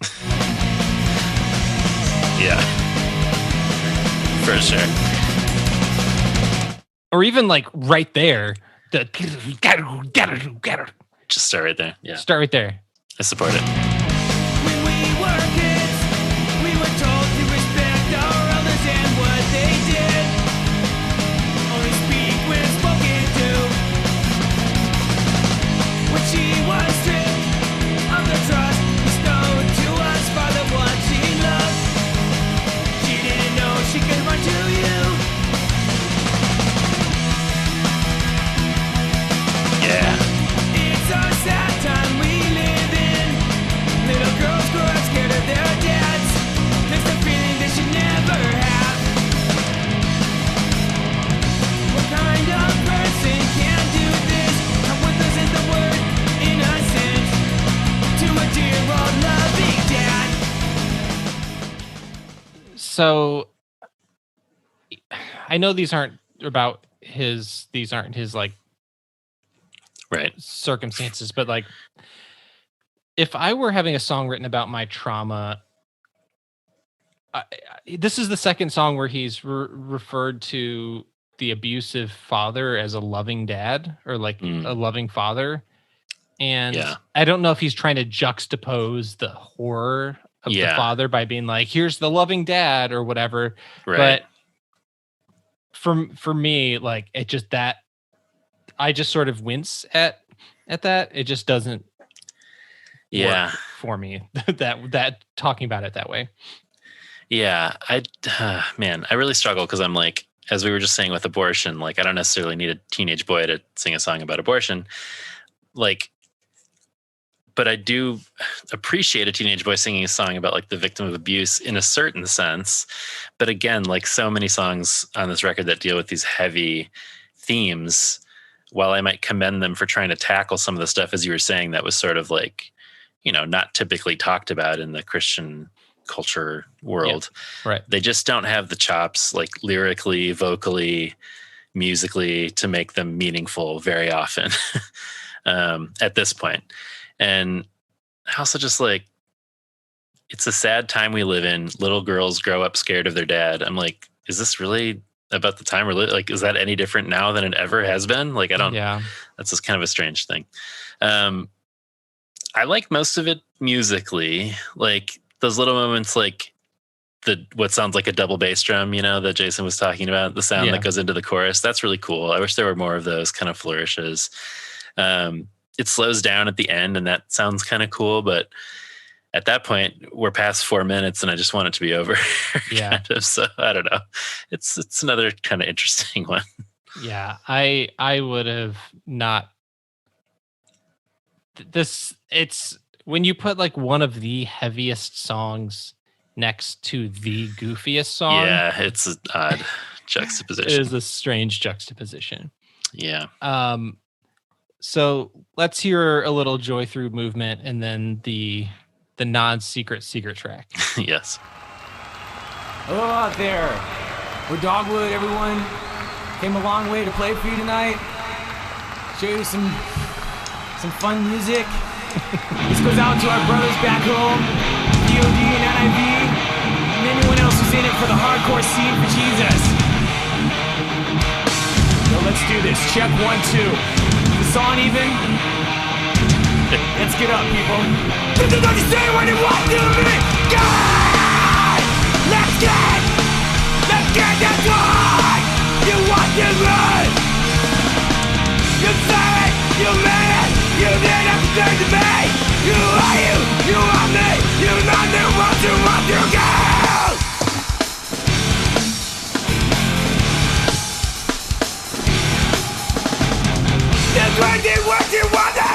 Yeah. For sure. Or even like right there. Just start right there. Yeah. Start right there. I support it. When we were kids, we were told to respect our elders and what they did. Only speak when spoken to. When she was stripped of the trust bestowed to us by the one she loved, she didn't know she could run to you. Yeah. It's a sad time we live in. Little girls grow up scared of their dads. There's a feeling they should never have. What kind of person can do this? And what does in the word innocent to a dear old loving dad? So I know these aren't about his like Right. circumstances, but like if I were having a song written about my trauma, this is the second song where he's referred to the abusive father as a loving dad or like a loving father. And Yeah. I don't know if he's trying to juxtapose the horror of the Yeah. father by being like, here's the loving dad or whatever. Right. But for me, like it just that I just sort of wince at that. It just doesn't Yeah. work for me that talking about it that way. Yeah. I really struggle because I'm like, as we were just saying with abortion, like I don't necessarily need a teenage boy to sing a song about abortion. Like, but I do appreciate a teenage boy singing a song about like the victim of abuse in a certain sense. But again, like so many songs on this record that deal with these heavy themes, while I might commend them for trying to tackle some of the stuff, as you were saying, that was sort of like, you know, not typically talked about in the Christian culture world. Yeah, right. They just don't have the chops, like lyrically, vocally, musically, to make them meaningful very often at this point. And also just like, it's a sad time we live in. Little girls grow up scared of their dad. I'm like, is this really about the time we're living? Like, is that any different now than it ever has been? Like, I don't, that's just kind of a strange thing. I like most of it musically, like those little moments, like what sounds like a double bass drum, you know, that Jason was talking about, the sound that goes into the chorus. That's really cool. I wish there were more of those kind of flourishes. It slows down at the end and that sounds kind of cool, but at that point we're past 4 minutes and I just want it to be over. Yeah. Kind of, so I don't know. It's another kind of interesting one. Yeah. I would have not it's when you put like one of the heaviest songs next to the goofiest song. Yeah. It's an odd juxtaposition. It is a strange juxtaposition. Yeah. So let's hear a little Joy Through movement and then the non-secret track. Yes. Hello out there. We're Dogwood, everyone. Came a long way to play for you tonight. Show you some fun music. This goes out to our brothers back home, DOD and NIV, and anyone else who's in it for the hardcore scene for Jesus. Yo, let's do this. Check 1, 2. Is the song even? Let's get up, people. This is what you say when you walk through me. God! Let's get this one! You want to run! You said it! You meant it! You did everything to me! You are you! You are me! You know the world you want to go! That's what you want to!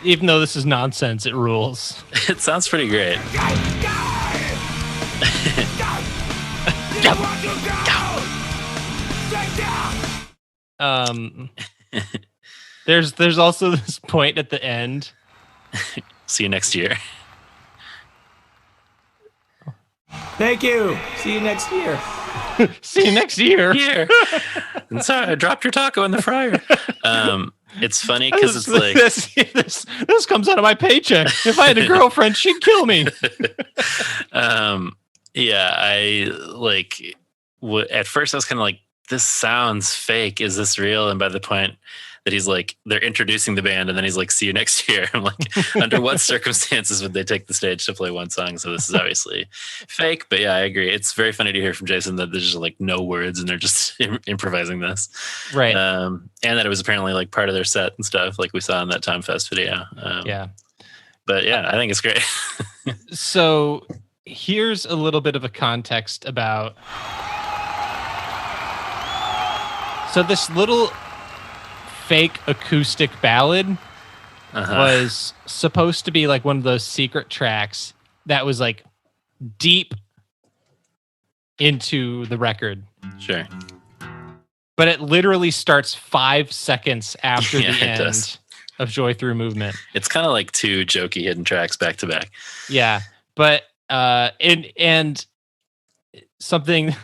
Even though this is nonsense, it rules. It sounds pretty great. There's also this point at the end. See you next year. Thank you. See you next year. See you next year. Here. And sorry, I dropped your taco in the fryer. It's funny because it's like this comes out of my paycheck. If I had a girlfriend, she'd kill me. Yeah, I like. At first, I was kind of like, "This sounds fake. Is this real?" And by the point that he's like, they're introducing the band, and then he's like, "See you next year." I'm like, under what circumstances would they take the stage to play one song? So this is obviously fake. But yeah, I agree. It's very funny to hear from Jason that there's just like no words, and they're just improvising this, right? And that it was apparently like part of their set and stuff, like we saw in that Time Fest video. Yeah. But yeah, I think it's great. So here's a little bit of a context about. So this little fake acoustic ballad was supposed to be like one of those secret tracks that was like deep into the record. Sure. But it literally starts 5 seconds after the end does. Of Joy Through Movement. It's kind of like two jokey hidden tracks back to back. Yeah. But and something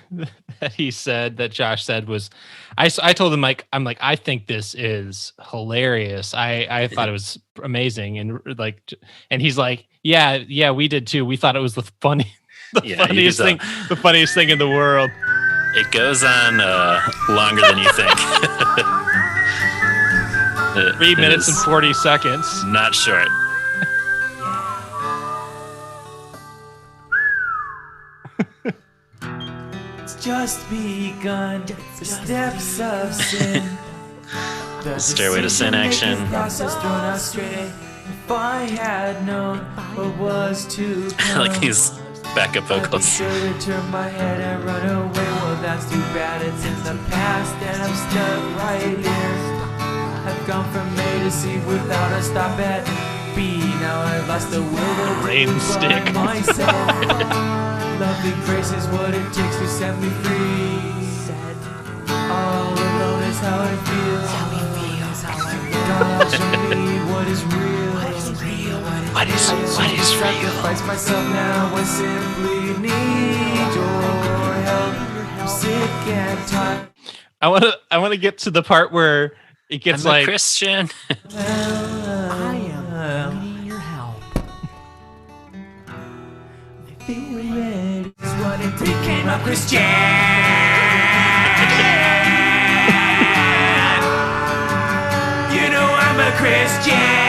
that he said, that Josh said, was I told him, like, I'm like, I think this is hilarious. I thought it was amazing. And like, and he's like, yeah, we did too. We thought it was the funniest thing in the world. It goes on longer than you think. 3 minutes and 40 seconds. Not short. Just begun the steps of sin. Stairway to Sin action. Process thrown astray. If I had known what was to come, Like these backup vocals. I'd be sure to turn my head and run away. Well, that's too bad. It's in the past, and I'm stuck right here. I've gone from A to C without a stop at B. Now I've lost the will to Rain stick. myself. Lovely grace is what it takes to set me free. All alone is how I feel. God, show me what is real. What is real? Sacrifice myself now. I simply need your help. I'm sick and tired. I want to get to the part where it gets I'm like a Christian. I am needing your help. I feel ready. It's what it became a Christian. You know I'm a Christian.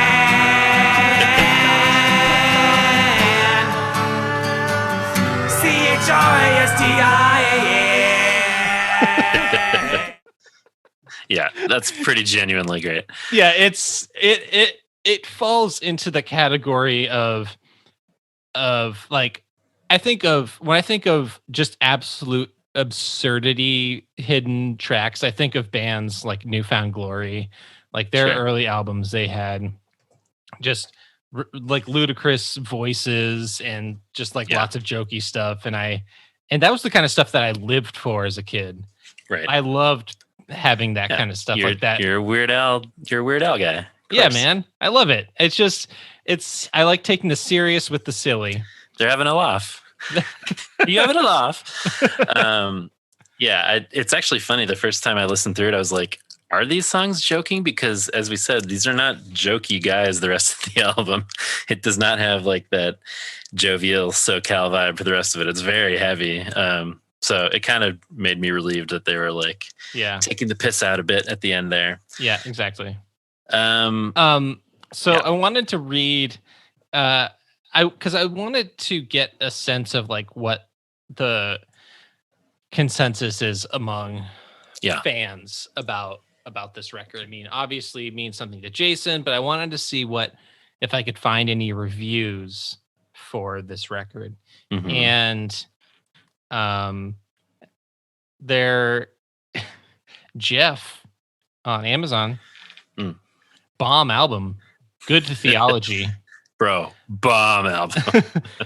CHRISTIA. Yeah, that's pretty genuinely great. Yeah, it falls into the category of like, when I think of just absolute absurdity hidden tracks, I think of bands like Newfound Glory, like their early albums. They had just like ludicrous voices and just like lots of jokey stuff, and that was the kind of stuff that I lived for as a kid. Right. I loved having that kind of stuff like that. You're a Weird Al guy. Yeah, man. I love it. I like taking the serious with the silly. They're having a laugh. You having a laugh? Yeah, it's actually funny. The first time I listened through it, I was like, are these songs joking? Because as we said, these are not jokey guys. The rest of the album, it does not have like that jovial SoCal vibe for the rest of it. It's very heavy. So it kind of made me relieved that they were like, taking the piss out a bit at the end there. Yeah, exactly. So I wanted to read, because I wanted to get a sense of like what the consensus is among fans about this record. I mean, obviously it means something to Jason, but I wanted to see if I could find any reviews for this record. And Jeff on Amazon, bomb album, good to theology. Bro, bomb album.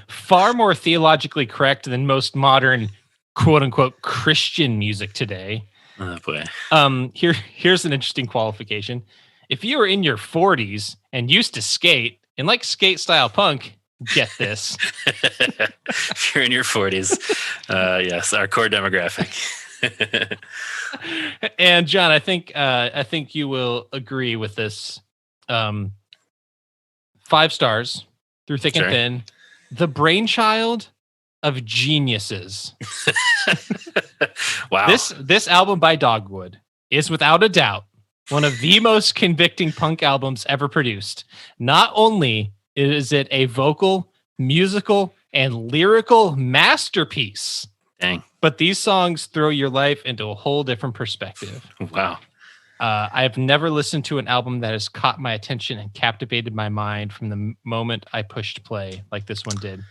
Far more theologically correct than most modern quote unquote Christian music today. Oh boy. Here's an interesting qualification. If you were in your 40s and used to skate and like skate style punk, get this. If you're in your 40s, yes, our core demographic. And John, I think you will agree with this. 5 stars through thick and thin. The brainchild of geniuses. Wow. This album by Dogwood is without a doubt one of the most convicting punk albums ever produced. Not only is it a vocal, musical, and lyrical masterpiece, but these songs throw your life into a whole different perspective. Wow. I have never listened to an album that has caught my attention and captivated my mind from the moment I pushed play like this one did.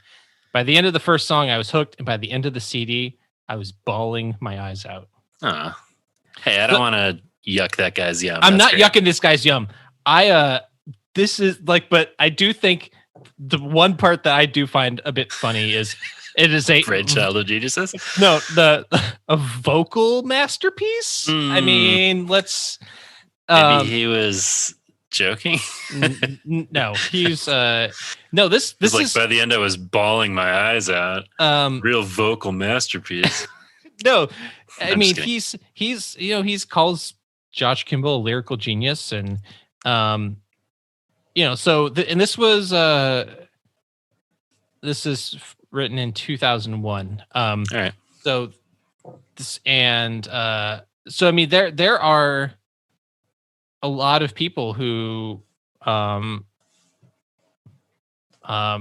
By the end of the first song, I was hooked, and by the end of the CD, I was bawling my eyes out. Hey, I don't want to yuck that guy's yum. I'm not yucking this guy's yum. This is like, but I do think the one part that I do find a bit funny is it is a brainchild of geniuses. No, a vocal masterpiece. I mean, let's. Maybe he was joking. No, he's no. This is like is by the end I was bawling my eyes out. Real vocal masterpiece. No, I mean he's he's calls Josh Kimball a lyrical genius, and so and this is written in 2001. All right. So this so I mean there are a lot of people who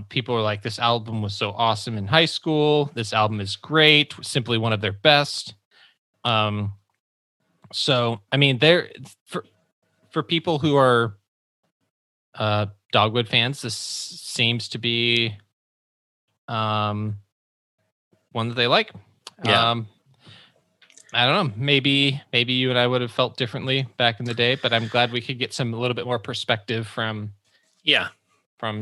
people are like, this album was so awesome in high school. This album is great, simply one of their best. So I mean, there for people who are Dogwood fans, this seems to be one that they like. Yeah. I don't know. Maybe you and I would have felt differently back in the day, but I'm glad we could get a little bit more perspective from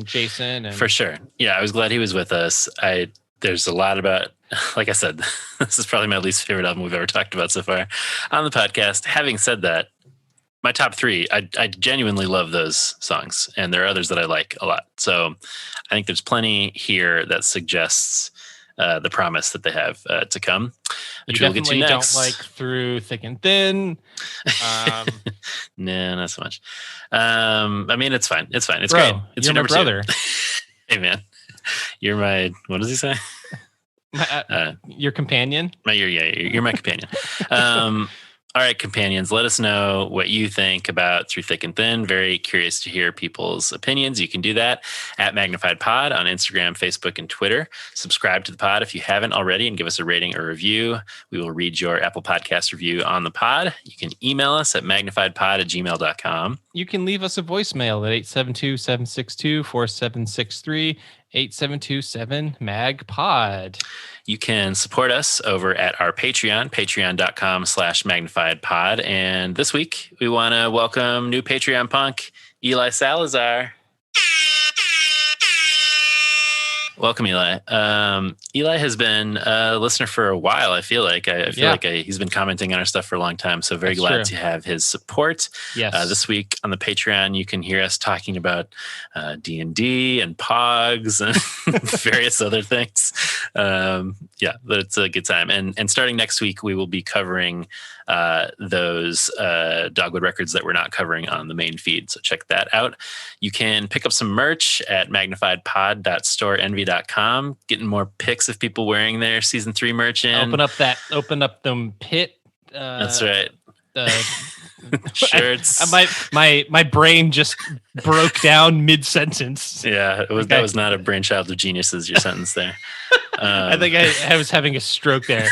Jason. And for sure. Yeah, I was glad he was with us. There's a lot about, like I said, this is probably my least favorite album we've ever talked about so far on the podcast. Having said that, my top 3, I genuinely love those songs, and there are others that I like a lot. So I think there's plenty here that suggests the promise that they have to come. You definitely don't like Through Thick and Thin. No, not so much. I mean, it's fine. It's fine. It's Bro, great. It's you're your my number brother. 2. Hey, man. You're my, what does he say? Your companion? You're my companion. All right, companions, let us know what you think about Through Thick and Thin. Very curious to hear people's opinions. You can do that at Magnified Pod on Instagram, Facebook, and Twitter. Subscribe to the pod if you haven't already and give us a rating or review. We will read your Apple Podcast review on the pod. You can email us at magnifiedpod@gmail.com. You can leave us a voicemail at 872-762-4763, 872-7-MAG-POD. You can support us over at our Patreon, patreon.com/magnifiedpod. And this week, we want to welcome new Patreon punk, Eli Salazar. Welcome, Eli. Eli has been a listener for a while. I feel like he's been commenting on our stuff for a long time. So very glad to have his support. Yes. This week on the Patreon, you can hear us talking about D&D and Pogs and various other things. It's a good time. And starting next week, we will be covering those Dogwood records that we're not covering on the main feed. So check that out. You can pick up some merch at magnifiedpod.storeenvy.com. Getting more pics of people wearing their season 3 merch in. Open up them pit. That's right. Shirts. My brain just broke down mid-sentence. Yeah, that was not a brainchild of geniuses, your sentence there. I think I was having a stroke there.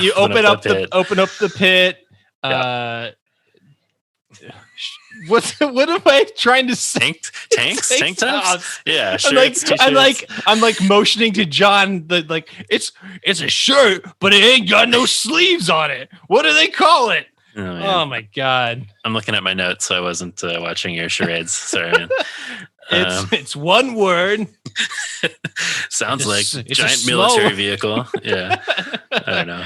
You open up the pit. What am I trying to say? Tank tops? Yeah, I'm like motioning to John it's a shirt, but it ain't got no sleeves on it. What do they call it? Oh my God. I'm looking at my notes, so I wasn't watching your charades. Sorry, man. It's one word. Sounds like giant military vehicle. Yeah. I don't know.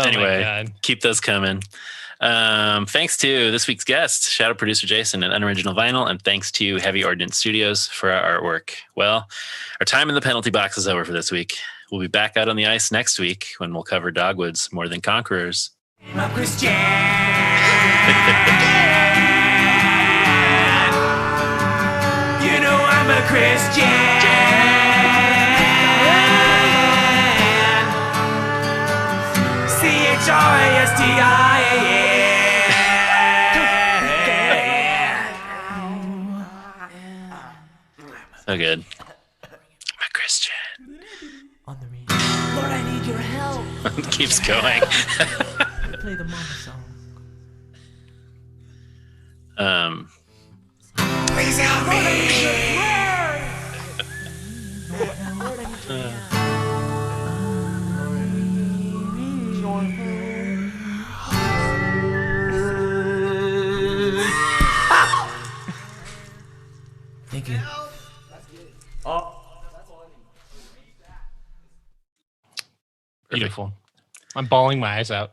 Anyway, keep those coming. Thanks to this week's guest, Shadow Producer Jason and Unoriginal Vinyl, and thanks to Heavy Ordnance Studios for our artwork. Well, our time in the penalty box is over for this week. We'll be back out on the ice next week when we'll cover Dogwood's More Than Conquerors. I'm a Christian. You know I'm a Christian. CHRISTIAN. So good. I'm a Christian. On the radio. Lord, I need your help. It keeps going. Play the mama song. Please help me. Thank you. Beautiful. I'm bawling my eyes out.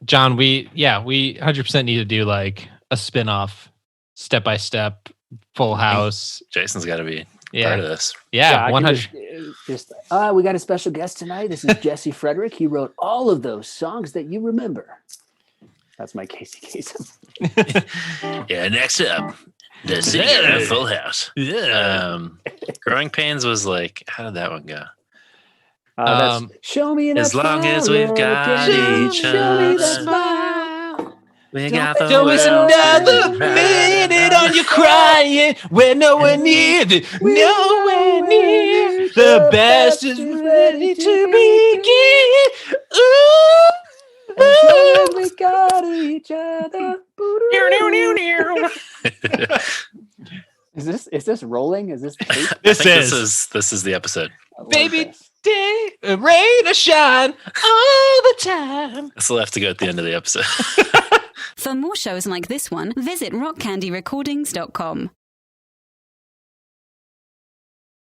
John, we 100% need to do like a spin-off, step-by-step, Full House. Jason's got to be part of this. Yeah, 100. We got a special guest tonight. This is Jesse Frederick. He wrote all of those songs that you remember. That's my Casey Kasem. Yeah, next up, the singer of Full House. Yeah. Growing Pains was like, how did that one go? That's show me as long as we've got each other. We got the Don't waste another minute on you crying. We're nowhere near the best is ready to begin. Ooh, we got each other. Is this rolling? Is this tape? This is the episode. Baby day, rain or shine all the time. This will have to go at the end of the episode. For more shows like this one, visit rockcandyrecordings.com.